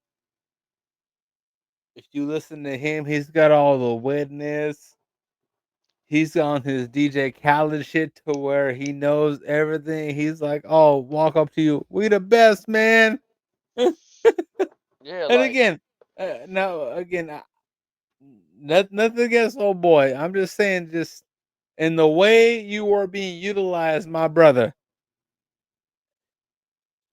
If you listen to him, he's got all the witness. He's on his DJ Khaled shit to where he knows everything. He's like, "Oh, walk up to you. We the best, man." and Yeah, like again, no, again, nothing against old boy. I'm just saying, just in the way you are being utilized, my brother.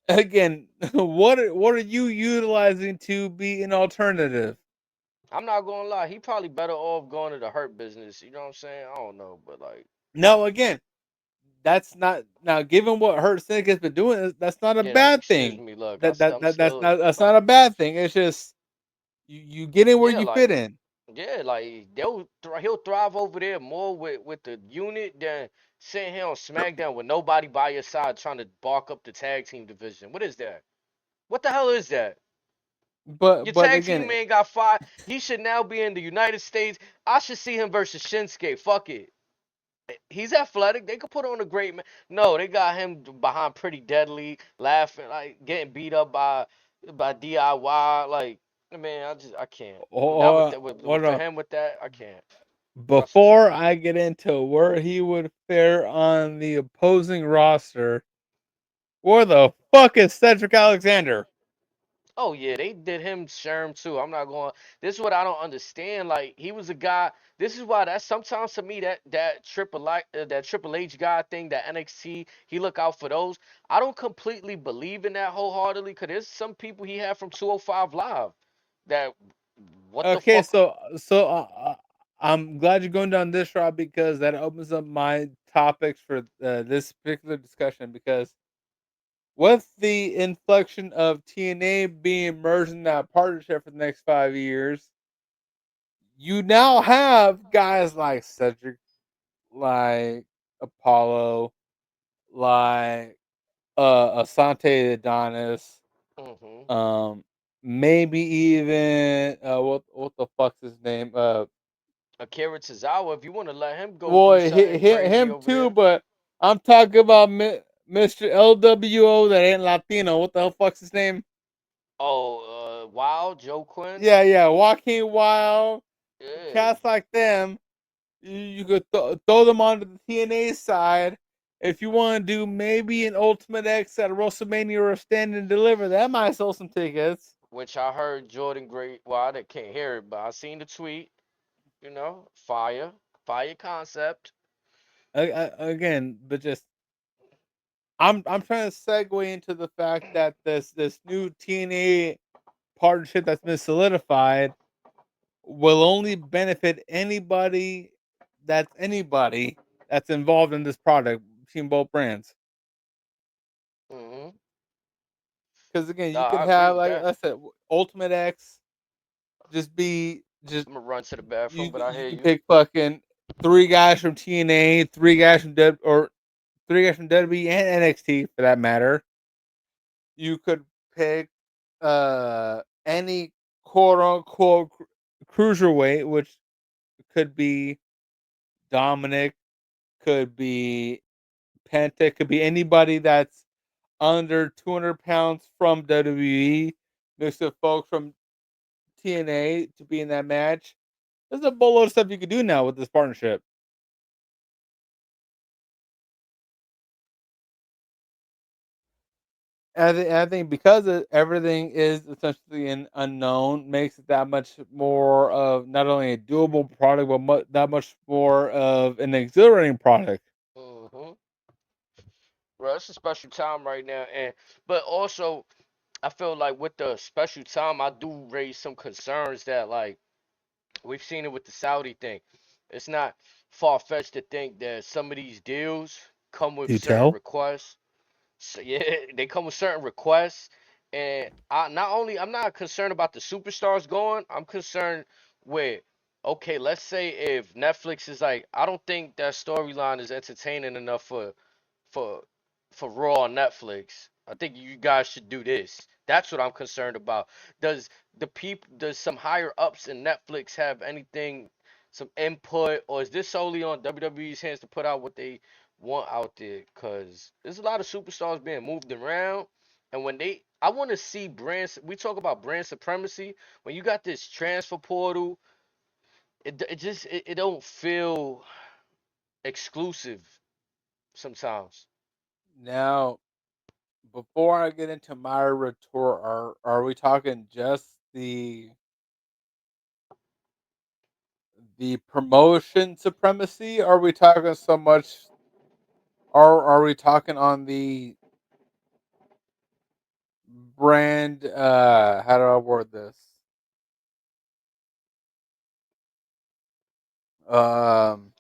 Again, what are you utilizing to be an alternative? I'm not gonna lie, he probably better off going to the hurt business. You know what I'm saying? I don't know, but like, No, again, that's not now. Given what Hurt Syndicate has been doing, that's not a yeah, bad excuse thing. me. Look, That that I'm that that's still not that's not like, a bad thing. It's just you get in where yeah, you fit like. in. Yeah, like he'll thrive over there more with the unit than sitting here on SmackDown with nobody by your side trying to bark up the tag team division. What is that? What the hell is that? Your But tag again, team man got fired. He should now be in the United States. I should see him versus Shinsuke. Fuck it. He's athletic. They could put on a great man. No, they got him behind Pretty Deadly, laughing like getting beat up by DIY. Like, man, I can't. Not with or that with what for him with that. I can't. Rest before assured. I get into where he would fare on the opposing roster, where the fuck is Cedric Alexander? Oh yeah, they did him Sherm too. I'm not going. This is what I don't understand. Like he was a guy. This is why that sometimes to me that Triple H guy thing, that NXT, he look out for those. I don't completely believe in that wholeheartedly because there's some people he had from 205 Live that what the Okay, fuck. so I'm glad you're going down this route because that opens up my topics for this particular discussion. Because with the inflection of TNA being merged in that partnership for the next 5 years, you now have guys like Cedric, like Apollo, like Asante Adonis, Mm-hmm. um, maybe even what the fuck's his name? Akira Tozawa, if you want to let him go Well, do something crazy him over too, there. but I'm talking about Mr. LWO that ain't Latino. What the hell fuck's his name? Oh, Wild Joe Quinn. Yeah, Joaquin Wild, Yeah. cats like them. You could throw them onto the TNA side. If you want to do maybe an Ultimate X at a WrestleMania or a Stand and Deliver, that might sell some tickets. Which I heard Jordan Great. Well, I can't hear it, but I seen the tweet. You know, fire concept. Again, but just I'm trying to segue into the fact that this new TNA partnership that's been solidified will only benefit anybody that's involved in this product between both brands. Mm-hmm. Because again, you Nah, could I agree have, with like that. I said, Ultimate X just I'm gonna run to the bathroom, but I you hear can you. pick fucking three guys from TNA, three guys from WWE and NXT for that matter. You could pick any quote unquote cruiserweight, which could be Dominic, could be Penta, could be anybody that's under 200 pounds from WWE. There's some folks from TNA to be in that match. There's a boatload of stuff you could do now with this partnership. I think because everything is essentially an unknown, makes it that much more of not only a doable product, but that much more of an exhilarating product. Mm-hmm. Bro, it's a special time right now, and but also I feel like with the special time, I do raise some concerns that like we've seen it with the Saudi thing. It's not far fetched to think that some of these deals come with You certain tell? requests. So yeah, they come with certain requests, and I'm not concerned about the superstars going. I'm concerned with okay, let's say if Netflix is like, I don't think that storyline is entertaining enough for Raw on Netflix. I think you guys should do this. That's what I'm concerned about. Does does some higher ups in Netflix have anything, some input, or is this solely on WWE's hands to put out what they want out there? Cause there's a lot of superstars being moved around, and when I want to see brands. We talk about brand supremacy. When you got this transfer portal, it don't feel exclusive sometimes. Now, before I get into my retort, are we talking just the promotion supremacy? Are we talking so much? Are we talking on the brand? How do I word this? Um,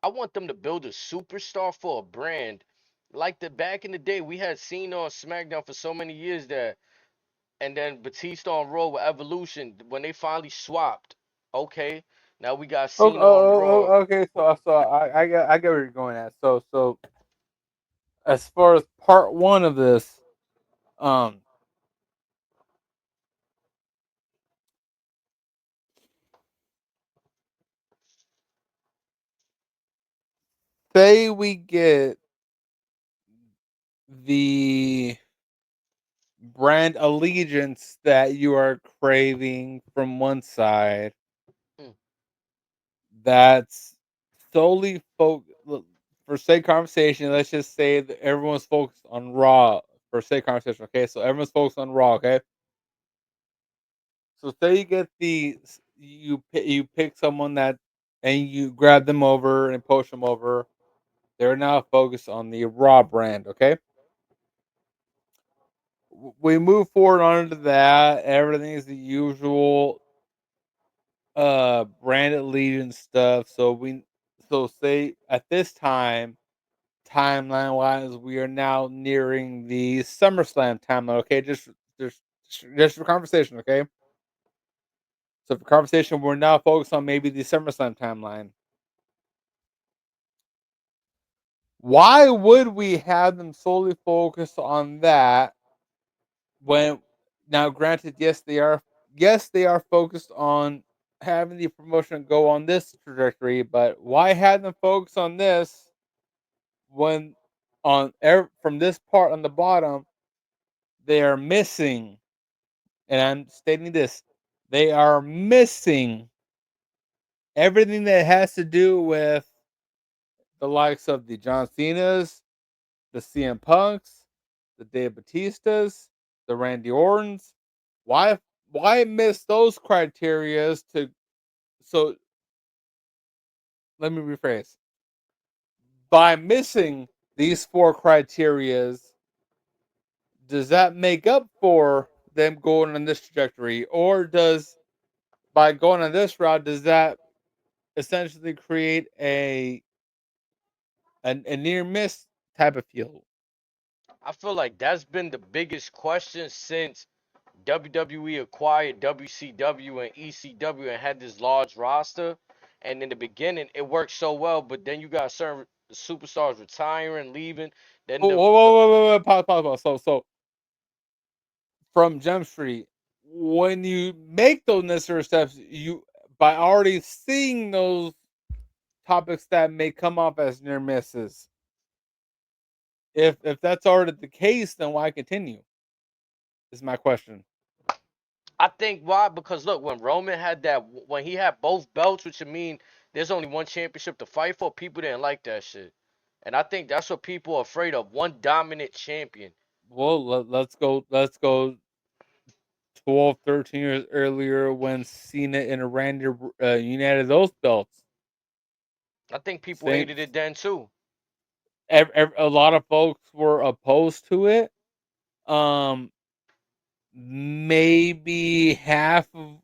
I want them to build a superstar for a brand. Like the back in the day, we had Cena on SmackDown for so many years that, and then Batista on Raw with Evolution when they finally swapped. Okay, now we got Cena on Raw. okay, so I get where you're going at. So as far as part one of this, um, say we get the brand allegiance that you are craving from one side, Mm, that's solely for sake of conversation. Let's just say that everyone's focused on Raw for sake of conversation. Okay, so everyone's focused on Raw. Okay, so say you get you pick someone that and you grab them over and poach them over. They're now focused on the Raw brand. Okay, we move forward onto that. Everything is the usual brand allegiance stuff. So say at this time timeline wise, we are now nearing the SummerSlam timeline. Okay, just for conversation. Okay, so for conversation, we're now focused on maybe the SummerSlam timeline. Why would we have them solely focus on that when now granted, yes, they are focused on having the promotion go on this trajectory, but why have them focus on this when from this part on the bottom they are missing, and I'm stating this, they are missing everything that has to do with the likes of the John Cena's, the CM Punks, the Dave Batistas, the Randy Ortons. Why why miss those criterias to so let me rephrase. By missing these four criterias, does that make up for them going on this trajectory? Or does by going on this route, does that essentially create a near miss type of feel? I feel like that's been the biggest question since WWE acquired WCW and ECW and had this large roster. And in the beginning, it worked so well, but then you got certain superstars retiring, leaving. Then Oh, the, whoa, the whoa, whoa, whoa, pause. So from Jump Street, when you make those necessary steps, you by already seeing those topics that may come up as near misses. If that's already the case, then why continue? Is my question. I think why? Because look, when Roman had that, when he had both belts, which would mean there's only one championship to fight for, people didn't like that shit. And I think that's what people are afraid of, one dominant champion. Well, let's go. Let's go 12, 13 years earlier when Cena and Randy united those belts. I think people Same. hated it then too. A lot of folks were opposed to it. Um, maybe half of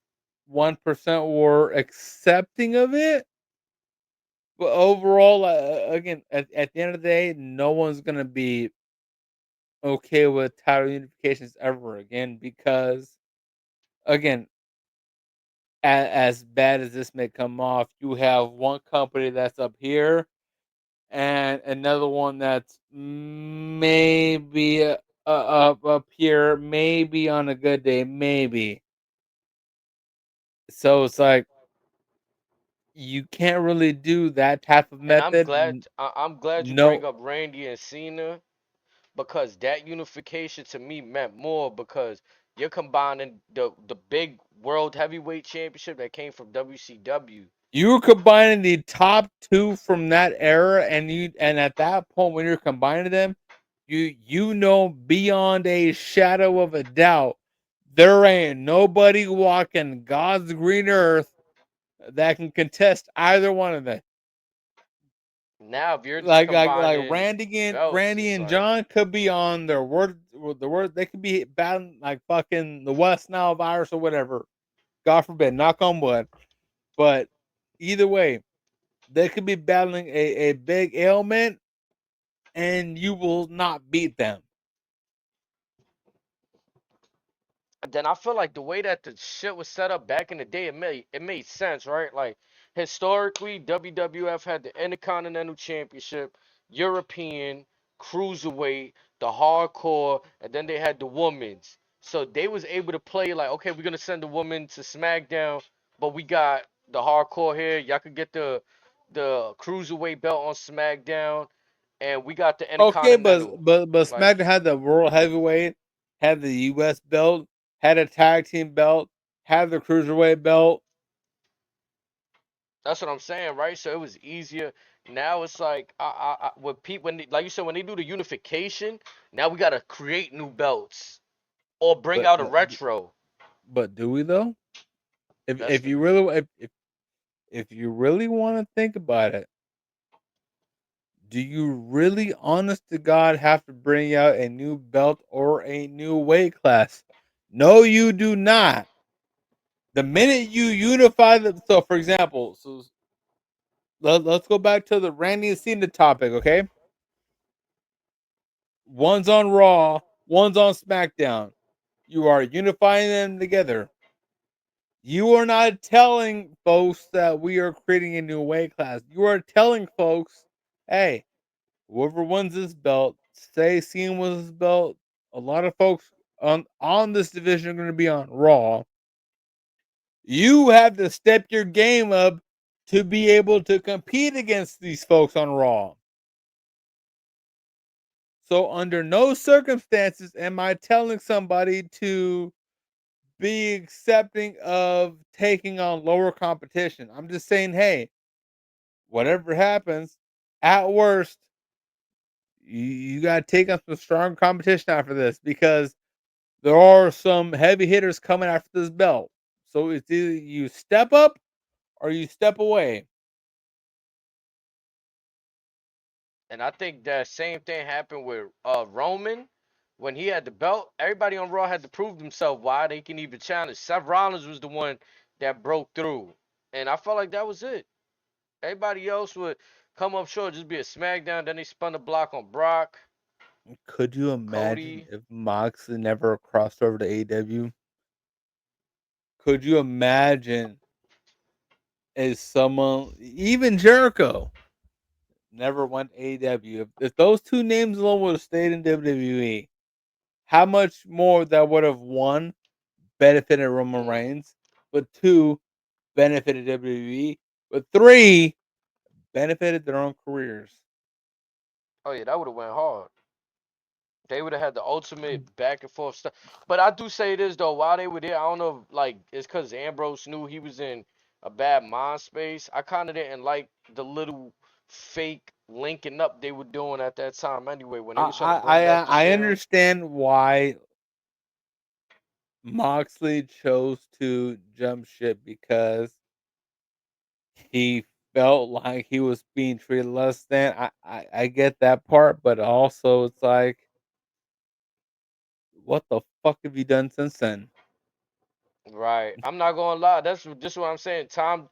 1% were accepting of it. But overall, again, at the end of the day, no one's gonna be okay with title unifications ever again because, again, as bad as this may come off, you have one company that's up here and another one that's maybe up here, maybe on a good day, maybe. So it's like you can't really do that type of And I'm method. glad I'm glad you bring No, up Randy and Cena because that unification to me meant more because you're combining the big world heavyweight championship that came from WCW. you were combining the top two from that era, and at that point when you're combining them, you know beyond a shadow of a doubt, there ain't nobody walking God's green earth that can contest either one of them. Now if you're just Like combining belts, Randy it's and like John could be on the word they could be battling like fucking the West Nile virus or whatever. God forbid, knock on wood. But either way, they could be battling a big ailment and you will not beat them. then I feel like the way that the shit was set up back in the day, it made sense, right? Like historically, WWF had the Intercontinental Championship, European, Cruiserweight, the Hardcore, and then they had the Women's. So they was able to play like, okay, we're gonna send the women to SmackDown, but we got the Hardcore here. Y'all could get the Cruiserweight belt on SmackDown, and we got the Okay, Intercontinental. but Like SmackDown had the World Heavyweight, had the US belt, had a tag team belt, had the Cruiserweight belt. that's what I'm saying, right? So it was easier. Now it's like when people like you said when they do the unification, now we gotta create new belts or bring But out a but retro. but do we though? If That's if the you really if you really want to think about it, do you really honest to God have to bring out a new belt or a new weight class? No, you do not. The minute you unify the so for example, let's go back to the Randy and Cena topic, okay? One's on Raw, one's on SmackDown. You are unifying them together. You are not telling folks that we are creating a new weight class. You are telling folks, hey, whoever wins this belt, say Cena wins this belt, a lot of folks on this division are going to be on Raw. You have to step your game up to be able to compete against these folks on Raw. So under no circumstances am I telling somebody to be accepting of taking on lower competition. I'm just saying, hey, whatever happens, at worst, you got to take on some strong competition after this because there are some heavy hitters coming after this belt. So it's either you step up or you step away. And I think that same thing happened with Roman when he had the belt. Everybody on Raw had to prove themselves why they can even challenge. Seth Rollins was the one that broke through, and I felt like that was it. Everybody else would come up short, just be a SmackDown. Then they spun the block on Brock, Could you imagine Cody. if Moxley never crossed over to AEW? Could you imagine if someone, even Jericho, never went AEW? If those two names alone would have stayed in WWE, how much more that would have, one, benefited Roman Mm. Reigns, but two, benefited WWE, but three, benefited their own careers. Oh yeah, that would have went hard. They would have had the ultimate back and forth stuff. But I do say this though, while they were there, I don't know if like it's because Ambrose knew he was in a bad mind space. I kind of didn't like the little fake linking up they were doing at that time anyway when they was trying to bring back the I Shield. understand why Moxley chose to jump ship because he felt like he was being treated less than. I get that part, but also it's like, what the fuck have you done since then? Right. I'm not gonna lie. That's just what I'm saying. Time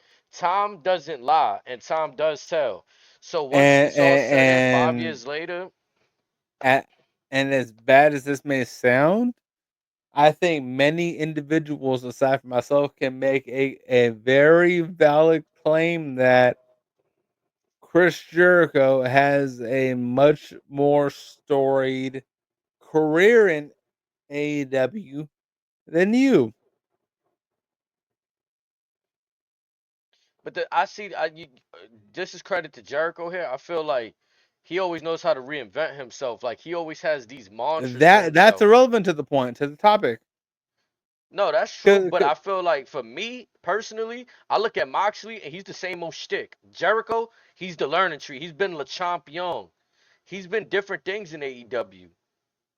doesn't lie, and time does tell. So once And it's all said in, five and years later, and, and as bad as this may sound, I think many individuals aside from myself can make a very valid claim that Chris Jericho has a much more storied career in AEW than you. but I see. This is credit to Jericho here. I feel like he always knows how to reinvent himself. Like he always has these mantras for That's himself. irrelevant to the point, to the topic. No, that's true. Cause, But 'cause I feel like for me personally, I look at Moxley and he's the same old shtick. Jericho, he's the learning tree. He's been Le Champion. He's been different things in AEW.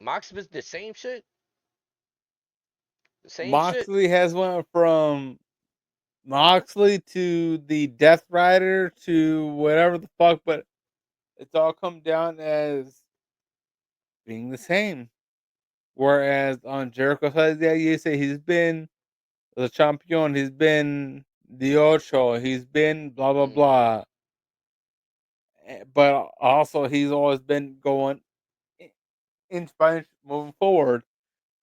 Moxley's the same shit. The same shit. Moxley has went from Moxley to the Death Rider to whatever the fuck, but it's all come down as being the same. Whereas on Jericho's side, yeah, you say he's been the champion, he's been the Ocho, he's been blah blah Hmm. blah. But also he's always been going inch by inch moving forward.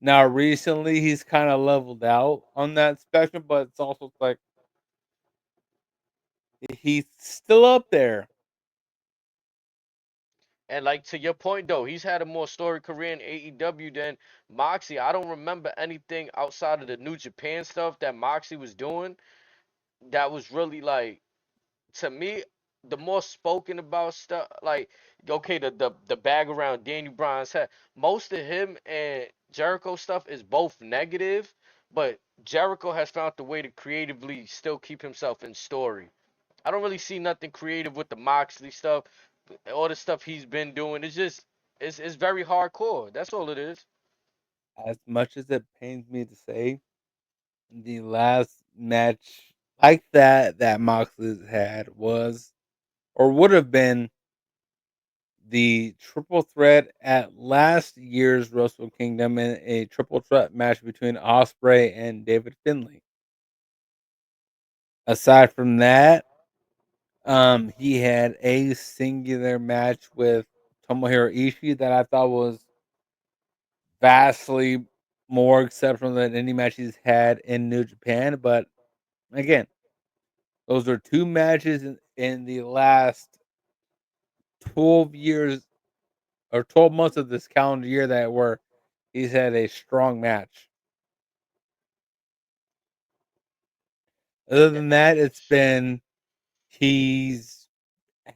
Now recently he's kind of leveled out on that spectrum, but it's also like he's still up there. And like to your point though, he's had a more storied career in AEW than Moxie. I don't remember anything outside of the New Japan stuff that Moxie was doing that was really like to me the more spoken about stuff like okay the bag around Daniel Bryan's head. Most of him and Jericho stuff is both negative, but Jericho has found the way to creatively still keep himself in story. I don't really see nothing creative with the Moxley stuff, all the stuff he's been doing. It's just it's very hardcore. That's all it is. As much as it pains me to say, the last match like that Moxley had was or would have been the triple threat at last year's Wrestle Kingdom in a triple threat match between Osprey and David Finlay. Aside from that, he had a singular match with Tomohiro Ishii that I thought was vastly more exceptional than any match he's had in New Japan. But again, those are two matches in the last 12 years or 12 months of this calendar year that were he's had a strong match. Other than that, it's been he's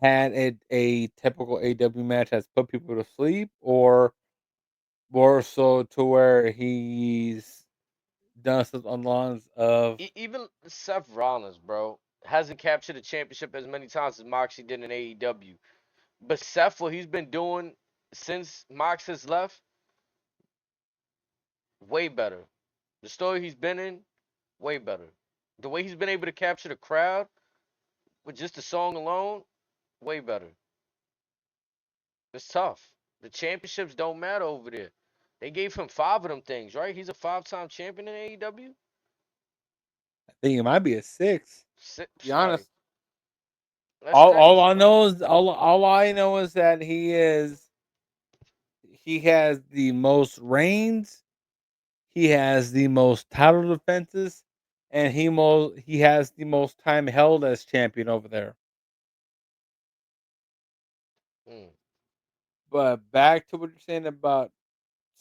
had a typical AW match that's put people to sleep, or more so to where he's done something on the lines of Even Seth Rollins, bro, hasn't captured a championship as many times as Moxie did in AEW. But Seth, what he's been doing since Mox has left, way better. The story he's been in, way better. The way he's been able to capture the crowd with just the song alone, way better. It's tough. The championships don't matter over there. They gave him 5 of them things, right? He's a 5-time champion in AEW. I think it might be a six. To be Like, honest, that's all crazy, I bro. know is all I know is that he has the most reigns, he has the most title defenses, and he has the most time held as champion over there. Mm. But back to what you're saying about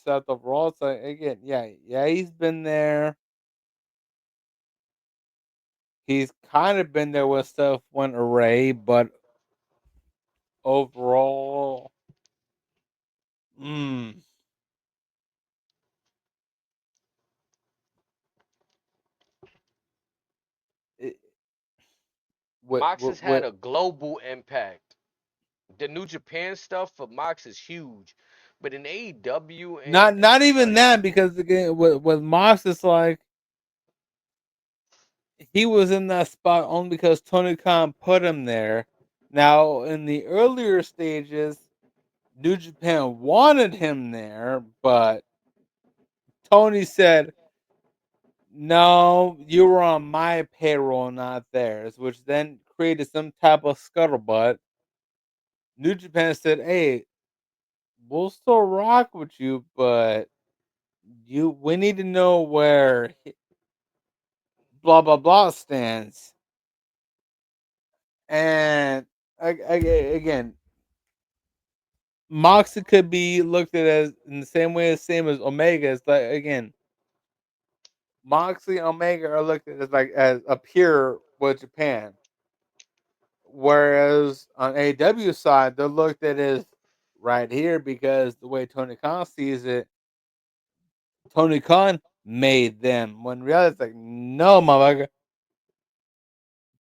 Seth overall, so again, yeah, he's been there. He's kind of been there with stuff when Array, but overall, mm, it, Mox has had with a global impact. The New Japan stuff for Mox is huge, but in AEW, not even like, that, because again with Mox, it's like he was in that spot only because Tony Khan put him there. Now in the earlier stages, New Japan wanted him there, but Tony said, "No, you were on my payroll, not theirs," which then created some type of scuttlebutt. New Japan said, "Hey, we'll still rock with you, but we need to know where blah blah blah stands." And again, Moxie could be looked at as in the same as Omega. It's like again, Moxley and Omega are looked at as like as a peer with Japan, whereas on AW side they're looked at as right here because the way Tony Khan sees it, Tony Khan made them. When in reality, it's like no, motherfucker.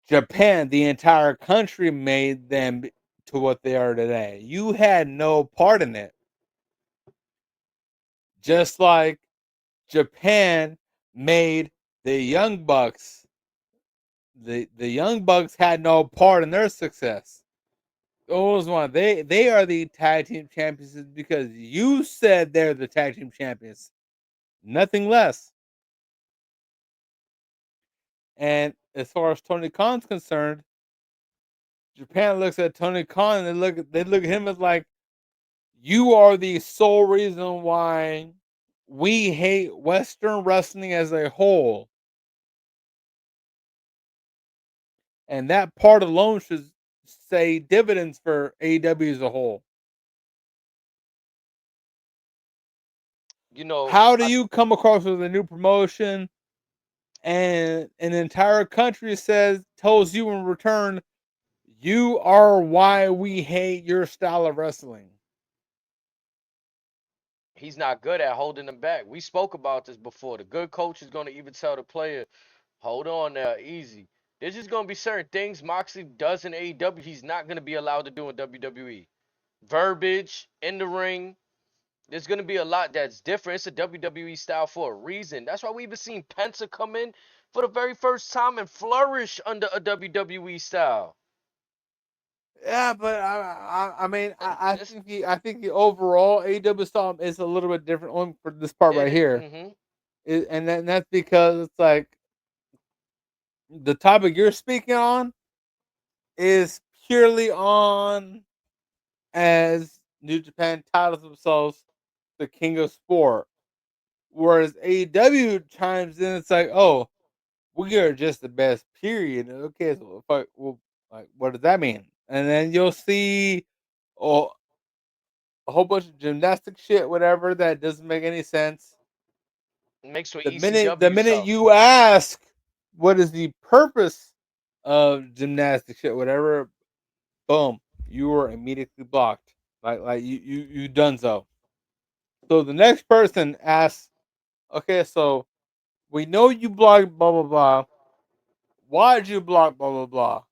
Japan, the entire country made them to what they are today. You had no part in it. Just like Japan made the Young Bucks. The Young Bucks had no part in their success. Those one they are the tag team champions because you said they're the tag team champions. Nothing less. And as far as Tony Khan's concerned, Japan looks at Tony Khan and they look at him as like, you are the sole reason why we hate Western wrestling as a whole. And that part alone should say dividends for AEW as a whole. you know, How do you come across with a new promotion and an entire country tells you in return, you are why we hate your style of wrestling? he's not good at holding them back. We spoke about this before. The good coach is going to even tell the player, hold on now, easy. There's just going to be certain things Moxley does in AEW he's not going to be allowed to do in WWE. Verbiage in the ring. There's going to be a lot that's different. It's a WWE style for a reason. That's why we even seen Penta come in for the very first time and flourish under a WWE style. Yeah, but I mean, It's, I think the overall AEW style is a little bit different only for this part right here. mm-hmm. And that's because it's like the topic you're speaking on is purely on as New Japan titles themselves the king of sport. Whereas AEW chimes in, it's like, oh, we are just the best. Period. Okay, so well, like, what does that mean? And then you'll see, oh, a whole bunch of gymnastic shit, whatever that doesn't make any sense. It makes for The ECW minute tough. you ask, what is the purpose of gymnastic shit, whatever, boom, you were immediately blocked. Like you done so. So the next person asks, okay, so we know you blocked blah blah blah. Why did you block blah blah blah?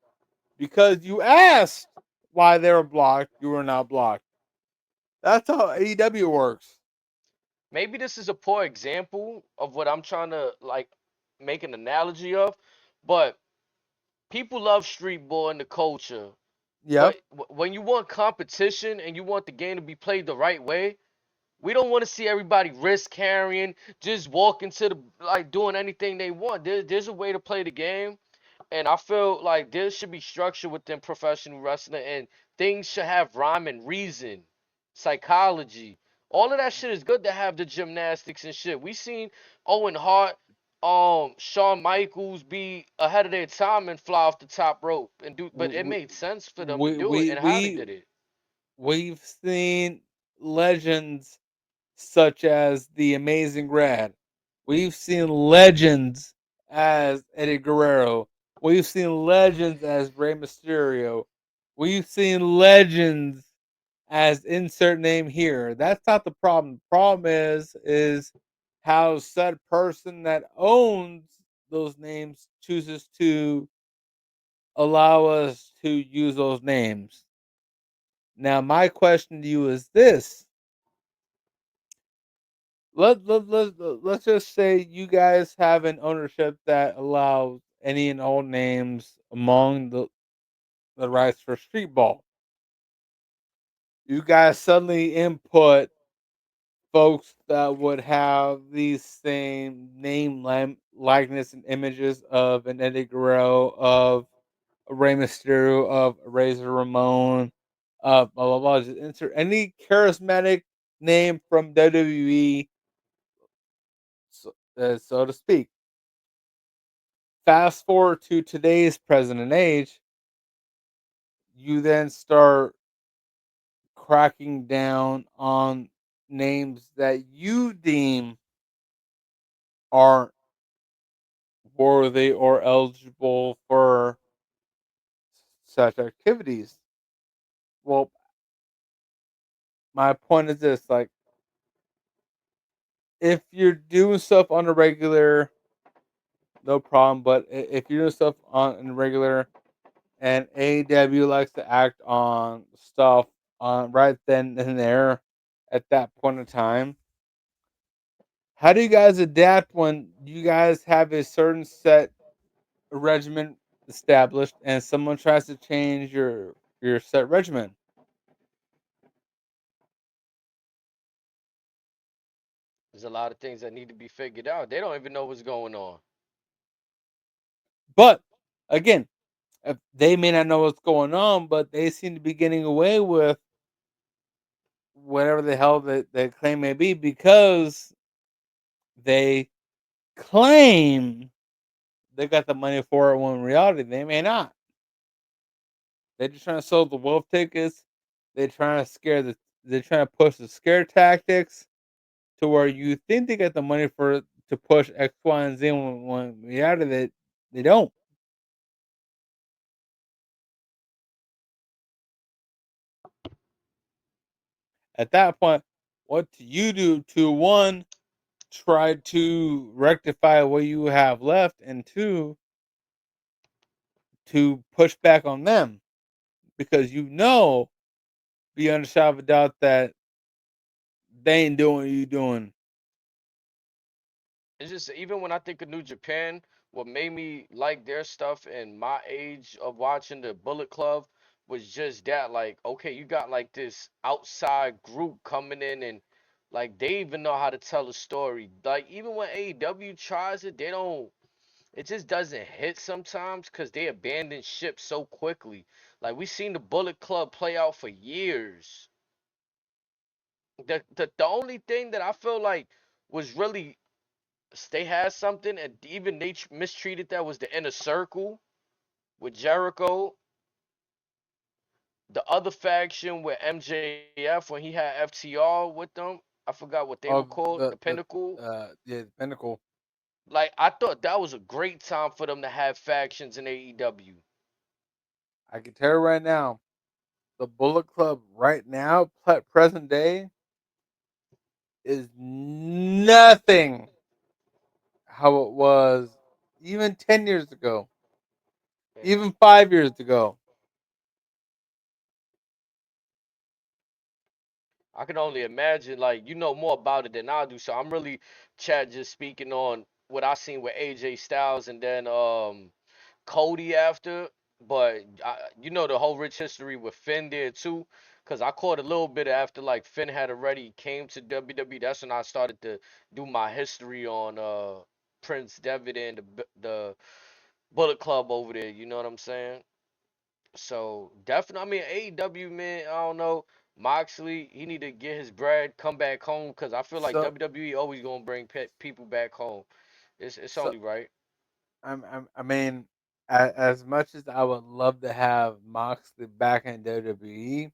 Because you asked why they were blocked, you were not blocked. That's how AEW works. Maybe this is a poor example of what I'm trying to like make an analogy of, but people love street ball and the culture. Yep. But when you want competition and you want the game to be played the right way, we don't want to see everybody risk carrying, just walking to the like doing anything they want. There's a way to play the game, and I feel like there should be structure within professional wrestling, and things should have rhyme and reason, psychology. All of that shit is good to have the gymnastics and shit. We seen Owen Hart, Shawn Michaels be ahead of their time and fly off the top rope and do, but it We made sense for them to we do it we, and how they we did it. we've seen legends such as the Amazing Red. We've seen legends as Eddie Guerrero. We've seen legends as Rey Mysterio. We've seen legends as insert name here. That's not the problem. The problem is how said person that owns those names chooses to allow us to use those names. Now, my question to you is this: let's just say you guys have an ownership that allows any and all names among the rights for street ball. You guys suddenly input folks that would have these same name, likeness, and images of an Eddie Guerrero, of a Rey Mysterio, of a Razor Ramon, blah blah blah. Just insert any charismatic name from WWE, so to speak. Fast forward to today's president age, you then start cracking down on names that you deem aren't worthy or eligible for such activities. Well, my point is this: like, if you're doing stuff on a regular, no problem. But if you're doing stuff on a regular, and AEW likes to act on stuff on right then and there, at that point in time, how do you guys adapt when you guys have a certain set regimen established and someone tries to change your set regimen? There's a lot of things that need to be figured out. They don't even know what's going on. But again, they may not know what's going on, but they seem to be getting away with whatever the hell that their claim may be because they claim they got the money for it when in reality they may not. They're just trying to sell the wolf tickets. They're trying to they're trying to push the scare tactics to where you think they got the money for to push X, Y, and Z when in reality they don't. At that point, what do you do to one, try to rectify what you have left, and two, to push back on them because you know beyond a shadow of a doubt that they ain't doing what you doing. It's just even when I think of New Japan, what made me like their stuff in my age of watching the Bullet Club was just that, like, okay, you got like this outside group coming in and like they even know how to tell a story. Like even when AEW tries it, they don't. It just doesn't hit sometimes because they abandon ship so quickly. Like we seen the Bullet Club play out for years. The only thing that I feel like was really they had something, and even they mistreated that was the inner circle with Jericho. The other faction with MJF when he had FTR with them, I forgot what they were Oh, called, the Pinnacle. yeah, the Pinnacle. Like I thought that was a great time for them to have factions in AEW. I can tell you right now, the Bullet Club right now, present day, is nothing how it was even 10 years ago, Yeah. even 5 years ago. I can only imagine, like, you know more about it than I do, so I'm really chat just speaking on what I seen with AJ Styles and then Cody after, but you know the whole rich history with Finn there too, because I caught a little bit after like Finn had already came to WWE. That's when I started to do my history on Prince Devitt and the Bullet Club over there. You know what I'm saying? So definitely, I mean AEW man, I don't know. Moxley, he need to get his bread, come back home, because I feel like So, WWE always gonna bring people back home. It's so only right. I mean, as much as I would love to have Moxley back in WWE,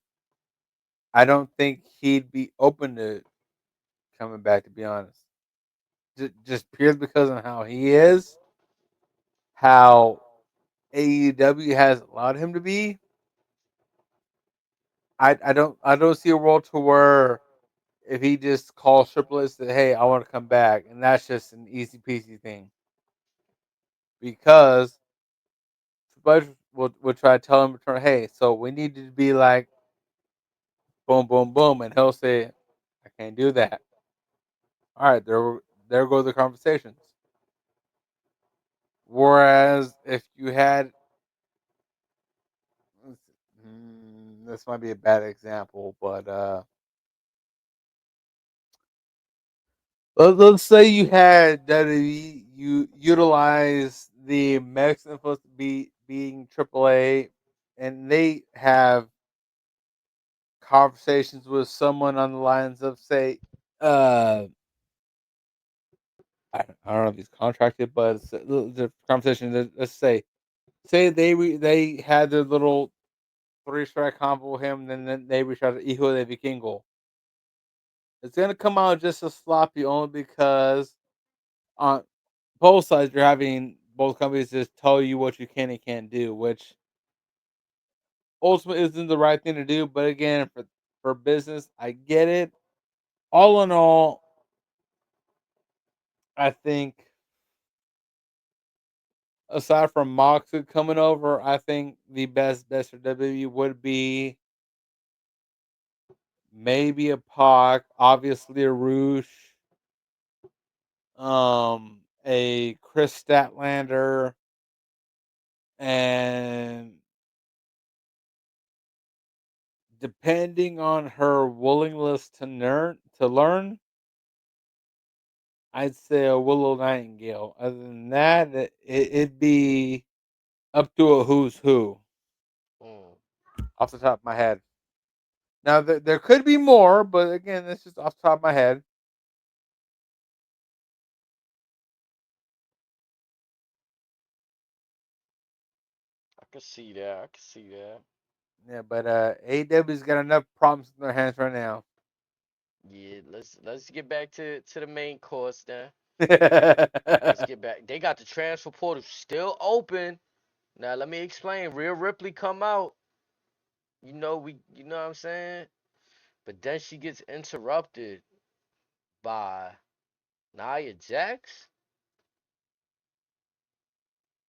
I don't think he'd be open to coming back. To be honest, just purely because of how he is, how AEW has allowed him to be. I don't see a world to where if he just calls Triple H and said, "Hey, I want to come back," and that's just an easy peasy thing because Triple H will try to tell him, "Hey, so we need to be like boom, boom, boom," and he'll say, "I can't do that." All right, there go the conversations. Whereas if you had, this might be a bad example, but let's say you had WWE, you utilize the Mexican supposed to be being AAA, and they have conversations with someone on the lines of say, uh, I don't know if he's contracted, but it's the conversation. Let's say they had their little three strike combo with him, and then they reach out to Hijo de Vikingo. It's gonna come out just as sloppy only because on both sides you're having both companies just tell you what you can and can't do, which ultimately isn't the right thing to do. But again, for business, I get it. All in all, I think aside from Moxley coming over, I think the best for WWE would be maybe a Pac, obviously a Roosh, a Chris Statlander, and depending on her willingness to learn, I'd say a Willow Nightingale. Other than that, it'd be up to a who's who Mm. off the top of my head. Now there could be more, but again, that's just off the top of my head. I can see that. I can see that. Yeah, but AEW's got enough problems in their hands right now. Yeah, let's get back to the main course then. Let's It get back. They got the transfer portal still open. Now let me explain. Rhea Ripley come out. You know what I'm saying? But then she gets interrupted by Nia Jax.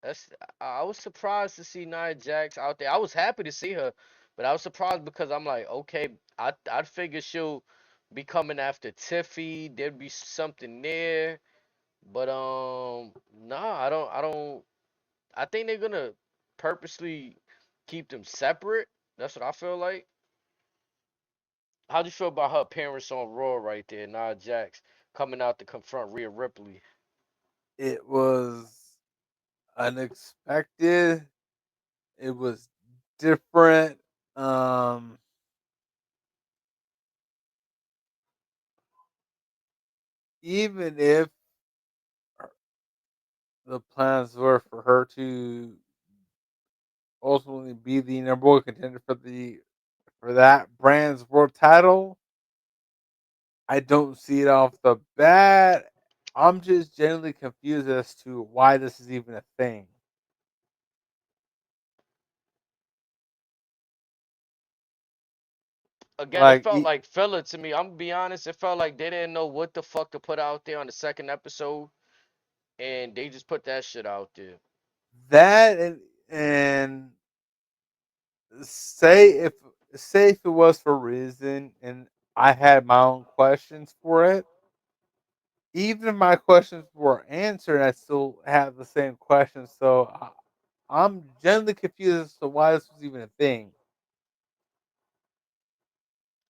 That's I was surprised to see Nia Jax out there. I was happy to see her, but I was surprised because I'm like, okay, I'd figure she'll be coming after Tiffy. There'd be something there. But nah, I don't I think they're gonna purposely keep them separate. That's what I feel like. How'd you feel about her appearance on Raw right there, Nia Jax coming out to confront Rhea Ripley? was unexpected. It was different. Um, even if the plans were for her to ultimately be the number one contender for that brand's world title, I don't see it off the bat. I'm just genuinely confused as to why this is even a thing. Again, it Like, felt like filler to me. I'm gonna be honest. It felt like they didn't know what the fuck to put out there on the second episode, and they just put that shit out there. that and say if say if it was for reason and I had my own questions for it, even if my questions were answered, I still have the same questions. So I'm genuinely confused as to why this was even a thing.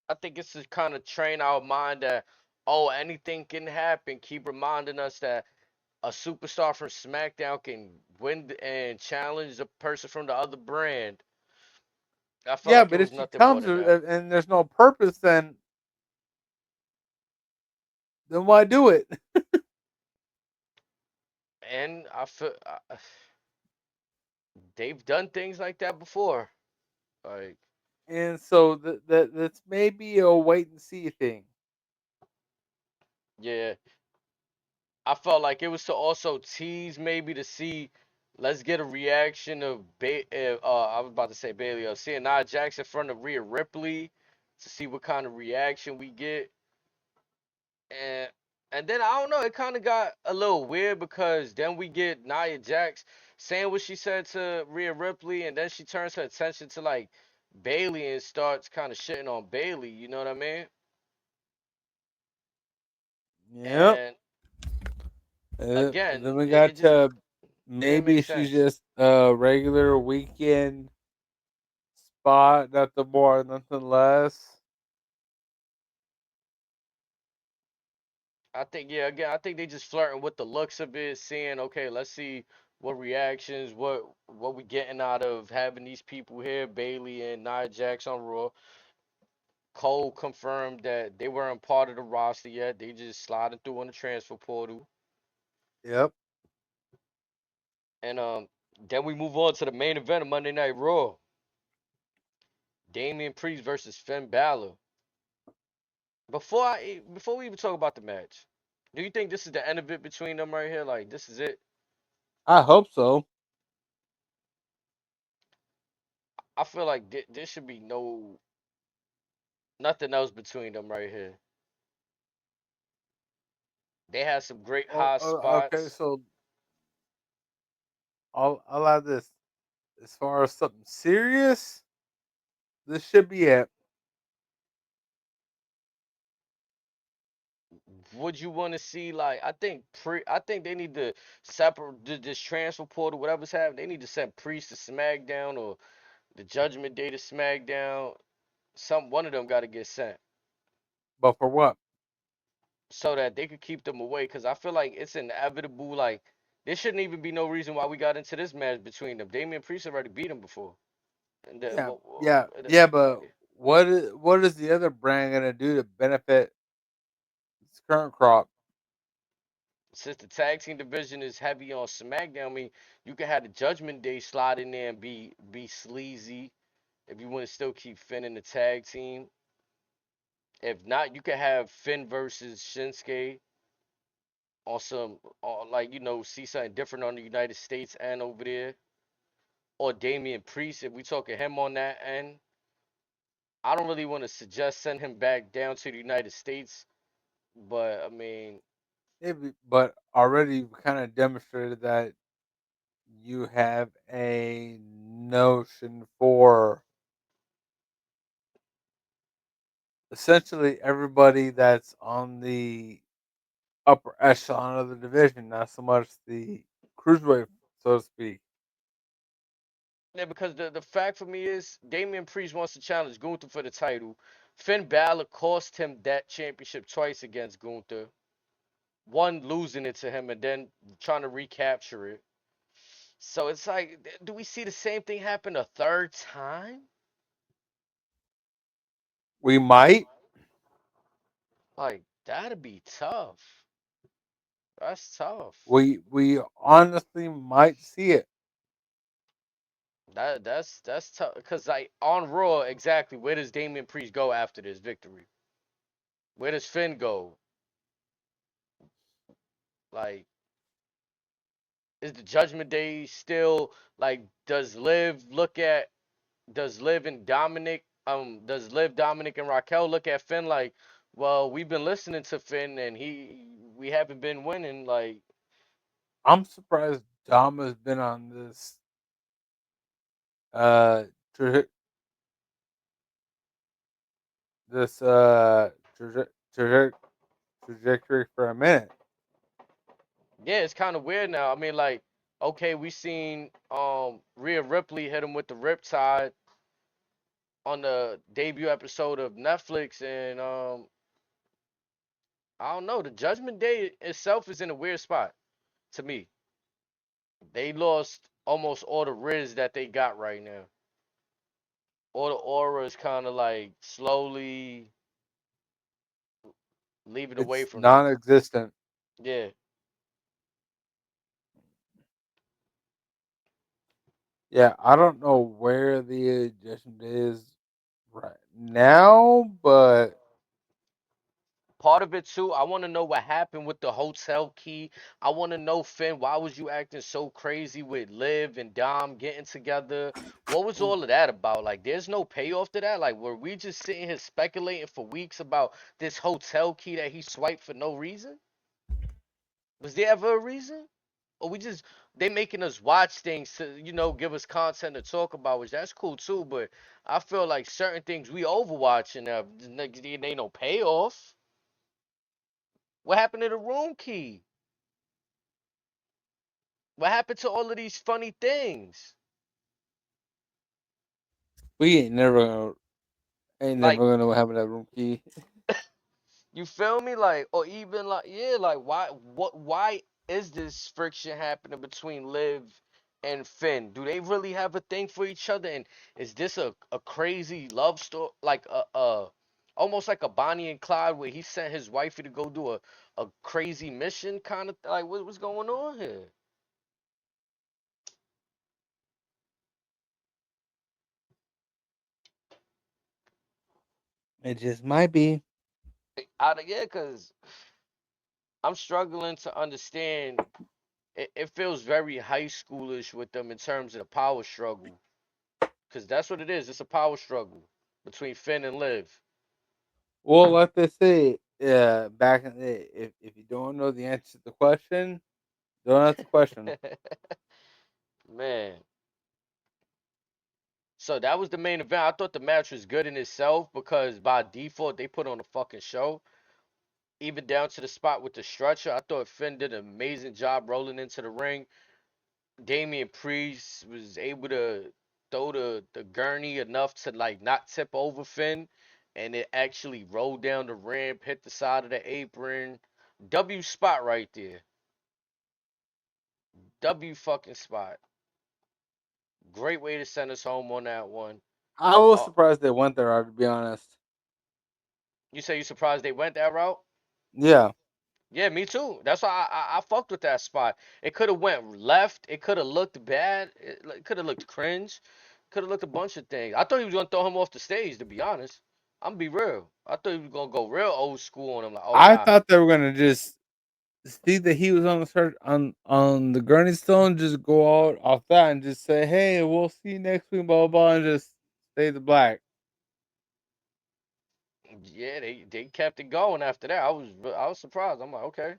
I think it's to kind of train our mind that oh, anything can happen. Keep reminding us that a superstar from SmackDown can win and challenge a person from the other brand. I felt Yeah, like it but was if she nothing more comes than that. and there's no purpose, then why do it? And I feel they've done things like that before. Like, And so that's maybe a wait and see thing. yeah, I felt like it was to also tease maybe to see, let's get a reaction of I was about to say Bailey, of seeing Nia Jax in front of Rhea Ripley to see what kind of reaction we get. And and then I don't know, it kind of got a little weird because then we get Nia Jax saying what she said to Rhea Ripley, and then she turns her attention to like Bailey and starts kind of shitting on Bailey. You know what I mean? Yep. And And again, then we it got just to it didn't make maybe she's sense. just a regular weekend spot, nothing more, nothing less. I think yeah, again, I think they just flirting with the looks of it, seeing okay, let's see what reactions, what we getting out of having these people here, Bailey and Nia Jax on Raw. Cole confirmed that they weren't part of the roster yet. They just sliding through on the transfer portal. Yep. And then we move on to the main event of Monday Night Raw. Damian Priest versus Finn Balor. Before we even talk about the match, do you think this is the end of it between them right here? Like this is it? I hope so. I feel like there should be nothing else between them right here. They had some great high Okay, spots. so I'll add this. As far as something serious, this should be it. Would you want to see like I think they need to separate this transfer portal, whatever's happening. They need to send Priest to SmackDown or the Judgment Day to SmackDown. One of them got to get sent But for what? so that they could keep them away. Cause I feel like it's inevitable. Like there shouldn't even be no reason why we got into this match between them. Damian Priest already beat him before. And then, Yeah, yeah. But what is the other brand gonna do to benefit its current crop? since the tag team division is heavy on SmackDown, I mean, you can have the Judgment Day slide in there and be sleazy if you want to still keep Finn in the tag team. If not, you could have Finn versus Shinsuke on some on like see something different on the United States and over there. Or Damian Priest if we talking him on that end. I don't really want to suggest send him back down to the United States, but I mean, Maybe, but already you've kind of demonstrated that you have a notion for essentially everybody that's on the upper echelon of the division, not so much the cruiserweight, so to speak. yeah, because the fact for me is Damian Priest wants to challenge Gunther for the title. Finn Balor cost him that championship twice against Gunther. One losing it to him and then trying to recapture it. So it's like, do we see the same thing happen a third time? We might. Like, that'd be tough. That's tough. We honestly might see it. That's tough. Cause like on Raw, exactly. Where does Damian Priest go after this victory? Where does Finn go? Like, is the Judgment Day still like? Does Liv and Dominic does Liv, Dominic, and Raquel look at Finn like, well, we've been listening to Finn and we haven't been winning. Like, I'm surprised Dom has been on this uh traje- this trajectory for a minute. yeah, it's kind of weird now. I mean, like, okay, we seen Rhea Ripley hit him with the Riptide on the debut episode of Netflix, and I don't know, the Judgment Day itself is in a weird spot to me. They lost almost all the Riz that they got right now. All the aura is kind of like slowly leaving away It's from them. non-existent. Yeah. Yeah, I don't know where the adjustment is right now, but Part of it too, I want to know what happened with the hotel key. I want to know, Finn, why was you acting so crazy with Liv and Dom getting together? What was all of that about? Like, there's no payoff to that. Like, were we just sitting here speculating for weeks about this hotel key that he swiped for no reason? Was there ever a reason? Or we just they making us watch things to give us content to talk about, which that's cool too. But I feel like certain things we overwatching they ain't no payoff. What happened to the room key? What happened to all of these funny things? we ain't never Like, gonna know what happened to that room key. you feel me? Like, or even like, yeah, like why is this friction happening between Liv and Finn? Do they really have a thing for each other? And is this a crazy love story, like a almost like a Bonnie and Clyde where he sent his wifey to go do a crazy mission kind of like what's going on here? It just might be. Yeah, cause I'm struggling to understand. It feels very high schoolish with them in terms of the power struggle. Because that's what it is. It's a power struggle between Finn and Liv. Well, like they say, back in the if you don't know the answer to the question, don't ask the question. Man. So that was the main event. I thought the match was good in itself because by default they put on a fucking show. Even down to the spot with the stretcher. I thought Finn did an amazing job rolling into the ring. Damian Priest was able to throw the gurney enough to like not tip over Finn, and it actually rolled down the ramp, hit the side of the apron. W spot right there. W fucking spot. Great way to send us home on that one. I was Oh, surprised they went there. To be honest, you say you surprised they went that route? yeah, Yeah, me too. That's why I fucked with that spot. It could have went left. It could have looked bad. It could have looked cringe. Could have looked a bunch of things. I thought he was gonna throw him off the stage. To be honest, I'm be real. I thought he was gonna go real old school on him. Like, oh I nah. thought they were gonna just see that he was on the on the gurney stone, just go out off that and just say, "Hey, we'll see you next week," blah blah, blah and just stay the black. Yeah, they kept it going after that. I was surprised. I'm like, okay.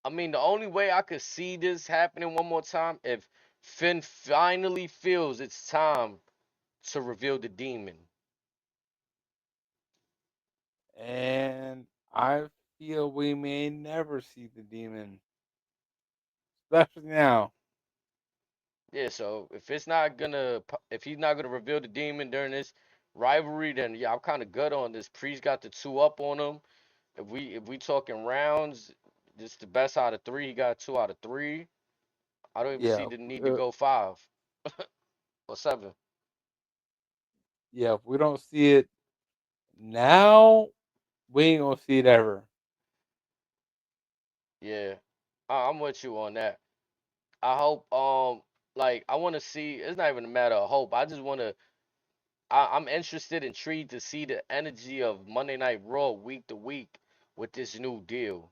I mean, the only way I could see this happening one more time if Finn finally feels it's time to reveal the demon. And I feel we may never see the demon, especially now. Yeah, so if he's not gonna reveal the demon during this rivalry, then yeah, I'm kind of good on this. Priest got the two up on him. If we talking rounds, this the best out of three. He got two out of three. I don't even see Yeah, the need to go five or seven. yeah. If we don't see it now, we ain't gonna see it ever. Yeah, I'm with you on that. I hope like I want to see. It's not even a matter of hope. I just want to. I'm interested, intrigued to see the energy of Monday Night Raw week to week with this new deal.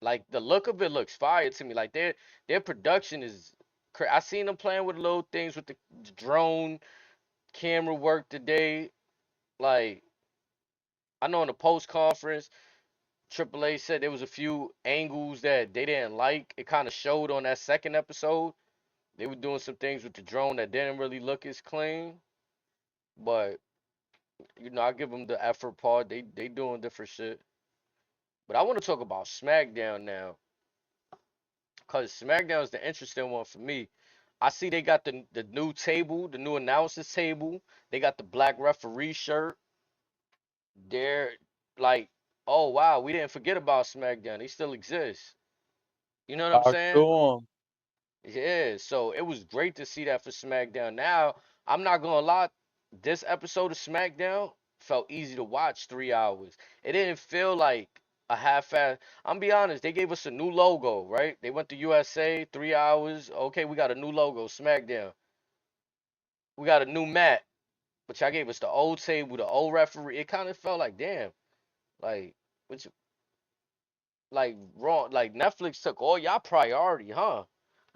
Like the look of it looks fire to me. Like their production is. I seen them playing with little things with the drone camera work today. Like I know in the post conference, AAA said there was a few angles that they didn't like. It kind of showed on that second episode. They were doing some things with the drone that didn't really look as clean. But I give them the effort part. They doing different shit. But I want to talk about SmackDown now, cause SmackDown is the interesting one for me. I see they got the new table, the new announcers table. They got the black referee shirt. They're like, oh wow, we didn't forget about SmackDown. They still exist. You know what I'm Talk to saying? 'em. Yeah, so it was great to see that for SmackDown. Now, I'm not gonna lie, this episode of SmackDown felt easy to watch 3 hours. It didn't feel like a half-ass. I'm be honest, they gave us a new logo, right? They went to USA, 3 hours. Okay, we got a new logo, SmackDown. We got a new mat, but y'all gave us the old table, the old referee. It kind of felt like, damn, like, which, like, wrong. Like, Netflix took all y'all priority, huh?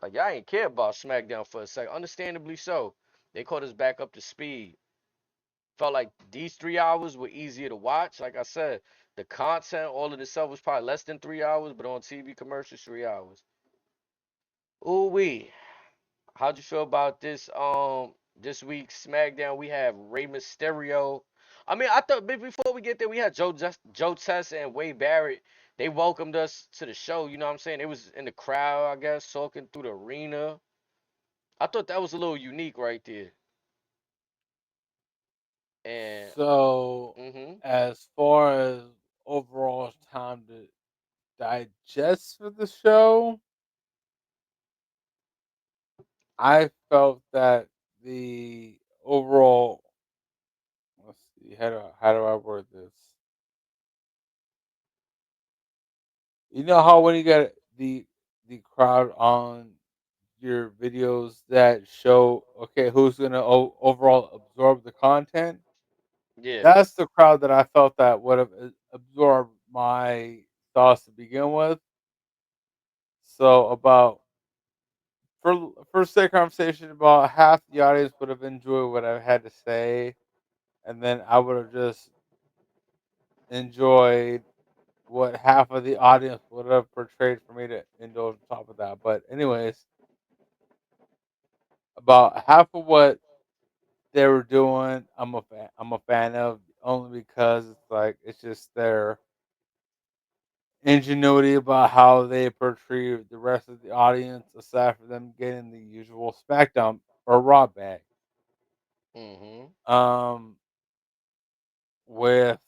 Like y'all ain't care about SmackDown for a second. Understandably so. They caught us back up to speed. Felt like these 3 hours were easier to watch. Like I said, the content, all of the stuff was probably less than 3 hours, but on TV commercials, 3 hours. Ooh wee. How'd you feel about this week's SmackDown? We have Rey Mysterio. I mean, I thought before we get there, we had Joe Tess and Wade Barrett. They welcomed us to the show. You know what I'm saying? They was in the crowd, I guess, talking through the arena. I thought that was a little unique right there. And So, mhm. as far as overall time to digest for the show, I felt that the overall, let's see, how do I word this? You know how when you get the crowd on your videos that show, okay, who's gonna overall absorb the content? Yeah. That's the crowd that I felt that would have absorbed my thoughts to begin with. So about for sake of conversation, about half the audience would have enjoyed what I had to say, and then I would have just enjoyed what half of the audience would have portrayed for me to indulge on top of that. But anyways, about half of what they were doing, I'm a fan of only because it's like it's just their ingenuity about how they portray the rest of the audience, aside from them getting the usual SmackDown or Raw bag. Mhm. Um, with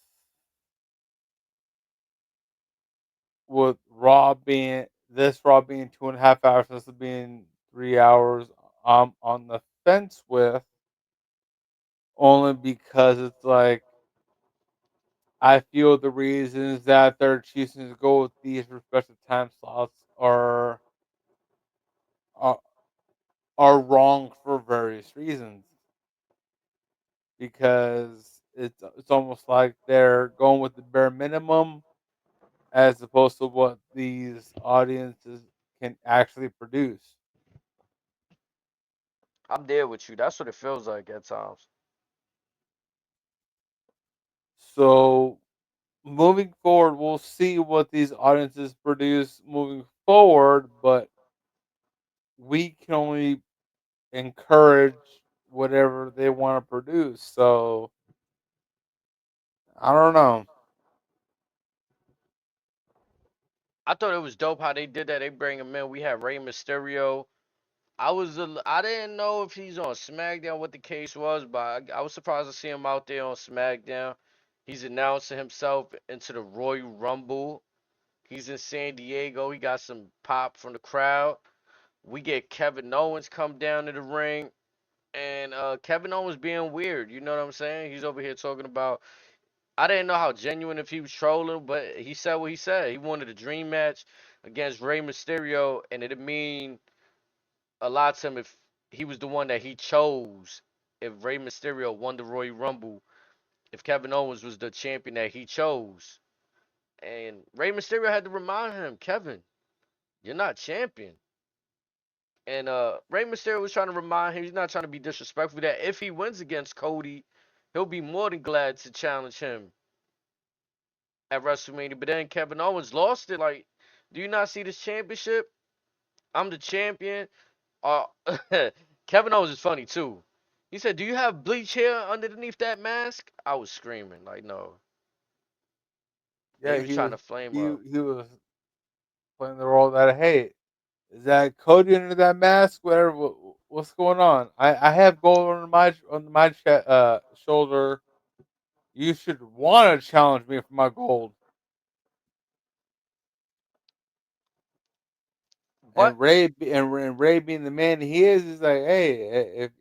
Raw being 2.5 hours, this being 3 hours, on the fence with, only because it's like I feel the reasons that they're choosing to go with these respective time slots are are wrong for various reasons, because it's almost like they're going with the bare minimum as opposed to what these audiences can actually produce. I'm there with you. That's what it feels like at times. So moving forward, we'll see what these audiences produce moving forward, but we can only encourage whatever they want to produce. So I don't know. I thought it was dope how they did that. They bring him in. We had Rey Mysterio. I didn't know if he's on SmackDown, what the case was, but I was surprised to see him out there on SmackDown. He's announcing himself into the Royal Rumble. He's in San Diego. He got some pop from the crowd. We get Kevin Owens come down to the ring, and Kevin Owens being weird. You know what I'm saying? He's over here talking about. I didn't know how genuine if he was trolling, but he said what he said. He wanted a dream match. against Rey Mysterio, and it'd mean a lot to him if he was the one that he chose. If Rey Mysterio won the Royal Rumble, if Kevin Owens was the champion that he chose, and Rey Mysterio had to remind him, Kevin, you're not champion. And Rey Mysterio was trying to remind him he's not trying to be disrespectful. That if he wins against Cody, he'll be more than glad to challenge him at WrestleMania. But then Kevin Owens lost it. Like, do you not see this championship? I'm the champion. Uh, Kevin Owens is funny too. He said, "Do you have bleach hair underneath that mask?" I was screaming like, "No!" And Yeah, he was trying to flame up. he was playing the role that I hate. Is that Cody under that mask? Whatever. What's going on? I have gold on my shoulder. You should want to challenge me for my gold. But And Ray being the man he is like, hey,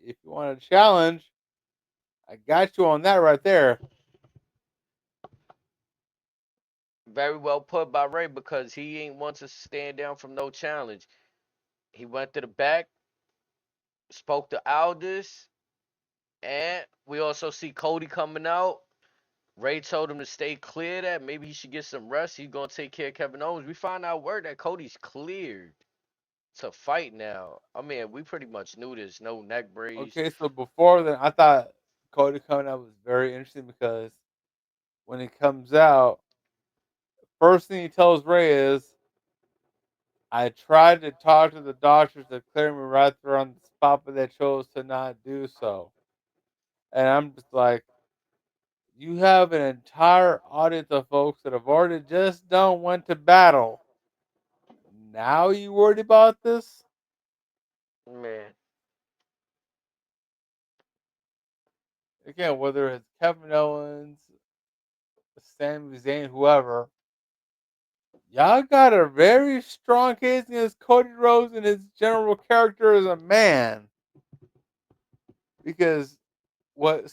if you want to challenge, I got you on that right there. very well put by Ray because he ain't want to stand down from no challenge. He went to the back, spoke to Aldis, and we also see Cody coming out. Ray told him to stay clear that maybe he should get some rest. He's gonna take care of Kevin Owens. We find out word that Cody's cleared to fight now. I mean, we pretty much knew this. No neck brace. Okay, so before then, I thought Cody coming out was very interesting because when he comes out, first thing he tells Ray is, I tried to talk to the doctors to clear me right there on the spot, but they chose to not do so. And I'm just like, you have an entire audience of folks that have already just done went to battle. Now you worried about this? Man, Again, whether it's Kevin Owens, Sami Zayn, whoever, y'all got a very strong case against Cody Rhodes and his general character as a man. Because what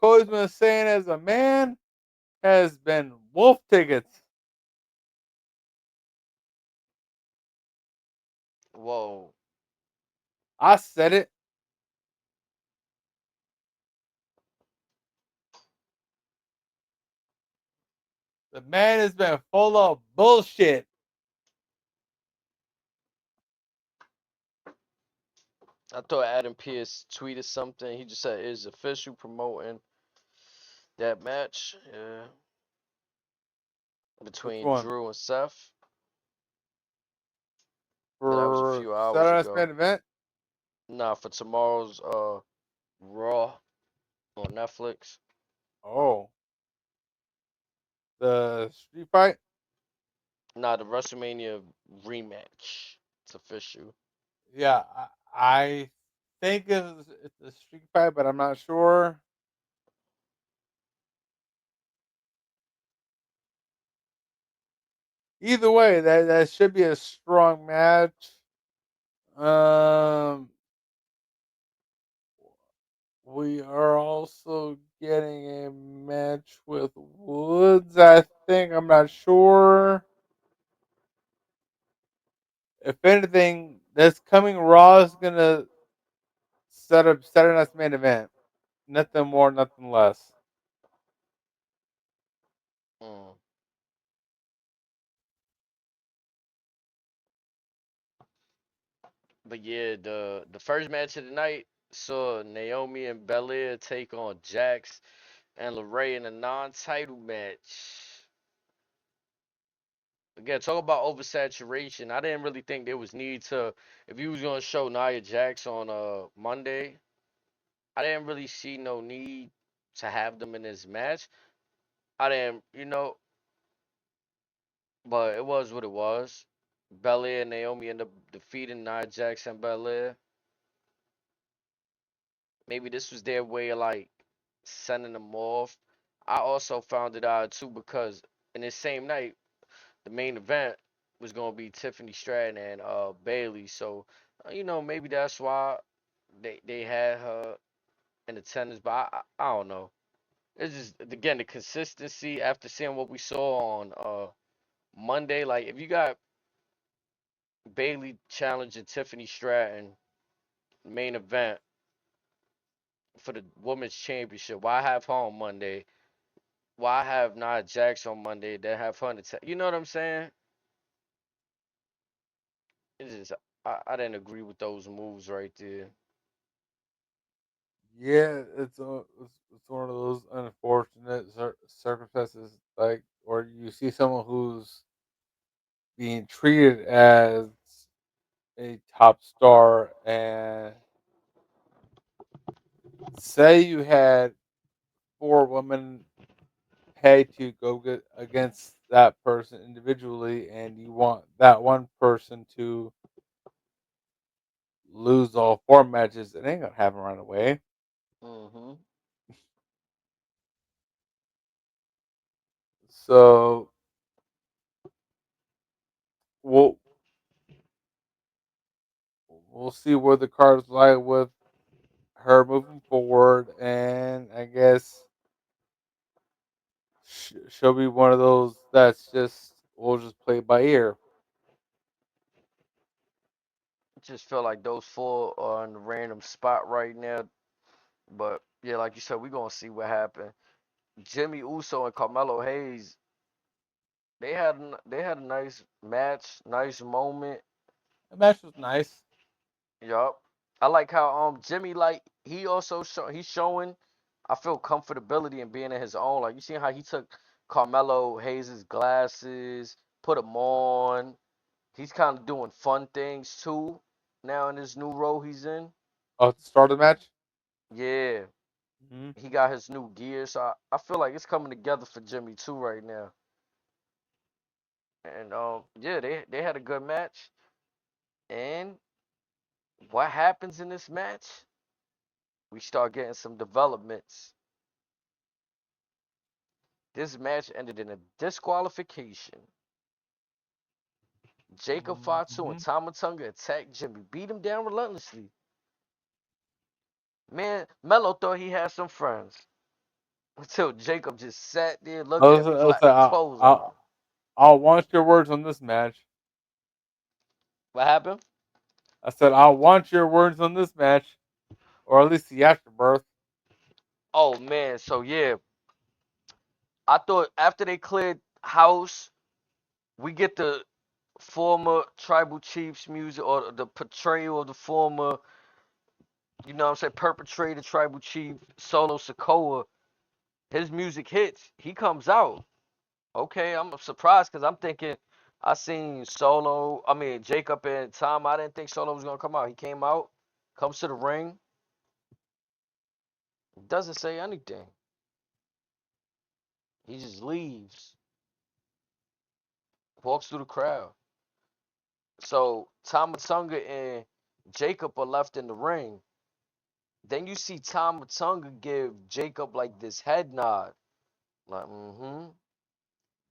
Cody's been saying as a man has been wolf tickets. whoa. I said it. The man has been full of bullshit. I thought Adam Pearce tweeted something. He just said is official promoting that match Which between one? Drew and Seth. But that was a For few hours Saturday's ago. main event? Nah, for tomorrow's Raw on Netflix. Oh, the street fight? Nah, the WrestleMania rematch. It's official. Yeah, I think it's a street fight, but I'm not sure. Either way, that should be a strong match. Um, we are also getting a match with Woods. I think I'm not sure. If anything, this coming Raw is gonna set up Saturday night's main event. Nothing more, nothing less. Mm. But yeah, the first match of the night saw Naomi and Belair take on Jax and LeRae in a non-title match. Again, talk about oversaturation. I didn't really think there was need to. If you was gonna show Nia Jax on Monday, I didn't really see no need to have them in this match. I didn't, but it was what it was. Belair and Naomi end up defeating Nia Jax and Belair. Maybe this was their way of like sending them off. I also found it odd too because in this same night, the main event was gonna be Tiffany Stratton and Bailey. So maybe that's why they had her in attendance. But I don't know. It's just again the consistency after seeing what we saw on Monday. Like if you got Bailey challenging Tiffany Stratton main event for the women's championship. Why have her on Monday? Why have Nia Jax on Monday? Then have her on the you know what I'm saying? It's just I didn't agree with those moves right there. Yeah, it's one of those unfortunate circumstances, like, or you see someone who's being treated as a top star, and say you had four women pay to go get against that person individually, and you want that one person to lose all four matches. It ain't gonna happen right away. Mhm. So we'll we'll see where the cards lie with her moving forward, and I guess she'll be one of those that's just we'll just play it by ear. Just feel like those four are in the random spot right now. But yeah, like you said, we gonna see what happened. Jimmy Uso and Carmelo Hayes, they had a nice match, nice moment. The match was nice. Yup. I like how Jimmy like he also he's showing I feel comfortability in being in his own. Like you see how he took Carmelo Hayes' glasses, put them on. He's kind of doing fun things too now in this new role he's in. Oh, at the start of the match. Yeah, Hmm. he got his new gear, so I feel like it's coming together for Jimmy too right now. And yeah, they had a good match. And what happens in this match? We start getting some developments. This match ended in a disqualification. Jacob Fatu and Hmm. Tama Tonga attacked Jimmy, beat him down relentlessly. Man, Melo thought he had some friends until Jacob just sat there, looked at him, clapped his clothes on him. I'll want your words on this match. What happened? I said I'll want your words on this match, or at least the afterbirth. Oh man, so yeah, I thought after they cleared house, we get the former tribal chiefs music or the portrayal of the former, you know what I'm saying, perpetrator tribal chief Solo Sokoa. His music hits. He comes out. Okay, I'm surprised because I'm thinking I seen Solo. I mean Jacob and Tom. I didn't think Solo was gonna come out. He came out, comes to the ring, doesn't say anything. He just leaves, walks through the crowd. So Tama Tonga and Jacob are left in the ring. Then you see Tama Tonga give Jacob like this head nod. Like, mm-hmm.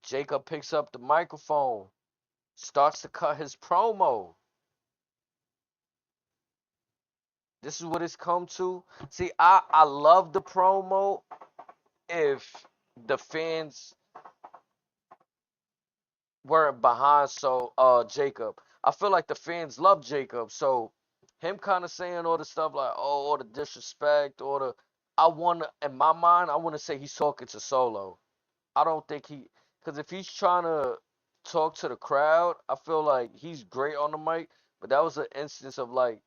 Jacob picks up the microphone, starts to cut his promo. This is what it's come to. See, I love the promo if the fans weren't behind Jacob. I feel like the fans love Jacob, so him kind of saying all the stuff like all the disrespect, I wanna in my mind I wanna say he's talking to Solo. I don't think because if he's trying to talk to the crowd, I feel like he's great on the mic, but that was an instance of like,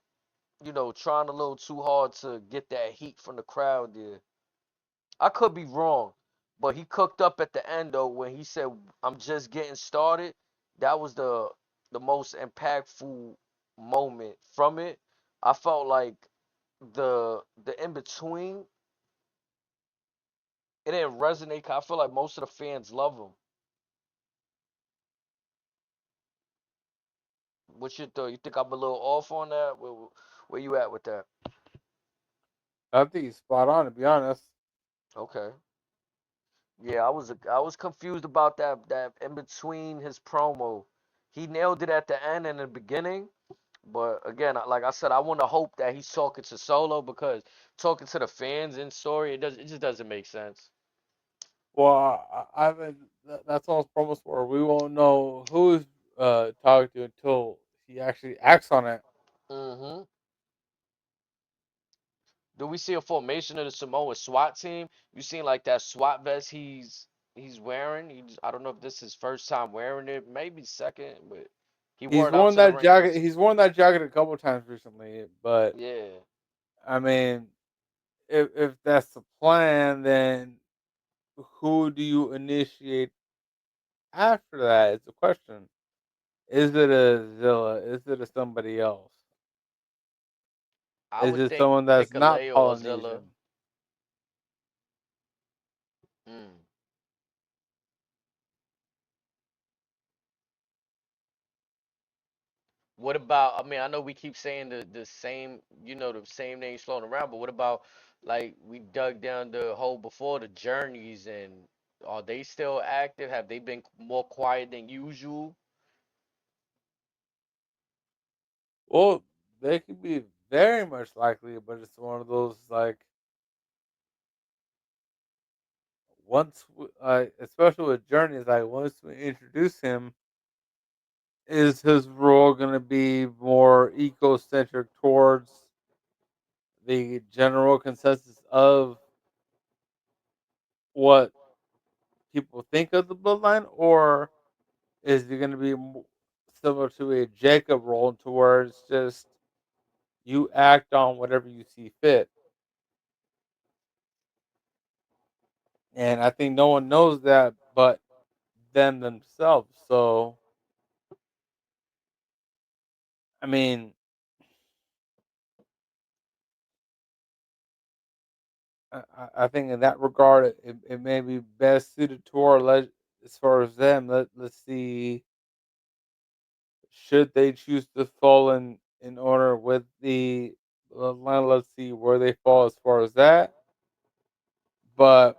trying a little too hard to get that heat from the crowd there. I could be wrong, but he cooked up at the end though when he said, "I'm just getting started." That was the most impactful moment from it. I felt like the in between it didn't resonate. 'Cause I feel like most of the fans love him. What's your thought? You think I'm a little off on that? Where you at with that? I think he's spot on, to be honest. Okay. Yeah, I was confused about that in between his promo. He nailed it at the end and the beginning, but again, like I said, I want to hope that he's talking to Solo because talking to the fans in story, it just doesn't make sense. Well, I haven't. That's all his promos for. We won't know who's talking to until he actually acts on it. Mm-hmm. Do we see a formation of the Samoa SWAT team? You seen like that SWAT vest he's wearing? I don't know if this is his first time wearing it, maybe second, but he wore He's it out worn to the that ring jacket. once. He's worn that jacket a couple times recently. But Yeah, I mean, if that's the plan, then who do you initiate after that? It's a question. Is it a Zilla? Is it a somebody else? I Is would it think someone that's not Hikaleo or Zilla. Polynesian? Mm. What about? I mean, I know we keep saying the same, the same names floating around, but what about like we dug down the hole before the journeys and are they still active? Have they been more quiet than usual? Well, they could be very much likely, but it's one of those like especially with Journey, like once we introduce him, is his role going to be more ecocentric towards the general consensus of what people think of the bloodline, or is it going to be similar to a Jacob role, to where it's just you act on whatever you see fit? And I think no one knows that but them themselves. So, I mean, I think in that regard, it may be best suited to our as far as them. Let's see, should they choose to fall in order with the line, let's see where they fall as far as that. But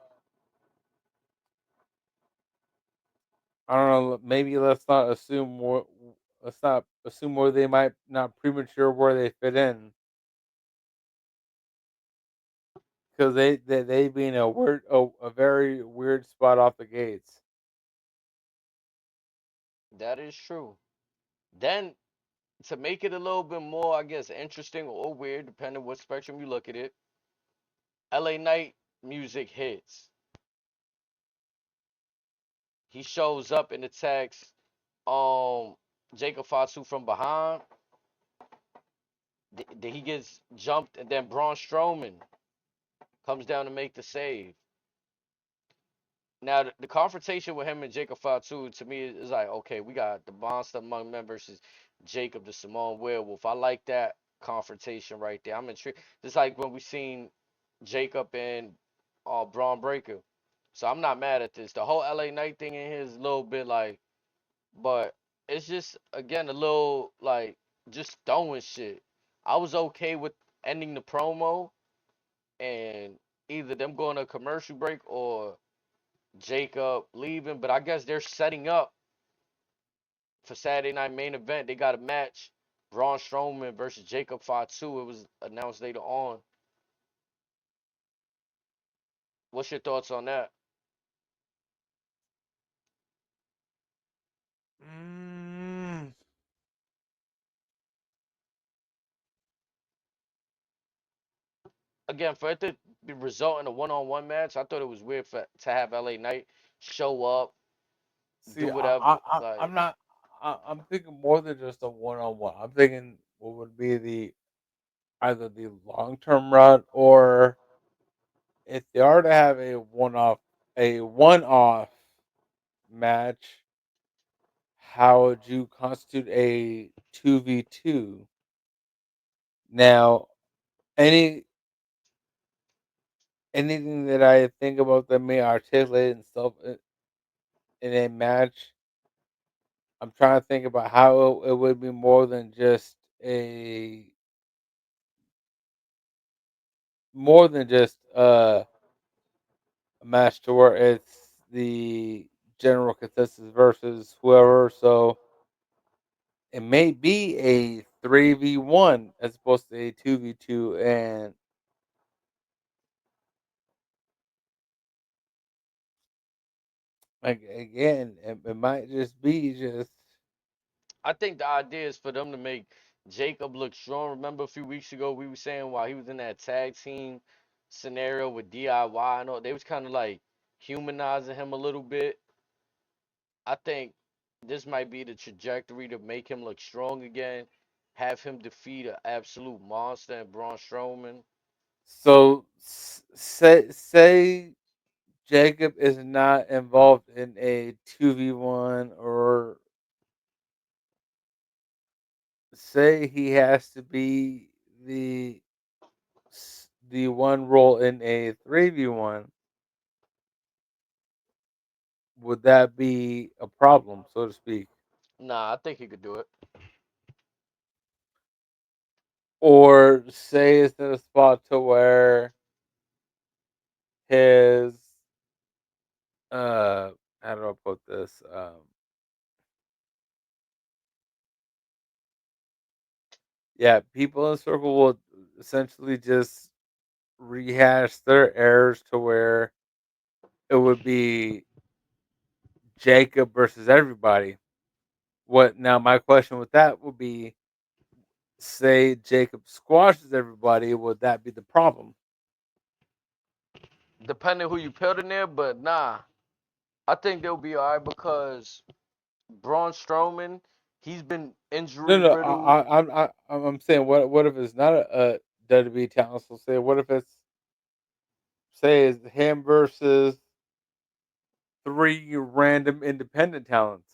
I don't know. Maybe let's not assume where they might not premature where they fit in, because they be in a very weird spot off the gates. That is true. Then to make it a little bit more, I guess, interesting or weird, depending what spectrum you look at it, LA Knight music hits. He shows up and attacks um Jacob Fatu from behind. He gets jumped, and then Braun Strowman comes down to make the save. Now, the confrontation with him and Jacob Fatu, to me, is like, okay, we got the Monster Among Men versus Jacob the Samoan Werewolf. I like that confrontation right there. I'm intrigued. Just like when we seen Jacob and Braun Breaker. So I'm not mad at this. The whole LA Knight thing in here is a little bit like, but it's just, again, a little like just throwing shit. I was okay with ending the promo and either them going to a commercial break or Jacob leaving, but I guess they're setting up for Saturday night main event. They got a match, Braun Strowman versus Jacob Fatu. It was announced later on. What's your thoughts on that? Mm, Again, for it to result in a one-on-one match, I thought it was weird to have LA Knight show up, do See, whatever. I'm Like, not. I'm thinking more than just a one on one. I'm thinking what would be the either the long term route, or if they are to have a one off match, how would you constitute a 2v2? Now, any anything that I think about that may articulate itself in a match, I'm trying to think about how it would be more than just a match to where it's the general consensus versus whoever. So it may be a 3v1 as opposed to a 2v2. And like again, it might just be just I think the idea is for them to make Jacob look strong. Remember a few weeks ago we were saying while he was in that tag team scenario with DIY and all, they was kind of like humanizing him a little bit. I think this might be the trajectory to make him look strong again. Have him defeat an absolute monster in Braun Strowman. So say Jacob is not involved in a 2v1, or say he has to be the one role in a 3v1, would that be a problem, so to speak? Nah, I think he could do it. Or say it's in a spot to where his how do I put this? Yeah, people in the circle will essentially just rehash their errors to where it would be Jacob versus everybody. What now? My question with that would be: say Jacob squashes everybody, would that be the problem? Depending who you put in there, but nah, I think they'll be alright because Braun Strowman, he's been No, injury no. riddled. I'm saying, what if it's not a WWE talent? So say, what if it's, say it's him versus three random independent talents?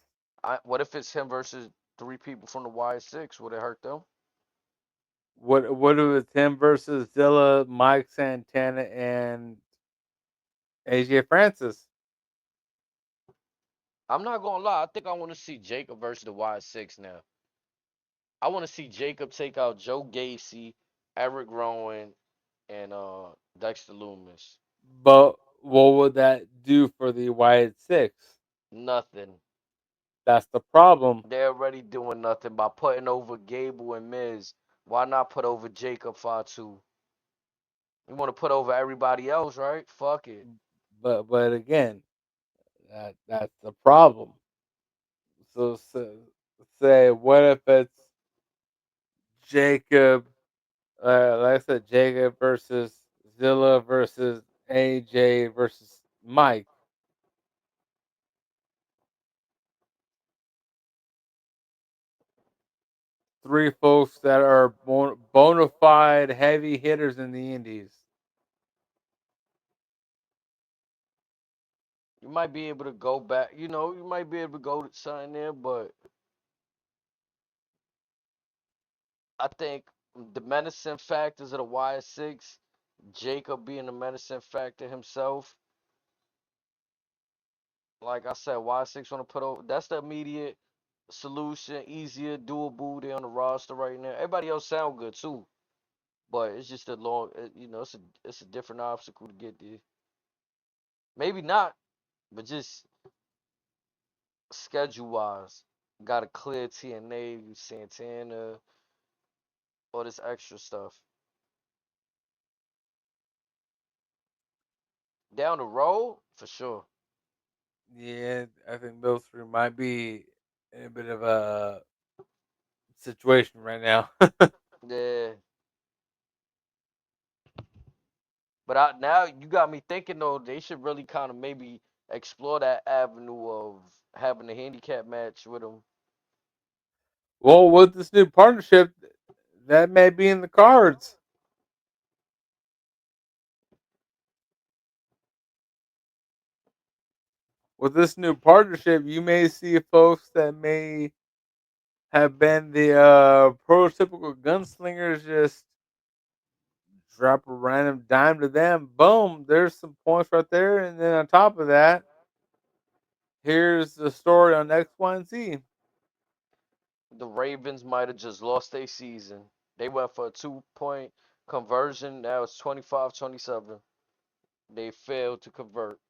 What if it's him versus three people from the Y6? Would it hurt them? What if it's him versus Zilla, Mike Santana, and AJ Francis? I'm not gonna lie. I think I want to see Jacob versus the Y6 now. I want to see Jacob take out Joe Gacy, Eric Rowan, and Dexter Loomis. But what would that do for the Wyatt Six? Nothing. That's the problem. They're already doing nothing by putting over Gable and Miz. Why not put over Jacob Fatu? You want to put over everybody else, right? Fuck it. But again, that's the problem. So say, what if it's Jacob? Like I said, Jacob versus Zilla versus AJ versus Mike. Three folks that are bona fide heavy hitters in the Indies. You might be able to go back. You might be able to go to something there, but I think the medicine factors of the Y6, Jacob being the medicine factor himself. Like I said, Y6 want to put over. That's the immediate solution, easier, doable. They on the roster right now. Everybody else sound good too, but it's just a long. It's a different obstacle to get there. Maybe not, but just schedule wise, got to clear TNA, Santana, all this extra stuff. Down the road, for sure. Yeah, I think those three might be in a bit of a situation right now. Yeah. But now you got me thinking though, they should really kind of maybe explore that avenue of having a handicap match with them. Well, with this new partnership, that may be in the cards. With this new partnership, you may see folks that may have been the prototypical gunslingers just drop a random dime to them. Boom, there's some points right there. And then on top of that, here's the story on X, Y, and Z. The Ravens might have just lost their season. They went for a 2 point conversion. Now it's 25-27. They failed to convert.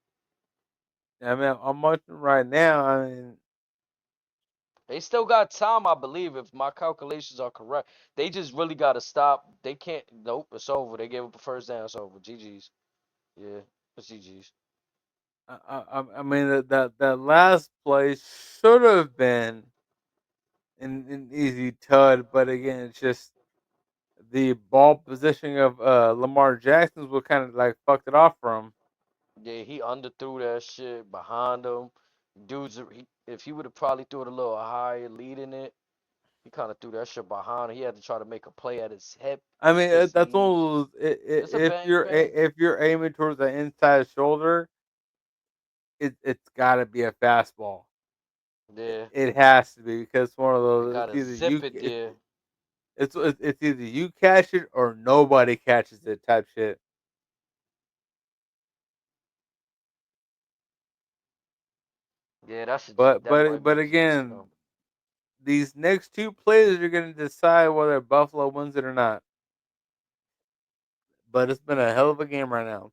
I mean, I'm watching right now. I mean, They still got time, I believe, if my calculations are correct. They just really got to stop. They can't. Nope, it's over. They gave up a first down. It's over. GG's. Yeah, it's GG's. I mean that last play should have been an easy tud. But again, it's just the ball positioning of Lamar Jackson's what kind of like fucked it off for him. Yeah, he underthrew that shit behind him. If he would have probably threw it a little higher, leading it, he kind of threw that shit behind him. He had to try to make a play at his hip. I mean, His that's one knees. of those. It's a bang bang. If you're aiming towards the inside shoulder, it's got to be a fastball. Yeah, It has to be because it's one of you those. gotta zip it there. It's either you catch it or nobody catches it type shit. Yeah, that But might be but the case again, though. these next two plays are going to decide whether Buffalo wins it or not. But it's been a hell of a game right now.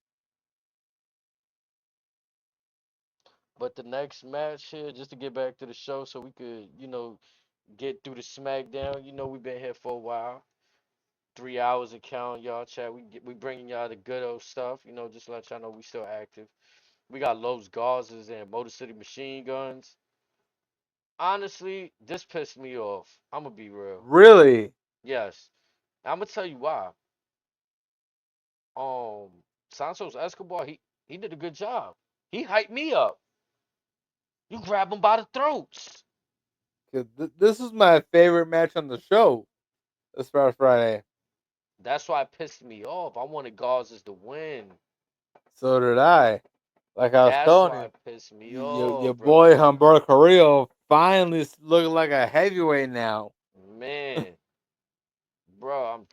But the next match here, just to get back to the show, so we could, get through the SmackDown. We've been here for a while. 3 hours of count, y'all chat. We bringing y'all the good old stuff. Just to let y'all know we still active. We got Los Gauzes and Motor City Machine Guns. Honestly, this pissed me off. I'm gonna be real. Really? Yes, I'm gonna tell you why. Santos Escobar, he did a good job. He hyped me up. You grab him by the throats. 'Cause this is my favorite match on the show as far as Friday. That's why it pissed me off. I wanted Gauzes to win. So did I. Like I was That's telling why you, it pissed me your off, boy bro. Humberto Carrillo finally looking like a heavyweight now. Man, bro,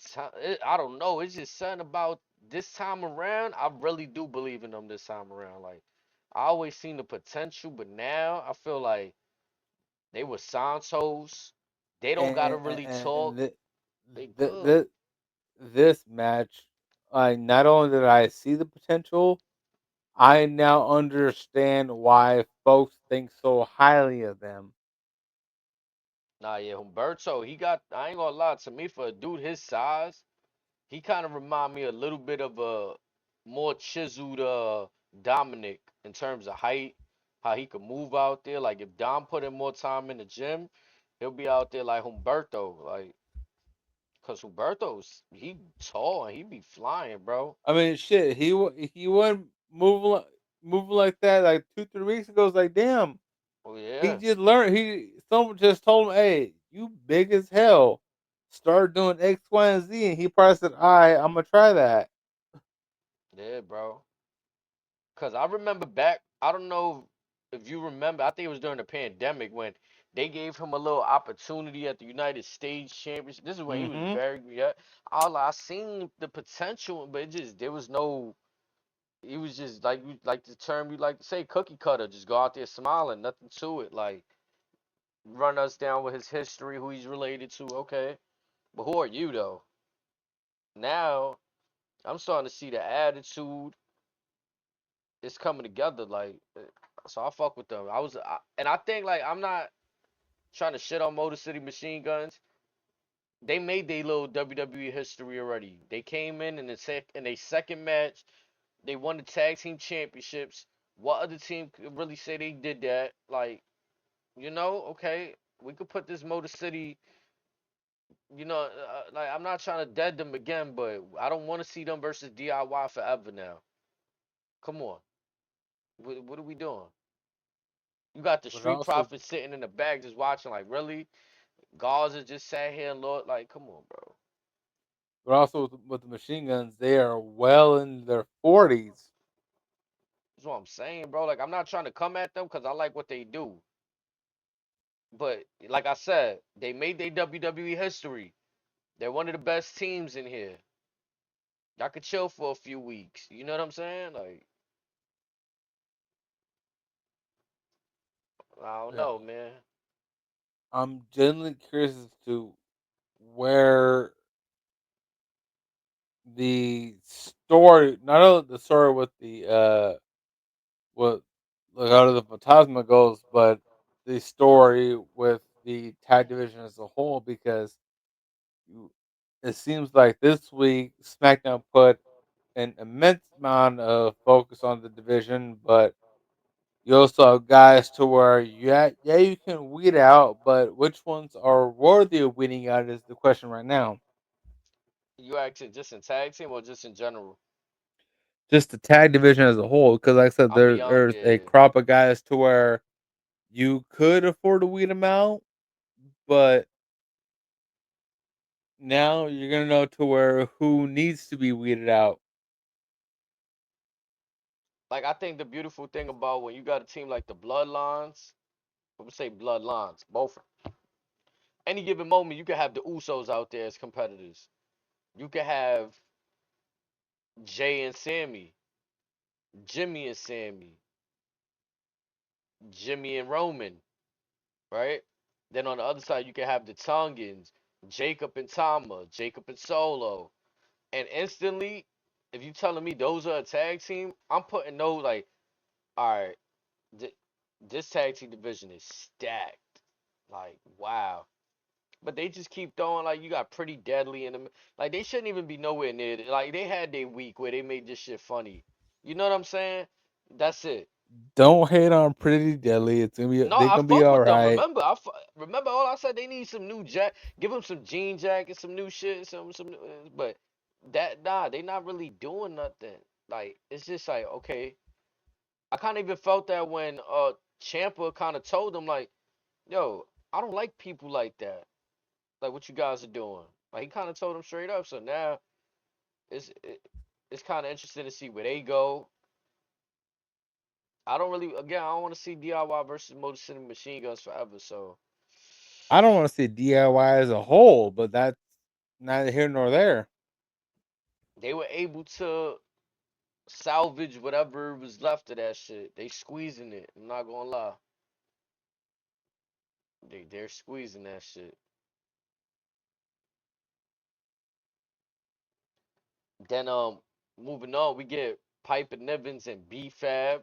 I don't know. It's just something about this time around. I really do believe in them this time around. Like, I always seen the potential, but now I feel like they were Santos. They don't gotta really And talk. They th- good. th- this match, like not only did I see the potential, I now understand why folks think so highly of them. Nah, yeah, Humberto, I ain't gonna lie, to me, for a dude his size, he kind of remind me a little bit of a more chiseled Dominic in terms of height, how he could move out there. Like if Dom put in more time in the gym, he'll be out there like Humberto, like cause he tall and he be flying, bro. I mean, shit, he wasn't moving like that like 2 3 weeks ago. It's like, damn, Oh he yeah, just learned. Someone just told him, "Hey, you big as hell. Start doing X, Y, and Z." And he probably said, "All right, I'm gonna try that." yeah, bro. Cause I remember back, I don't know if you remember, I think it was during the pandemic when they gave him a little opportunity at the United States Championship. This is when he was Mm-hmm. very young. I seen the potential, but there was no. He was just like the term you like to say, cookie cutter. Just go out there smiling, nothing to it. Like run us down with his history, who he's related to. Okay, but who are you though? Now I'm starting to see the attitude. It's coming together. So I fuck with them. And I think like I'm not trying to shit on Motor City Machine Guns. They made their little WWE history already. They came in a second match. They won the tag team championships. What other team could really say they did that? Like, okay, we could put this Motor City. Like I'm not trying to dead them again, but I don't want to see them versus DIY forever now. Come on, what are we doing? You got the But Street also, Profits sitting in the back just watching. Like, really? Gaza just sat here and looked like, come on, bro. with the machine guns, they are well in their 40s. That's what I'm saying, bro. Like, I'm not trying to come at them because I like what they do. But like I said, they made their WWE history. They're one of the best teams in here. Y'all could chill for a few weeks. You know what I'm saying? Like, I don't Yeah, know, man. I'm genuinely curious as to where the story, not only the story with the what like out of the Phantasma goes, but the story with the tag division as a whole, because you, it seems like this week SmackDown put an immense amount of focus on the division, but You also have guys to where yeah you can weed out, but which ones are worthy of weeding out is the question right now. You asking just in tag team or just in general? Just the tag division as a whole, because like I said, I'll be on. there's a Yeah, crop of guys to where you could afford to weed them out, but now you're gonna know to where who needs to be weeded out. like I think the beautiful thing about when you got a team like the Bloodlines, I'm gonna say Bloodlines, both. Any given moment, you can have the Usos out there as competitors. You can have Jay and Sammy, Jimmy and Sammy, Jimmy and Roman, right? Then on the other side, you can have the Tongans, Jacob and Tama, Jacob and Solo. And instantly, if you telling me those are a tag team, I'm putting those like, all right, th- this tag team division is stacked. Like, wow. But they just keep throwing like you got Pretty Deadly in them. Like they shouldn't even be nowhere near it. Like they had their week where they made this shit funny. You know what I'm saying? That's it. Don't hate on Pretty Deadly. It's gonna be No, they I gonna be fuck all with them. right. Remember, remember all I said. They need some new jack. Give them some jean jackets, some new shit, some. But that nah, they not really doing nothing. Like it's just like okay. I kind of even felt that when Champa kind of told them like, yo, I don't like people like that. Like what you guys are doing. Like he kind of told them straight up. So now it's kind of interesting to see where they go. I don't really again. I don't want to see DIY versus Motor City Machine Guns forever. So I don't want to see DIY as a whole, but that's neither here nor there. they were able to salvage whatever was left of that shit. They squeezing it. I'm not gonna lie. They're squeezing that shit. Then moving on, we get Piper Nivens and B Fab.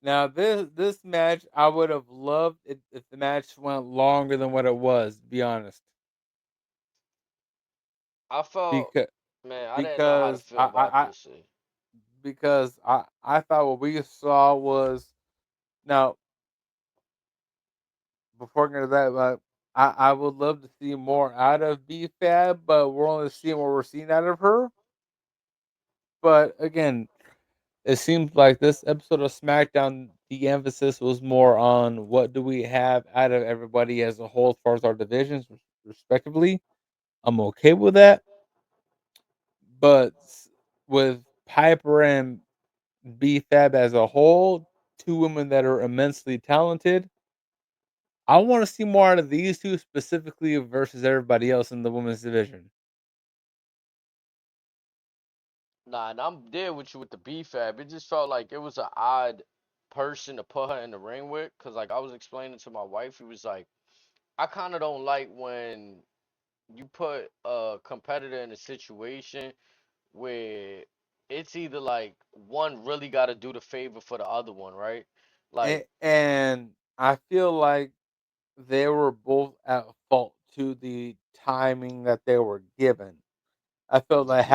Now this match, I would have loved it if the match went longer than what it was. To be honest, I felt because man, I didn't know how to because feel about this shit. I thought what we saw was now before getting to that, I would love to see more out of BFAB, but we're only seeing what we're seeing out of her. But again, it seems like this episode of SmackDown, the emphasis was more on what do we have out of everybody as a whole as far as our divisions, respectively. I'm okay with that. But with Piper and BFAB as a whole, two women that are immensely talented, I want to see more out of these two specifically versus everybody else in the women's division. Nah, and I'm there with you with the B Fab. It just felt like it was an odd person to put her in the ring with. Cause like I was explaining to my wife, he was like, I kind of don't like when you put a competitor in a situation where it's either like one really got to do the favor for the other one, right? Like, And I feel like they were both at fault to the timing that they were given. I felt like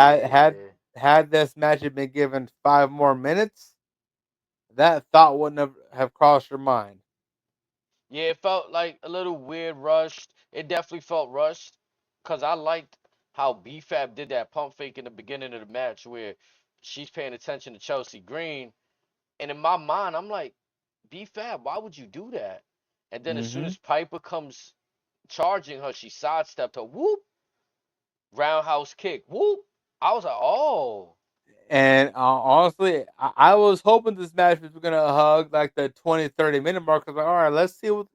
yeah, had this match had been given 5 more minutes, that thought wouldn't have crossed your mind. yeah, it felt like a little weird, rushed. It definitely felt rushed, cause I liked how BFAB did that pump fake in the beginning of the match where she's paying attention to Chelsea Green, and in my mind, I'm like, BFAB, why would you do that? And then as soon Hmm as Piper comes charging her, she sidestepped her. Whoop, roundhouse kick. Whoop. I was like, oh. And honestly, I was hoping this match was gonna hug like the 20-30 minute mark. I was like, all right, let's see what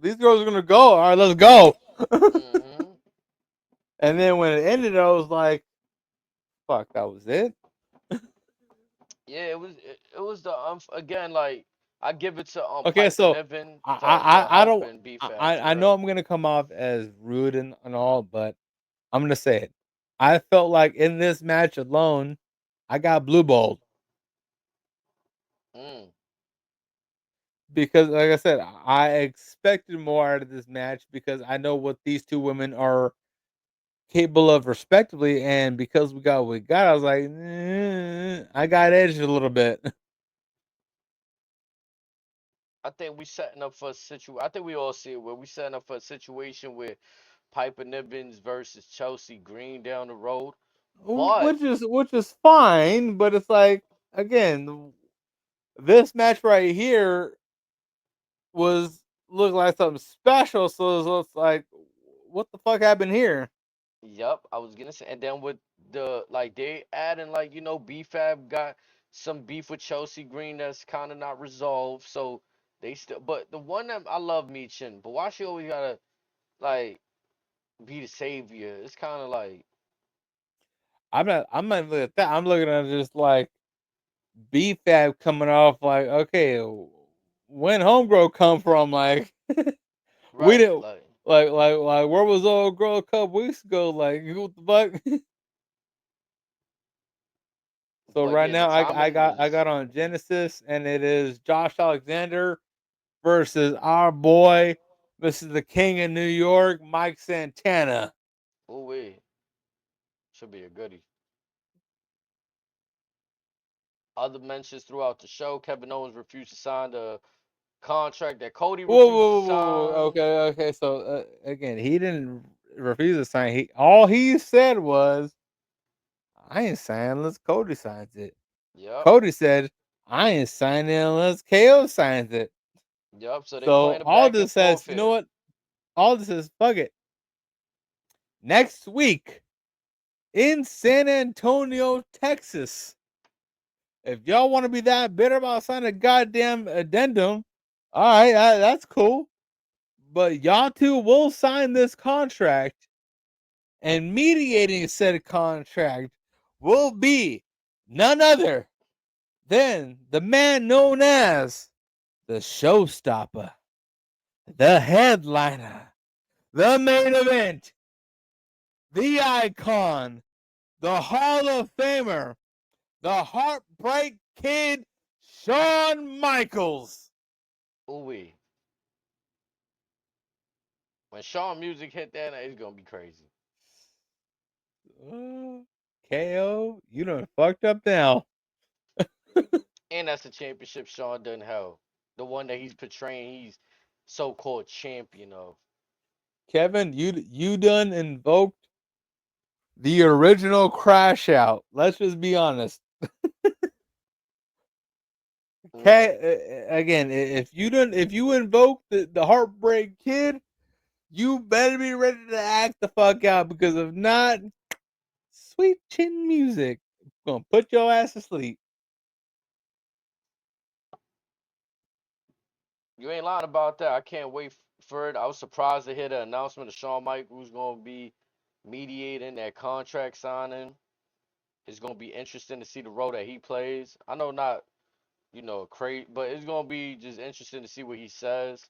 these girls are gonna go. All right, let's go. Mm-hmm. And then when it ended, I was like, fuck, that was it. Yeah, it was the again like I give it to Okay, Piper so Niven for I don't helping BFAB for I know real. I'm gonna come off as rude and all, but I'm gonna say it. I felt like in this match alone, I got blue balled Mm. because, like I said, I expected more out of this match because I know what these two women are capable of, respectively, and because we got what we got, I was like, I got edged a little bit. I think we setting up for a situation. I think we all see it where we setting up for a situation where Piper Nibbins versus Chelsea Green down the road. But which is fine, but it's like again, this match right here was looked like something special. So it's like, what the fuck happened here? yep, I was gonna say, and then with the like they adding like BFAB got some beef with Chelsea Green that's kind of not resolved. So they still, but the one that I love Michin, but why she always gotta like be the savior? It's kind of like I'm not looking at that. I'm looking at just like BFAB coming off like, okay, when Homegrown come from? Like we right, didn't like. like where was old girl a couple weeks ago? Like what the fuck? So But right yeah, the now timing I was got on Genesis and it is Josh Alexander versus our boy, this is the King of New York, Mike Santana. oh wait, should be a goodie. Other mentions throughout the show: Kevin Owens refused to sign the contract that Cody Whoa, refused to whoa. sign. Okay. So again, he didn't refuse to sign. He all he said was, "I ain't signing unless Cody signs it." Yep, Cody said, "I ain't signing unless KO signs it." yep. So they So playing it all back and this says, forth you know here. what? All this is fuck it. Next week in San Antonio, Texas. If y'all want to be that bitter about signing a goddamn addendum, all right, that's cool. But y'all two will sign this contract, and mediating said contract will be none other than the man known as the showstopper, the headliner, the main event, the icon, the Hall of Famer, the Heartbreak Kid, Shawn Michaels. Ooh wee. When Shawn music hit that, it's gonna be crazy. Uh, KO, you done fucked up now. And that's the championship Shawn done held. The one that he's portraying, he's so-called champion of. Kevin, you done invoked the original crash out. Let's just be honest. Mm. Okay, again, if you invoke the Heartbreak Kid, you better be ready to act the fuck out because if not, sweet chin music gonna put your ass to sleep. You ain't lying about that. I can't wait for it. I was surprised to hear the announcement of Shawn Michaels gonna be mediating that contract signing. It's gonna be interesting to see the role that he plays. I know not, crazy, but it's gonna be just interesting to see what he says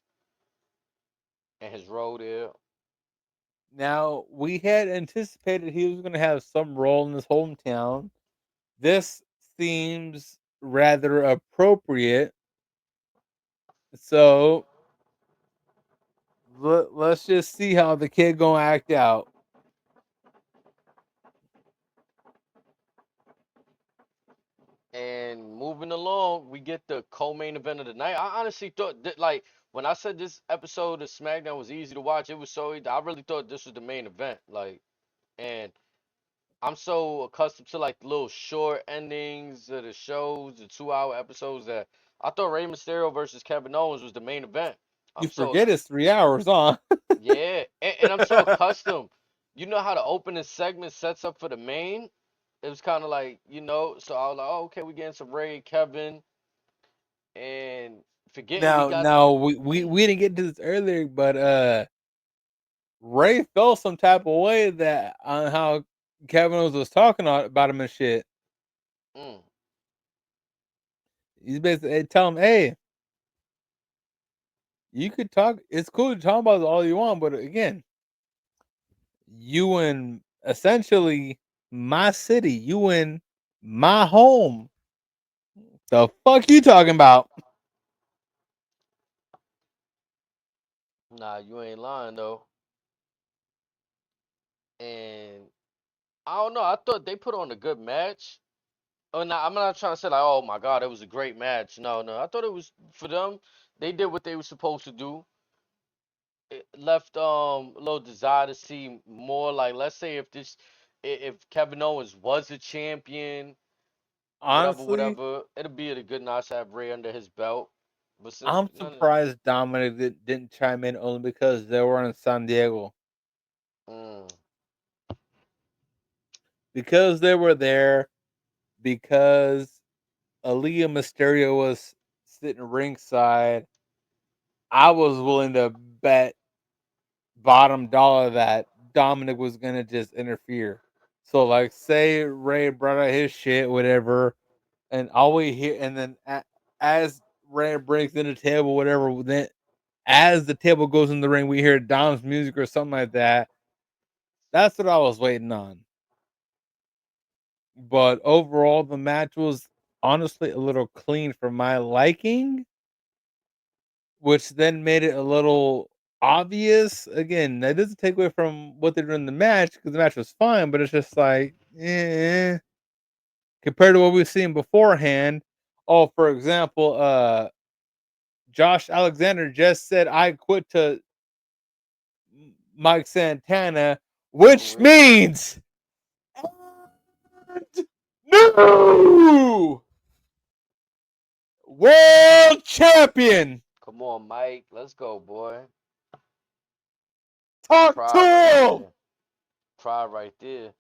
and his role there. Now we had anticipated he was gonna have some role in his hometown. This seems rather appropriate. So let's just see how the kid gonna act out. And moving along, we get the co-main event of the night. I honestly thought that, like, when I said this episode of SmackDown was easy to watch, it was so easy. I really thought this was the main event. Like, and I'm so accustomed to like the little short endings of the shows, the 2 hour episodes that I thought Rey Mysterio versus Kevin Owens was the main event. You I'm so forget it's 3 hours, huh? yeah, and I'm so accustomed. You know how the opening segment sets up for the main? It was kind of like, so I was like, oh, okay, we getting some Ray, Kevin, and forgetting we got. Now we didn't get to this earlier, but Ray felt some type of way that on how Kevin was talking about him and shit. Mm, He's basically tell him, "Hey, you could talk. It's cool to talk about all you want, but again, you in essentially my city, you in my home. The fuck you talking about?" nah, you ain't lying though. And I don't know. I thought they put on a good match. Oh, no, I'm not trying to say like, oh my God, it was a great match. No, no. I thought it was for them. They did what they were supposed to do. It left a little desire to see more. Like, let's say if Kevin Owens was a champion, whatever, Honestly, whatever, it'd be a good notch to have Ray under his belt. But since I'm none of that, surprised Dominic didn't chime in only because they were in San Diego. mm, Because they were there, because Aaliyah Mysterio was sitting ringside, I was willing to bet bottom dollar that Dominic was gonna just interfere. So like, say Ray brought out his shit, whatever, and all we hear, and then as Ray breaks in the table, whatever, then as the table goes in the ring, we hear Dom's music or something like that. That's what I was waiting on. But overall, the match was honestly a little clean for my liking, which then made it a little obvious. Again, that doesn't take away from what they did in the match because the match was fine, but it's just like, compared to what we've seen beforehand. Oh, for example, Josh Alexander just said I quit to Mike Santana, which wait, means new world champion. come on, Mike, let's go, boy. Talk to Pride right him. there. Pride right there.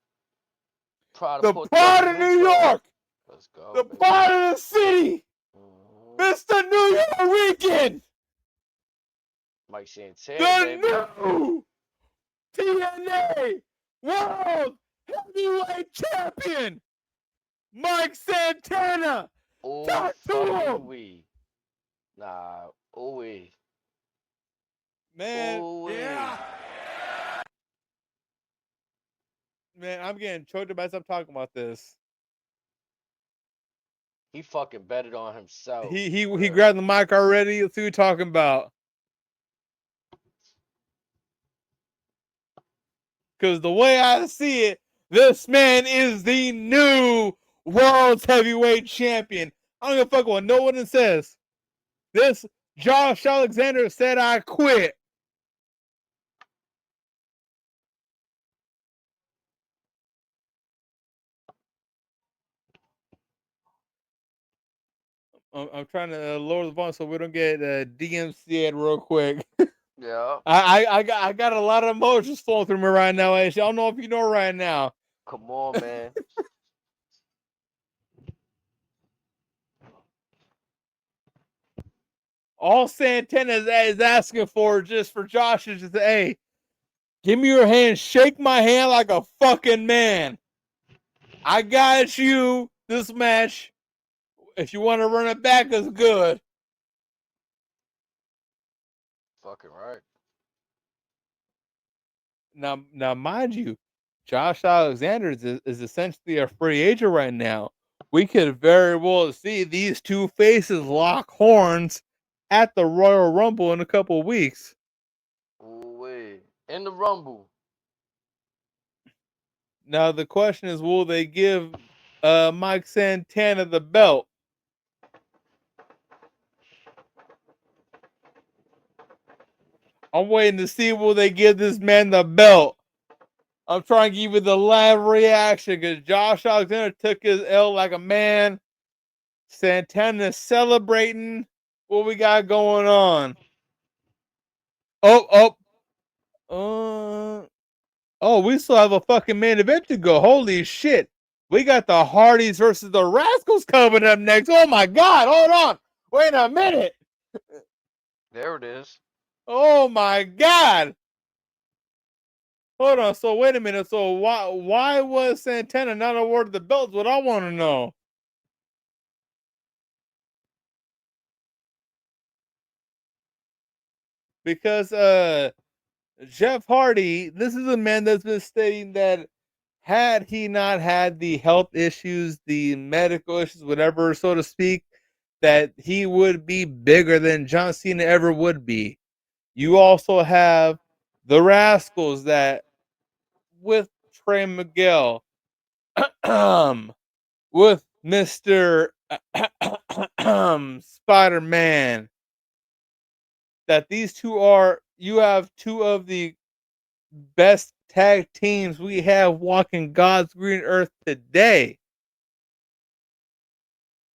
Pride of The Puerto pride of New Rico. York. Let's go, The baby. pride of the city. Mhm. Mr. New York Weekend. Mike Santana, The baby. new TNA World Heavyweight Champion. Mike Santana. Oh, Talk to fucking him. we. Nah, oh, we. Man, Oh, Yeah. man, I'm getting choked up as I'm talking about this. He fucking betted on himself. He Real. grabbed the mic already. Let's see what you're talking about. Because the way I see it, this man is the new world's heavyweight champion. I don't give a fuck what no one says. This Josh Alexander said I quit. I'm trying to lower the volume so we don't get DMCA'd real quick. Yeah. I got a lot of emotions flowing through me right now. I don't know if you know right now. Come on, man. All Santana is asking for just for Josh is just, hey, give me your hand, shake my hand like a fucking man. I got you this match. If you want to run it back, it's good. Fucking right. Now, mind you, Josh Alexander is essentially a free agent right now. We could very well see these two faces lock horns at the Royal Rumble in a couple of weeks. Ooh, wee. In the Rumble. Now, the question is, will they give Mike Santana the belt? I'm waiting to see will they give this man the belt. I'm trying to give you the live reaction because Josh Alexander took his L like a man. Santana celebrating what we got going on. Oh, we still have a fucking main event to go. Holy shit. We got the Hardys versus the Rascals coming up next. Oh my God. Hold on. Wait a minute. There it is. Oh my God. Hold on. So wait a minute. So why was Santana not awarded the belts? What I want to know. Because Jeff Hardy, this is a man that's been stating that had he not had the health issues, the medical issues, whatever, so to speak, that he would be bigger than John Cena ever would be. You also have the Rascals that with Trey Miguel, with Mr. Spider Man, that these two are. You have two of the best tag teams we have walking God's green earth today.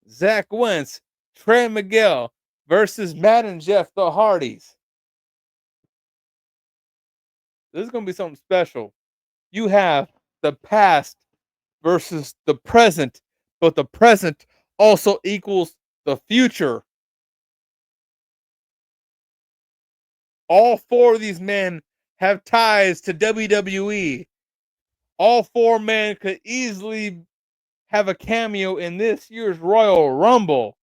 Zach Wentz, Trey Miguel versus Matt and Jeff the Hardys. This is going to be something special. You have the past versus the present, but the present also equals the future. All four of these men have ties to WWE. All four men could easily have a cameo in this year's Royal Rumble.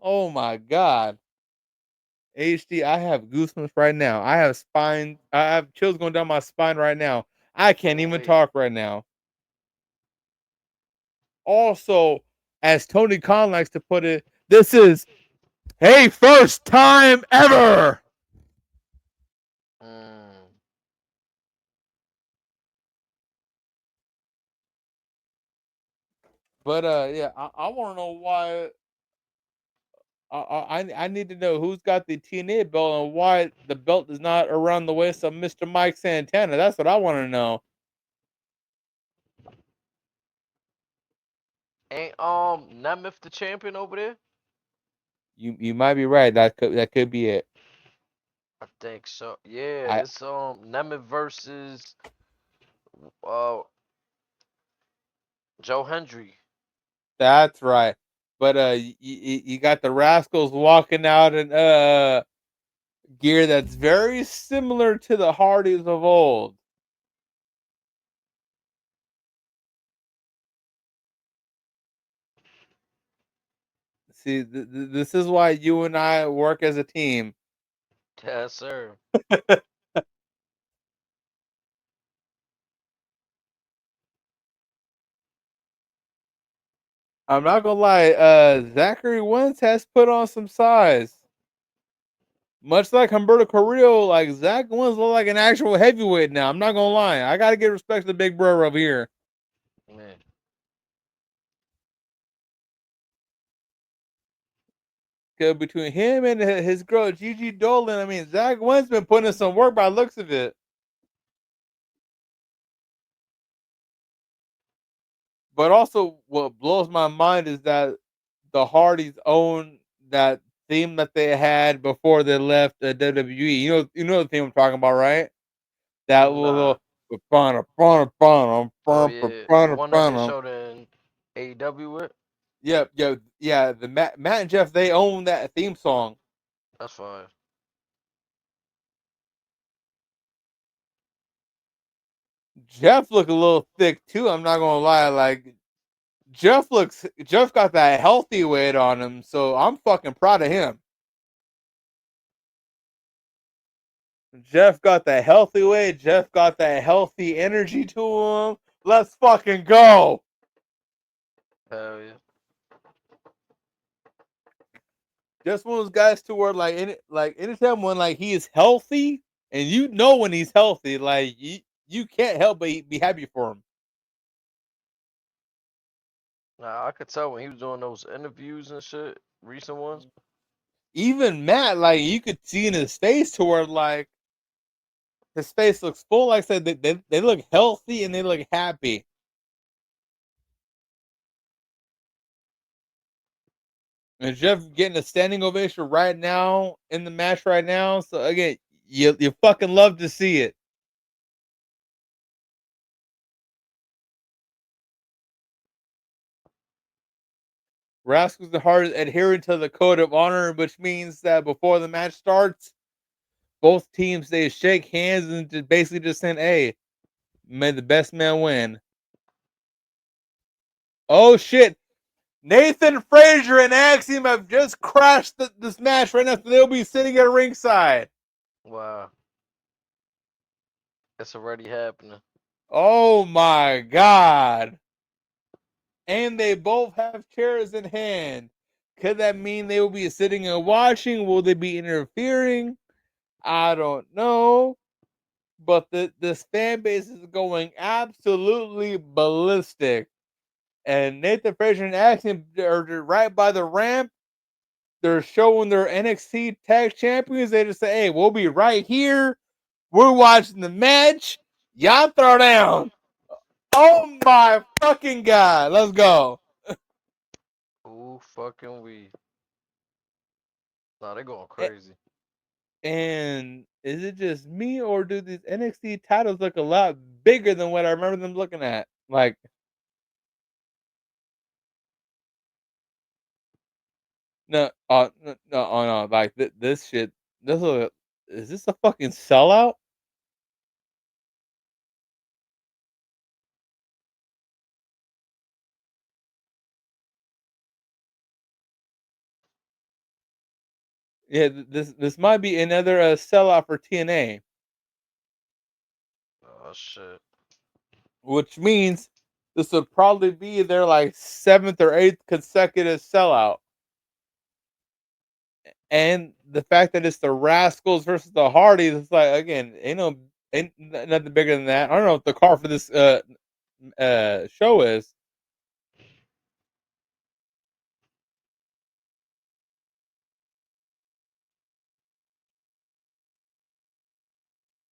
Oh my God. HD, I have goosebumps right now. I have chills going down my spine right now. I can't even talk right now. Also, as Tony Khan likes to put it, this is a first time ever. But yeah, I want to know why. I need to know who's got the TNA belt and why the belt is not around the waist of Mr. Mike Santana. That's what I want to know. Ain't Nemeth the champion over there? You might be right. That could be it. I think so. Yeah, it's Nemeth versus uh Joe Hendry. That's right. But you got the Rascals walking out in gear that's very similar to the Hardys of old. See, this is why you and I work as a team. Yes, sir. I'm not gonna lie, Zachary Wentz has put on some size. Much like Humberto Carrillo, like Zach Wentz look like an actual heavyweight now. I'm not gonna lie. I gotta give respect to the big brother over here. Man. Cause between him and his girl Gigi Dolan, I mean Zach Wentz been putting in some work by the looks of it. But also, what blows my mind is that the Hardys own that theme that they had before they left WWE. You know the theme I'm talking about, right? That Nah. little. Oh yeah. The one that they showed in AEW with? Yeah. The Matt and Jeff, they own that theme song. That's fine. Jeff look a little thick too. I'm not gonna lie. Like Jeff got that healthy weight on him, so I'm fucking proud of him. Jeff got that healthy weight. Jeff got that healthy energy to him. Let's fucking go. Hell yeah. Just one of those guys to where anytime when like he is healthy, and you know when he's healthy, like you can't help but be happy for him. Nah, I could tell when he was doing those interviews and shit, recent ones. Even Matt, like you could see in his face to where like his face looks full. Like I said, they look healthy and they look happy. And Jeff getting a standing ovation right now in the match right now. So again, you fucking love to see it. Rascals the Heart is adhering to the code of honor, which means that before the match starts, both teams they shake hands and basically just saying, "Hey, may the best man win." Oh shit! Nathan Frazier and Axiom have just crashed this match right now, so they'll be sitting at ringside. Wow. It's already happening. Oh my god! And they both have chairs in hand. Could that mean they will be sitting and watching? Will they be interfering? I don't know. But this fan base is going absolutely ballistic. And Nathan Frazier and Axiom are right by the ramp. they're showing their NXT tag champions. They just say, "Hey, we'll be right here. We're watching the match. Y'all throw down." Oh my fucking god! Let's go. Ooh, fucking we. Nah, they going crazy. And is it just me, or do these NXT titles look a lot bigger than what I remember them looking at? Like, no, no, oh no, like this shit. Is this a fucking sellout? Yeah, this might be another sellout for TNA, Oh shit. which means this would probably be their like seventh or eighth consecutive sellout. And the fact that it's the Rascals versus the Hardys, it's like again, ain't nothing bigger than that. I don't know what the car for this show is.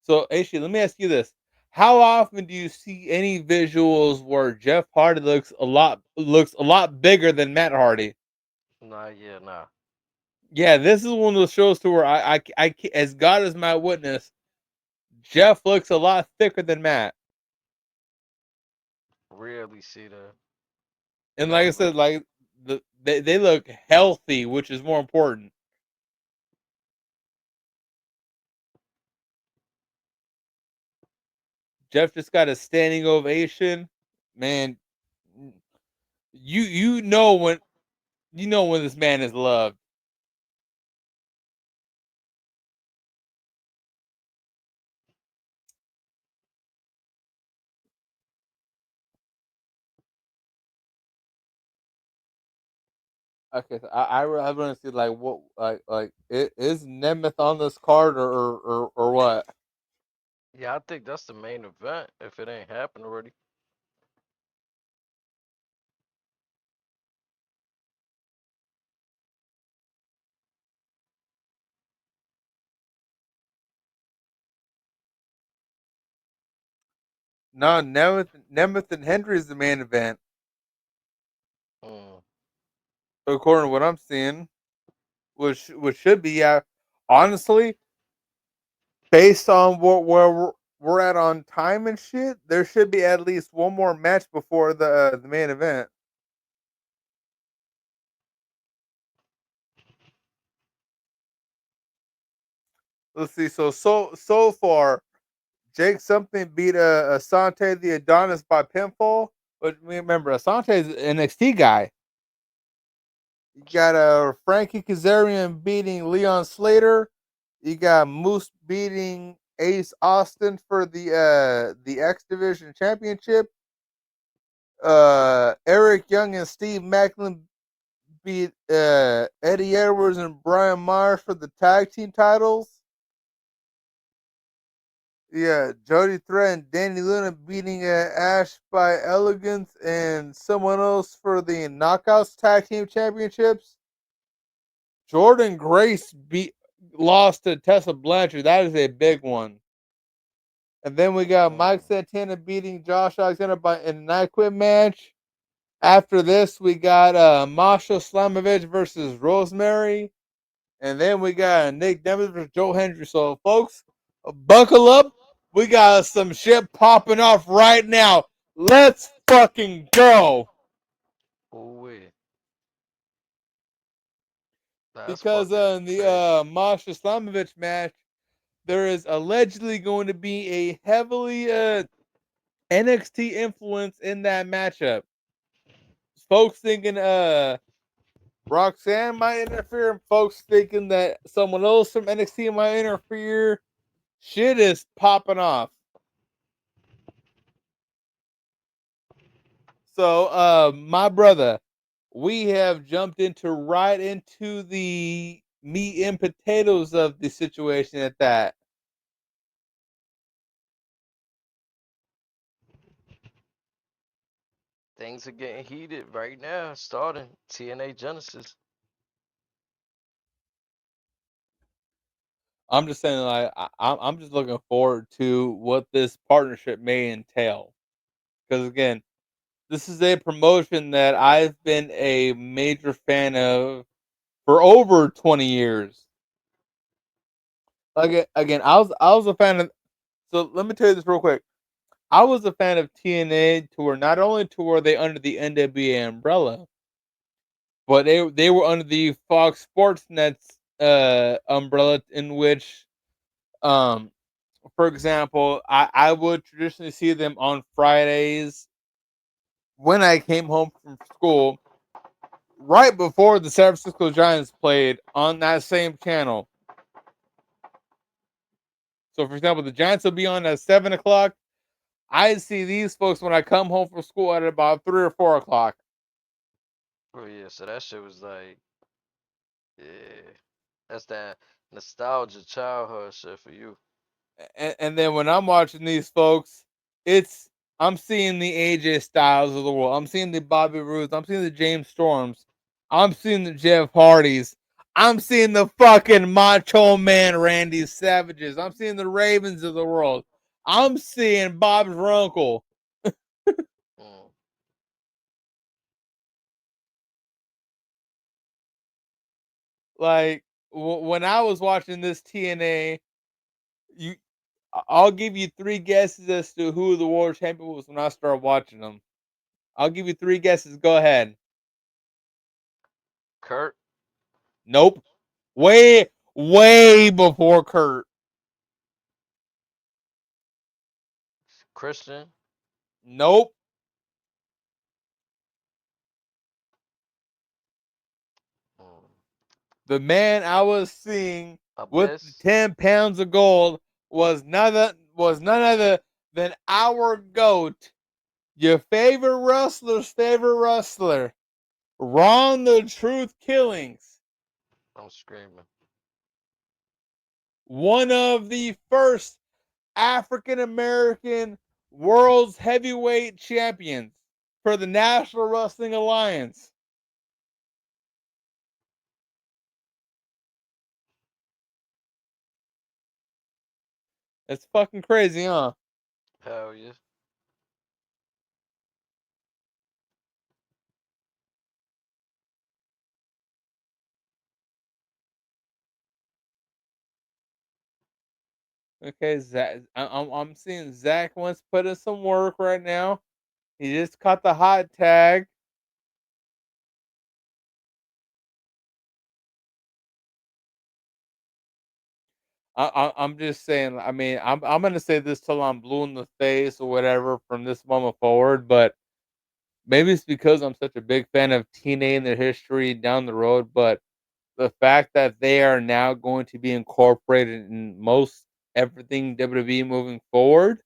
So, Aishi, let me ask you this: how often do you see any visuals where Jeff Hardy looks a lot bigger than Matt Hardy? Nah, yeah, nah. Yeah, this is one of those shows to where as God is my witness, Jeff looks a lot thicker than Matt. Rarely see that. And like I Never. said, like they look healthy, which is more important. Jeff just got a standing ovation. Man, you know when this man is loved. Okay, so I want to see like what is Nemeth on this card or what? Yeah, I think that's the main event if it ain't happened already. No, Nemeth and Hendry is the main event Mm. according to what I'm seeing, which should be, yeah. Honestly, based on where we're at on time and shit, there should be at least one more match before the main event. Let's see. So far, Jake something beat Asante the Adonis by pinfall. But remember, Asante's an NXT guy. You got Frankie Kazarian beating Leon Slater. You got Moose beating Ace Austin for the X Division Championship. Eric Young and Steve Macklin beat Eddie Edwards and Brian Myers for the tag team titles. Yeah, Jody Threat and Danny Luna beating Ash by Elegance and someone else for the Knockouts Tag Team Championships. Jordan Grace lost to Tessa Blanchard. That is a big one. And then we got Mike Mm. Santana beating Josh Alexander in a night quit match. After this, we got Masha Slamovich versus Rosemary. And then we got Nick Demis versus Joe Hendry. So, folks, buckle up. We got some shit popping off right now. Let's fucking go. Ooh, wee. That's Because fucking in the crazy. Masha Slamovich match, there is allegedly going to be a heavily NXT influence in that matchup. Folks thinking Roxanne might interfere, folks thinking that someone else from NXT might interfere. Shit is popping off. So, my brother, we have jumped right into the meat and potatoes of the situation at that. Things are getting heated right now. Starting TNA Genesis. I'm just saying, like, I'm just looking forward to what this partnership may entail. Because again, this is a promotion that I've been a major fan of for over 20 years. Again, I was a fan of. So let me tell you this real quick. I was a fan of TNA to where not only to where they under the NWA umbrella, but they were under the Fox Sports Net's umbrella, in which, um, for example, I would traditionally see them on Fridays when I came home from school, right before the San Francisco Giants played on that same channel. So, for example, the Giants will be on at 7 o'clock. I see these folks when I come home from school at about 3 or 4 o'clock. Oh yeah, so that shit was like, yeah, that's that nostalgia childhood shit for you. And then when I'm watching these folks, it's I'm seeing the AJ Styles of the world. I'm seeing the Bobby Roodes. I'm seeing the James Storms. I'm seeing the Jeff Hardys. I'm seeing the fucking Macho Man Randy Savages. I'm seeing the Ravens of the world. I'm seeing Bob's Runkle. Mm. Like when I was watching this TNA, you, I'll give you three guesses as to who the world champion was when I started watching them. I'll give you three guesses. Go ahead. Kurt, Nope. Way before Kurt. Christian, Nope. mm. The man I was seeing with the Abyss, 10 pounds of gold was none other than our goat, your favorite wrestler's favorite wrestler, Ron the Truth Killings, I'm screaming. one of the first African American world's heavyweight champions for the National Wrestling Alliance. It's fucking crazy, huh? Hell yeah. Okay, Zach. I'm seeing Zach wants to put in some work right now. He just caught the hot tag. I'm just saying. I mean, I'm gonna say this till I'm blue in the face or whatever from this moment forward. But maybe it's because I'm such a big fan of TNA and their history down the road. But the fact that they are now going to be incorporated in most everything WWE moving forward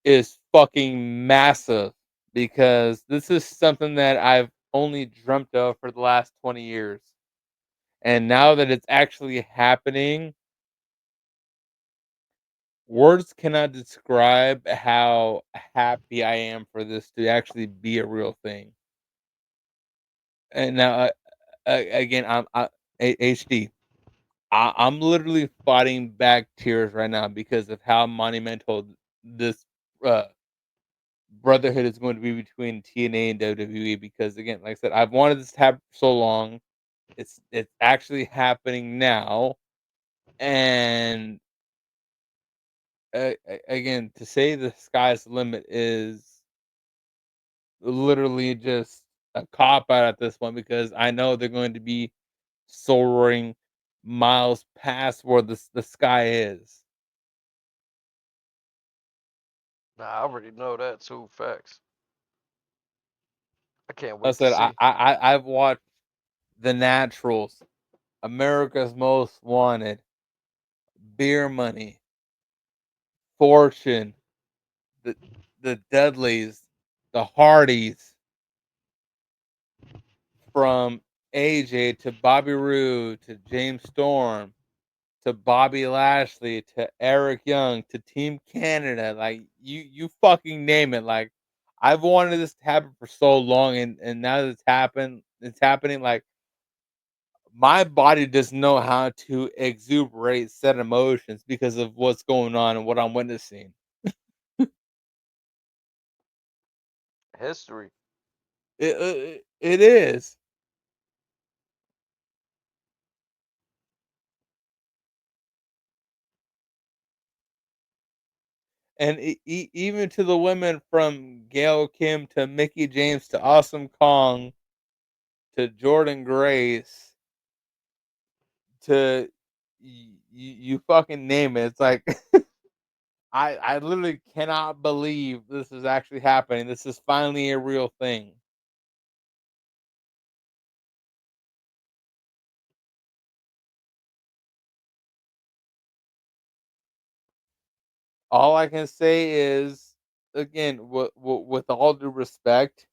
is fucking massive, because this is something that I've only dreamt of for the last 20 years. And now that it's actually happening, words cannot describe how happy I am for this to actually be a real thing. And now, again, HD. I'm literally fighting back tears right now because of how monumental this uh, brotherhood is going to be between TNA and WWE. Because again, like I said, I've wanted this to happen for so long. It's actually happening now, and again, to say the sky's the limit is literally just a cop out at this point, because I know they're going to be soaring miles past where the sky is. Nah, I already know that too. Facts. I can't I wait to said see. I've watched The Naturals, America's Most Wanted, Beer Money, Fortune, the the Dudleys, the Hardys, from AJ to Bobby Roode to James Storm to Bobby Lashley to Eric Young to Team Canada. Like you fucking name it. Like I've wanted this to happen for so long, and now that it's happened, it's happening. Like my body doesn't know how to exuberate said emotions because of what's going on and what I'm witnessing. History. It is. And even to the women from Gail Kim to Mickey James to Awesome Kong to Jordan Grace to you fucking name it. It's like I literally cannot believe this is actually happening. This is finally a real thing. All I can say is, again, with all due respect,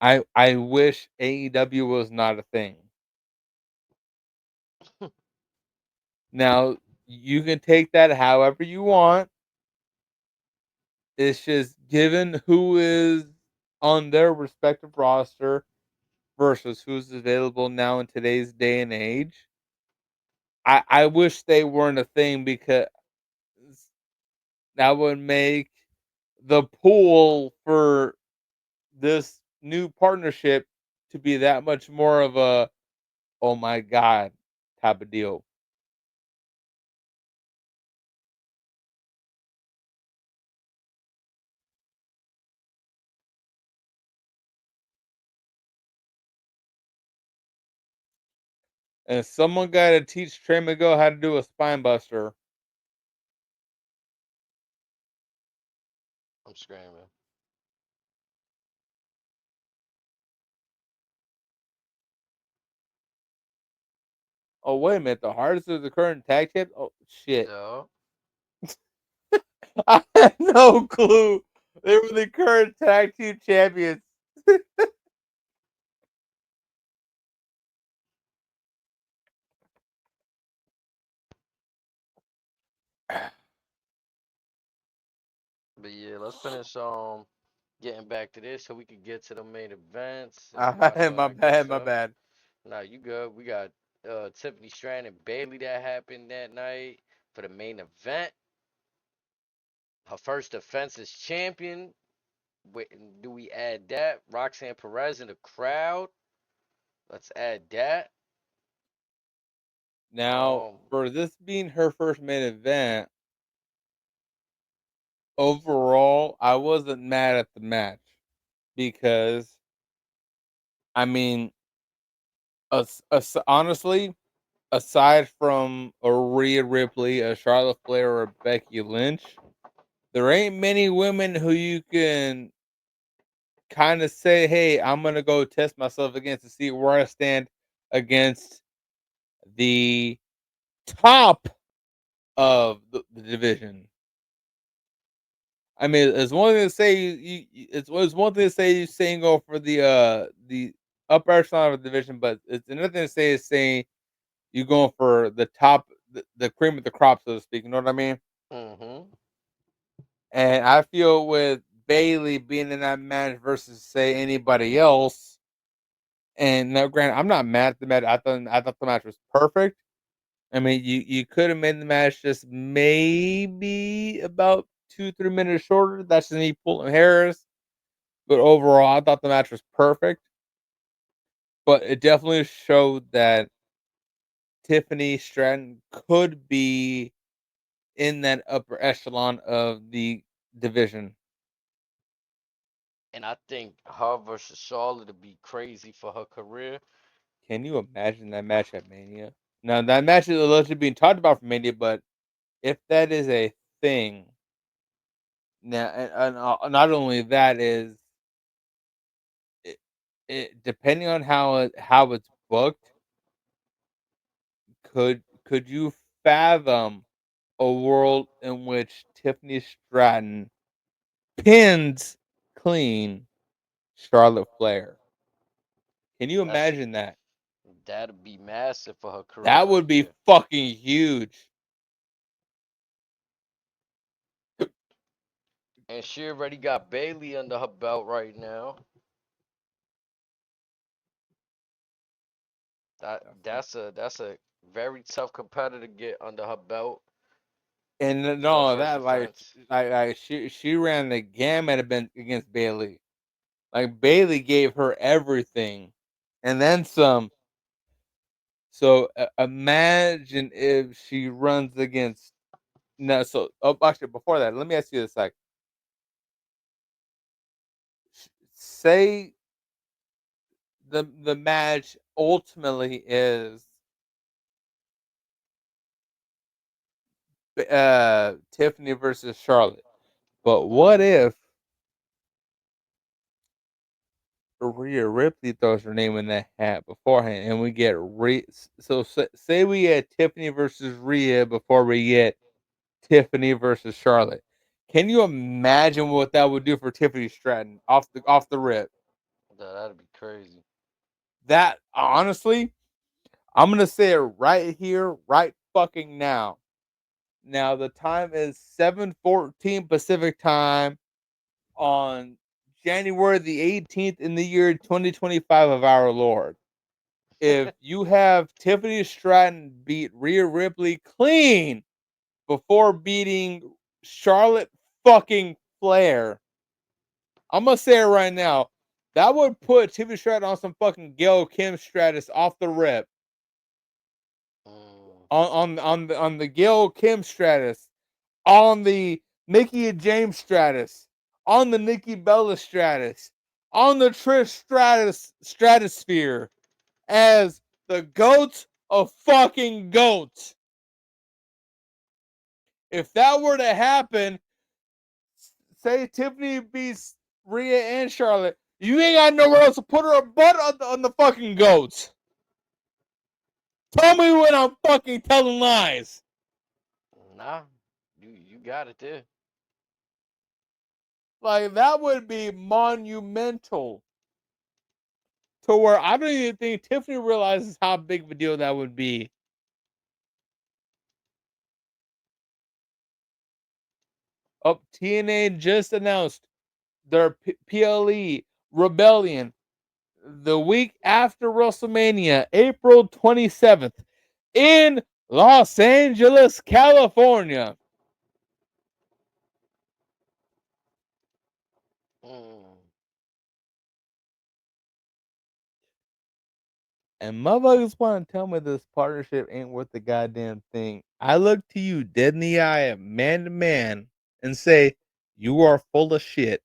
I wish AEW was not a thing. Now you can take that however you want. It's just given who is on their respective roster versus who's available now in today's day and age. I wish they weren't a thing because that would make the pool for this new partnership to be that much more of a oh my god type of deal. And someone got to teach Trey Miguel how to do a spine buster. I'm screaming. Oh wait a minute, the hardest of the current tag champs. Oh shit, Yo. I had no clue they were the current tag team champions. But yeah, let's finish getting back to this so we could get to the main events and My I guess bad, my so. bad. Now you good. We got Tiffany Strand and Bailey that happened that night for the main event. Her first defense as champion. Wait, do we add that? Roxanne Perez in the crowd. Let's add that. Now, Um, for this being her first main event, overall, I wasn't mad at the match because, I mean, honestly, aside from a Rhea Ripley, a Charlotte Flair, or a Becky Lynch, there ain't many women who you can kind of say, "Hey, I'm gonna go test myself against to see where I stand against the top of the division." I mean, it's one thing to say it's one thing to say you saying go for the upper echelon of the division, but it's another thing to say is saying you going for the top, the cream of the crop, so to speak. You know what I mean? mm-hmm. And I feel with Bailey being in that match versus say anybody else, and now granted, I'm not mad at the match. I thought the match was perfect. I mean, you could have made the match just maybe about 2-3 minutes shorter. That's just me pulling hairs. But overall, I thought the match was perfect. But it definitely showed that Tiffany Stratton could be in that upper echelon of the division. And I think her versus Charlotte would be crazy for her career. Can you imagine that match at Mania? Now that match is allegedly being talked about for Mania, but if that is a thing, now and not only that is it, depending on how it's booked, could you fathom a world in which Tiffany Stratton pins clean Charlotte Flair? Can you That's imagine that? that'd be massive for her career That right would be there. fucking huge. And she already got Bailey under her belt right now. That's a very tough competitor to get under her belt. And It's her no, first that defense. she ran the gamut against Bailey. Like Bailey gave her everything, and then some. So imagine if she runs against no. So actually, before that, let me ask you this: like, say the match ultimately is Tiffany versus Charlotte, but what Mm. if Rhea Ripley throws her name in that hat beforehand, and we get so say we get Tiffany versus Rhea before we get Tiffany versus Charlotte. Can you imagine what that would do for Tiffany Stratton off the rip? That'd be crazy. That honestly, I'm gonna say it right here, right fucking now. Now the time is 7:14 Pacific time on January the 18th in the year 2025 of our Lord. If you have Tiffany Stratton beat Rhea Ripley clean before beating Charlotte fucking Flair, I'm gonna say it right now. That would put Tiffany Stratton on some fucking Gail Kim status off the rip. Mm. On the Gail Kim stratus, on the Mickey and James stratus, on the Nikki Bella stratus, on the Trish Stratus stratosphere as the goats of fucking goats. If that were to happen, say Tiffany beats Rhea and Charlotte, you ain't got nowhere else to put her butt on the fucking goats. Tell me when I'm fucking telling lies. Nah, you got it there. Like that would be monumental. To where I don't even think Tiffany realizes how big of a deal that would be. Oh, TNA just announced their PLE Rebellion the week after WrestleMania, April 27th, in Los Angeles, California. Mm. And motherfuckers want to tell me this partnership ain't worth the goddamn thing. I look to you dead in the eye, man to man, and say, you are full of shit.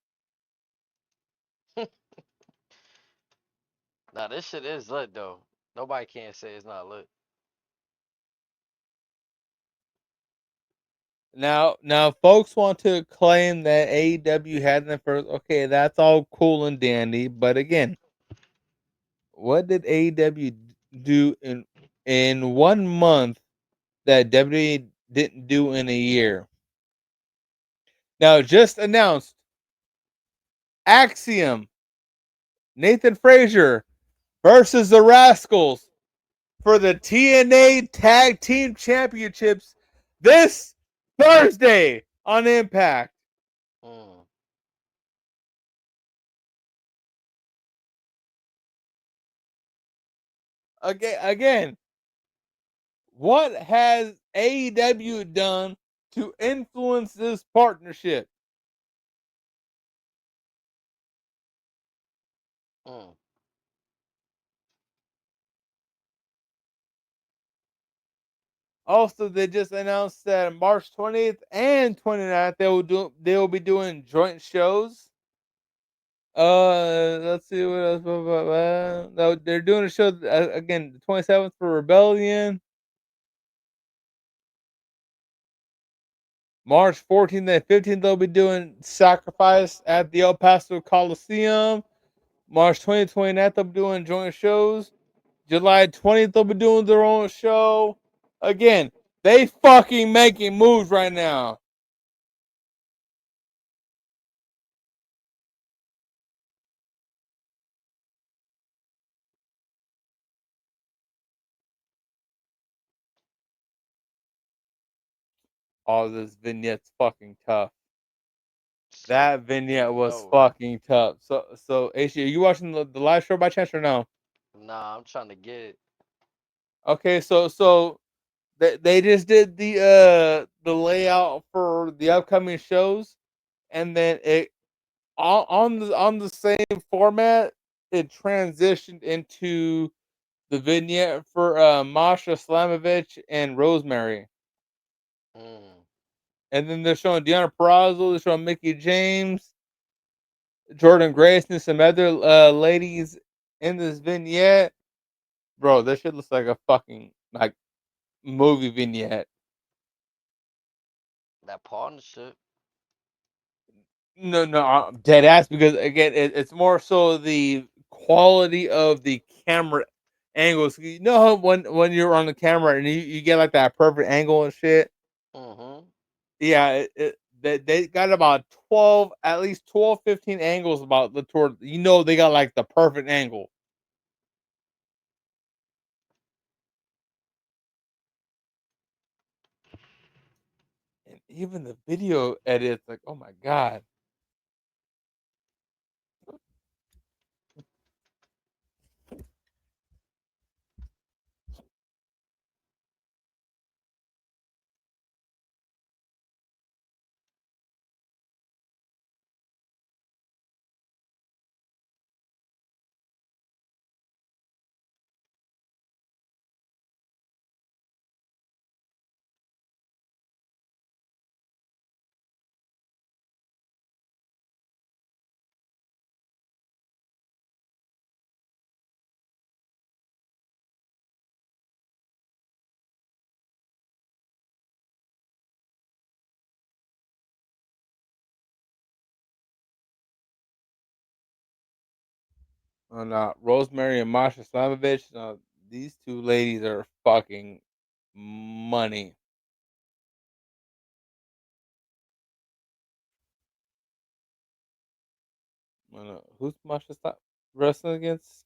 Now this shit is lit though. Nobody can't say it's not lit. Now, folks want to claim that AEW had them first. Okay, that's all cool and dandy, but again, what did AEW do in 1 month that WWE didn't do in a year? Now, just announced Axiom, Nathan Frazier versus the Rascals for the TNA Tag Team Championships this Thursday on Impact. Mm. Again, what has AEW done to influence this partnership? Mm. Also, they just announced that March 20th and 29th they will be doing joint shows. Let's see what else. No, they're doing a show again the 27th for Rebellion. March 14th and 15th they'll be doing Sacrifice at the El Paso Coliseum. March 20th, 29th they'll be doing joint shows. July 20th they'll be doing their own show. Again, they fucking making moves right now. All this vignette's fucking tough. So That you vignette was know, right? fucking tough. So AC, are you watching the live show by chance or no? Nah, I'm trying to get it. Okay, so they just did the layout for the upcoming shows, and then it on the same format, it transitioned into the vignette for Masha Slamovich and Rosemary, Mm. and then they're showing Deanna Purrazzo, they're showing Mickey James, Jordan Grace, and some other ladies in this vignette. Bro, this shit looks like a fucking like movie vignette. That partnership. No, I'm dead ass because again, it's more so the quality of the camera angles. You know how when you're on the camera and you get like that perfect angle and shit. Mm-hmm. Yeah, they got about 12, at least 12, 15 angles about the tour. You know they got like the perfect angle. And even the video edits, like, oh my god. And Rosemary and Masha Slamovich, these two ladies are fucking money. Who's Masha wrestling against?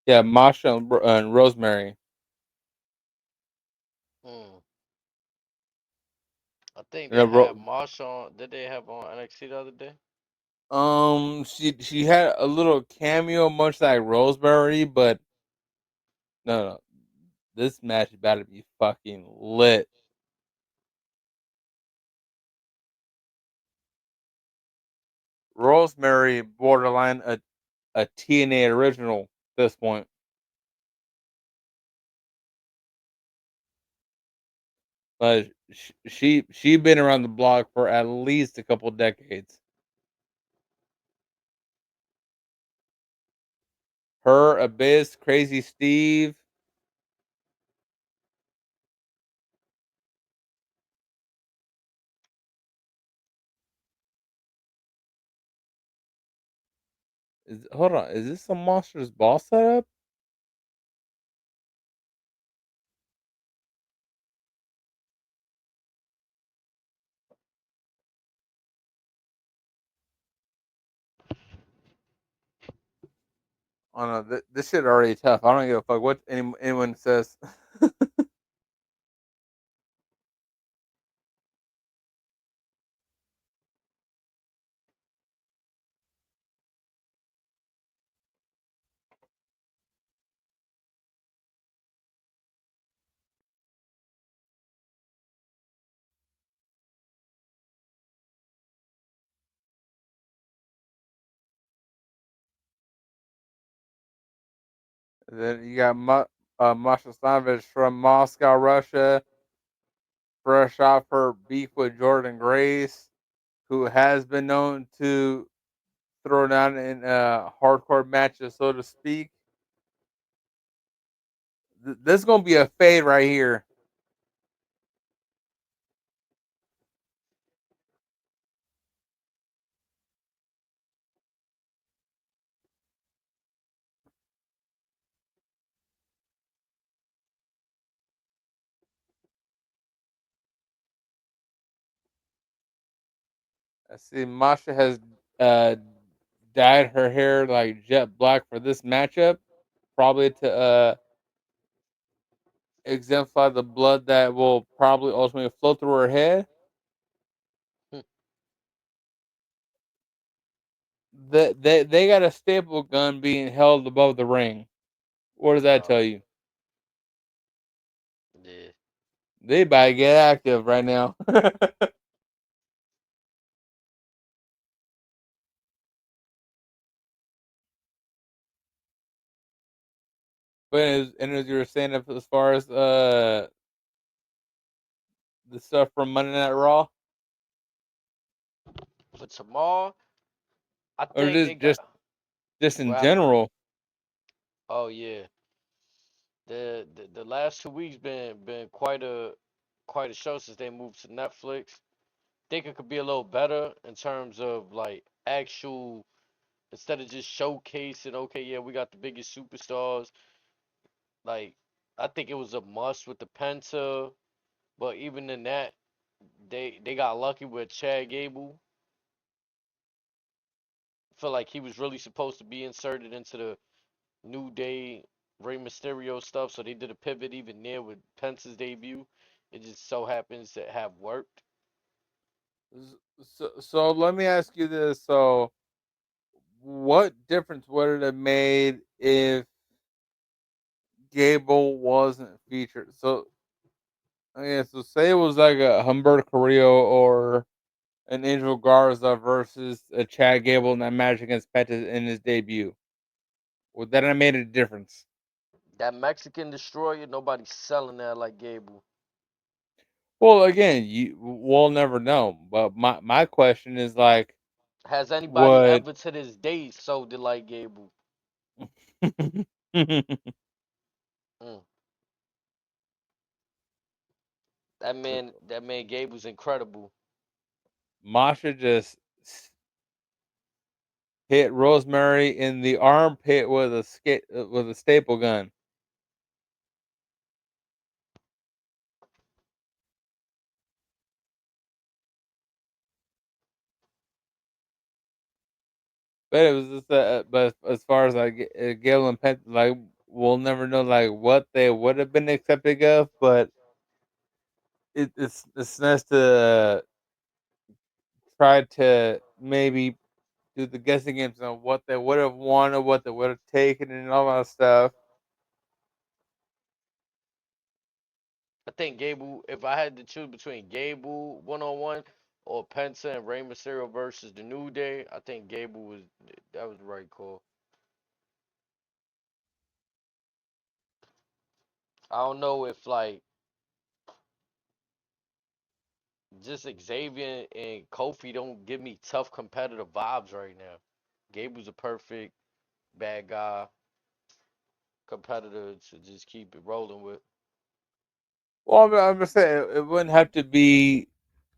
Yeah, Masha and Rosemary. Mm. I think You know, they had Marsh on. Did they have on NXT the other day? she had a little cameo, much like Rosemary, but no, this match is about to be fucking lit. Rosemary borderline a TNA original at this point. But she been around the block for at least a couple decades. Her, Abyss, Crazy Steve. Hold on, is this a Monsters Ball setup? Oh no, this shit already tough. I don't give a fuck what anyone says. Then you got Masha Slamovich from Moscow, Russia, fresh off her beef with Jordan Grace, who has been known to throw down in hardcore matches, so to speak. This is gonna be a fade right here. I see Masha has uh, dyed her hair like jet black for this matchup, probably to exemplify the blood that will probably ultimately flow through her head. Hmm. they got a staple gun being held above the ring. What does that tell you? Yeah. They about to get active right now. As you were saying, as far as the stuff from Monday Night Raw, For tomorrow, I or think they got just in what happened. general. Oh yeah, the last 2 weeks been quite a show since they moved to Netflix. Think it could be a little better in terms of like actual instead of just showcasing. Okay, yeah, we got the biggest superstars. Like I think it was a must with the Penta, but even in that, they got lucky with Chad Gable. Feel like he was really supposed to be inserted into the New Day, Rey Mysterio stuff, so they did a pivot even there with Pence's debut. It just so happens to have worked. So let me ask you this: so, what difference would it have made if Gable wasn't featured? So, yeah, so say it was like a Humberto Carrillo or an Angel Garza versus a Chad Gable in that match against Pettis in his debut. Would that have made a difference? That Mexican destroyer, nobody's selling that like Gable. Well, again, we'll never know. But my question is like, Has anybody would ever to this day sold it like Gable? Mm. That man Gable's incredible. Masha just hit Rosemary in the armpit with with a staple gun? But it was just but as far as like Gale and Pent, like we'll never know like what they would have been accepting of, but it's nice to try to maybe do the guessing games on what they would have wanted, what they would have taken, and all that stuff. I think Gable. If I had to choose between Gable 1-on-1 or Penta and Rey Mysterio versus the New Day, I think Gable was that was the right call. I don't know if like just Xavier and Kofi don't give me tough competitive vibes right now. Gable's a perfect bad guy competitor to just keep it rolling with. Well, I'm just saying it wouldn't have to be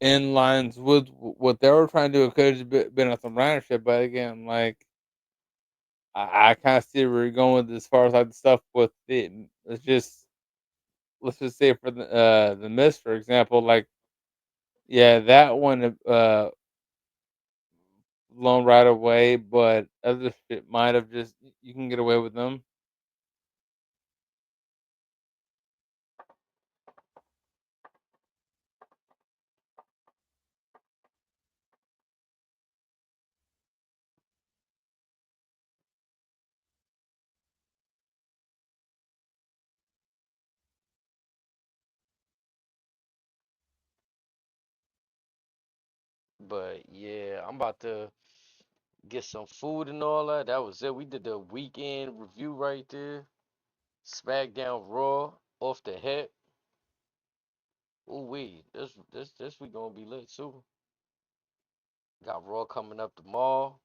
in lines with what they were trying to do. It could have been a some random shit, but again, like I kind of see where you're going with as far as like the stuff with the. Let's just say for the Mist, for example, like yeah, that one blown right away, but other shit might have just you can get away with them. But yeah, I'm about to get some food and all that. That was it. We did the weekend review right there. SmackDown Raw off the hip. Ooh wee, this we gonna be lit too. Got Raw coming up tomorrow.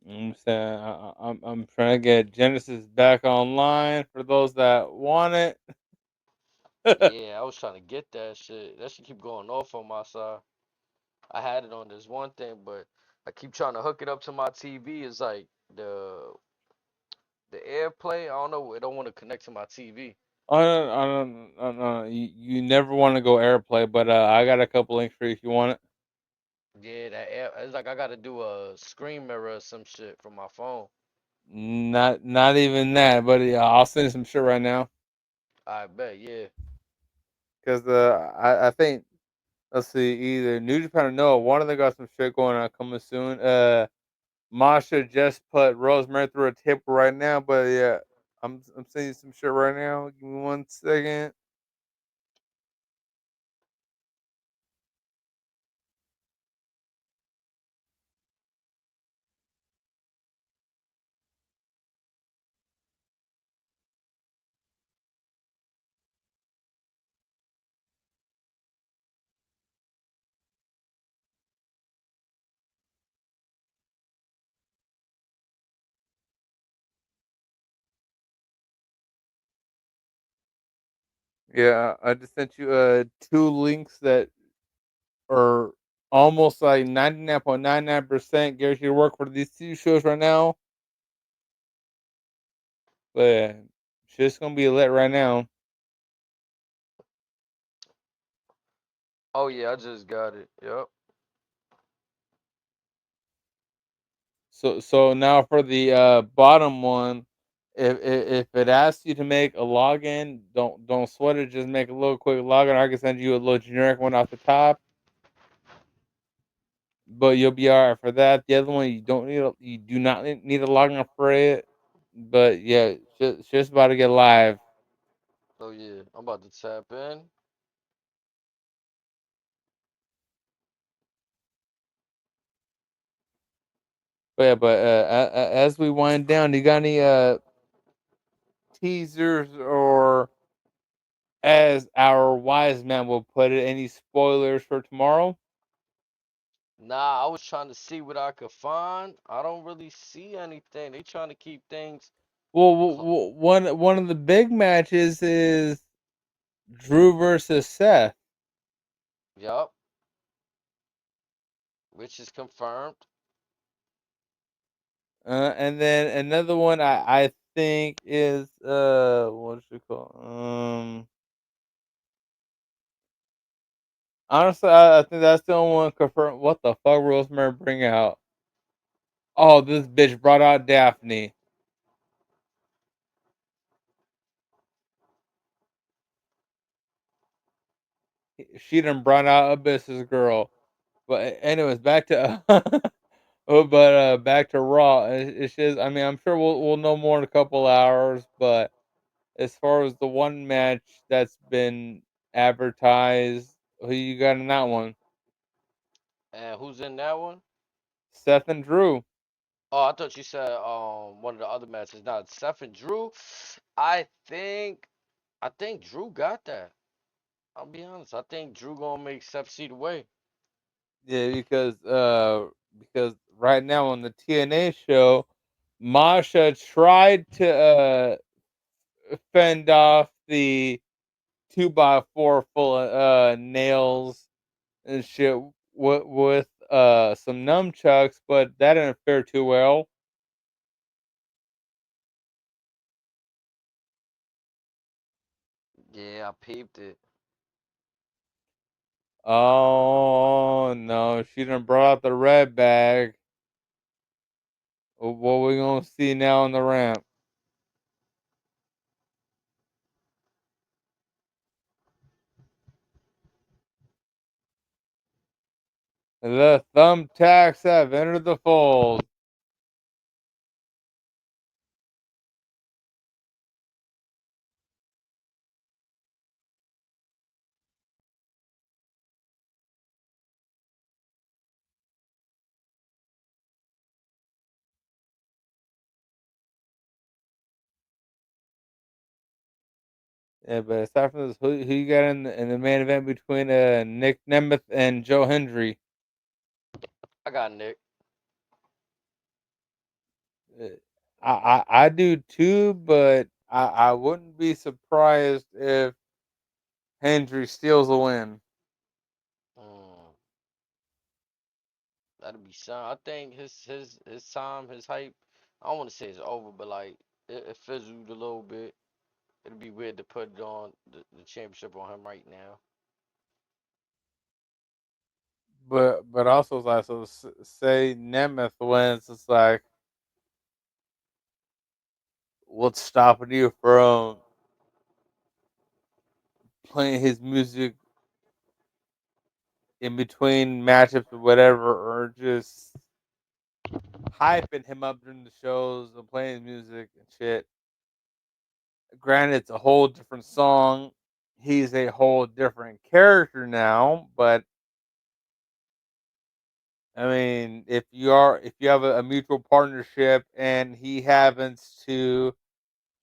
I'm saying I'm trying to get Genesis back online for those that want it. Yeah, I was trying to get that shit. That should keep going off on my side. I had it on this one thing, but I keep trying to hook it up to my TV. It's like the AirPlay. I don't know. It don't want to connect to my TV. You never want to go AirPlay, but I got a couple links for you if you want it. Yeah, that air. It's like I got to do a screen mirror or some shit from my phone. Not even that, but yeah, I'll send you some shit right now I bet. Yeah. because I think let's see either New Japan or Noah, one of them got some shit going on coming soon. Masha just put Rosemary through a table right now, but yeah, I'm seeing some shit right now. Give me 1 second. Yeah, I just sent you two links that are almost like 99.99% guaranteed to work for these two shows right now. But yeah, shit's gonna be lit right now. Oh yeah, I just got it. Yep. So now for the bottom one, if it asks you to make a login, don't sweat it. Just make a little quick login. I can send you a little generic one off the top, but you'll be alright for that. The other one you do not need a login for it. But yeah, just about to get live. Oh yeah, I'm about to tap in. But yeah, but as we wind down, you got any teasers or, as our wise man will put it, any spoilers for tomorrow? Nah, I was trying to see what I could find. I don't really see anything. They trying to keep things. Well, Cl- one of the big matches is Drew versus Seth, Yup, which is confirmed. and then another one I think is what's it called? Honestly, I think that's the only one confirmed. What the fuck, Rosemary bring out? Oh, this bitch brought out Daphne. She done brought out Abyss's girl. But anyways, back to back to Raw. It's just, I mean, I'm sure we'll know more in a couple hours. But as far as the one match that's been advertised, who you got in that one? And who's in that one? Seth and Drew. Oh, I thought you said one of the other matches. Not Seth and Drew. I think Drew got that. I'll be honest. I think Drew gonna make Seth see the way. Yeah, because right now on the TNA show, Masha tried to fend off the 2x4 full of nails and shit with some nunchucks, but that didn't fare too well. Yeah, I peeped it. Oh no, she done brought out the red bag. What we gonna see now on the ramp? The thumbtacks have entered the fold. Yeah, but aside from this, who you got in the main event between Nick Nemeth and Joe Hendry? I got Nick. Uh, I do too, but I wouldn't be surprised if Hendry steals a win. Mm, that'd be some. I think his time, his hype. I don't want to say it's over, but like it fizzled a little bit. It'd be weird to put it on the championship on him right now. But also it's like, so say Nemeth wins, it's like, what's stopping you from playing his music in between matchups or whatever, or just hyping him up during the shows and playing music and shit. Granted, it's a whole different song. He's a whole different character now, but I mean, if you have a mutual partnership and he happens to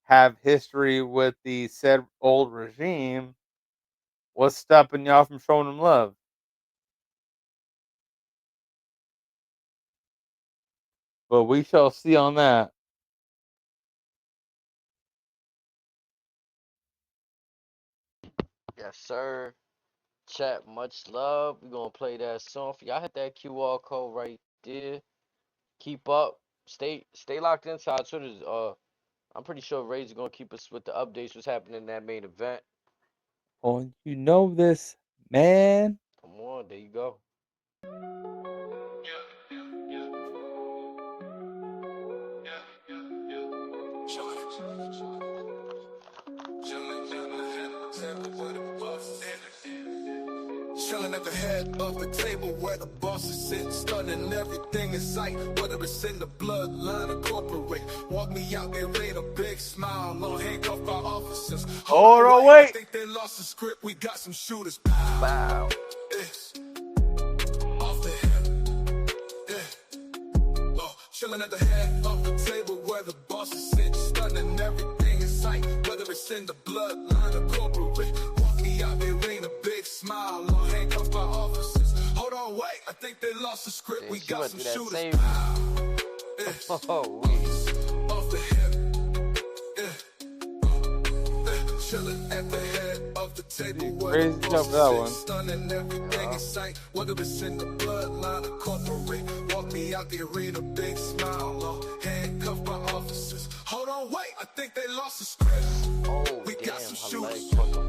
have history with the said old regime, what's stopping y'all from showing him love? But we shall see on that. Yes, sir. Chat, much love. We're gonna play that song for y'all. Hit that QR code right there. Keep up. Stay locked into our Twitters. I'm pretty sure Ray's gonna keep us with the updates, what's happening in that main event. Oh, you know this, man. Come on, there you go. Chilling at the head of the table where the bosses sit, stunning everything in sight, whether it's in the bloodline or corporate. Walk me out there, laid a big smile, on handcuff our officers. Hold on, wait. I think they lost the script, we got some shooters. Wow. It's off the hip. Yeah. Oh, chilling at the head of the table where the bosses sit, stunning everything in sight, whether it's in the bloodline or corporate. Walk me out there, ain't a big smile, on handcuff our officers. Hold on, wait, I think they lost the script. Yeah, we she got went some through that shooters. same- Oh, Off the hip. Chilling at the head of the table where the Crazy jump that one. stunning everything in sight, whether it's in the bloodline or corporate. Walk me out there, read a big smile, on handcuff my officers. Hold on, wait, I think they lost the script. Oh, We damn, got some her leg shooters. fucking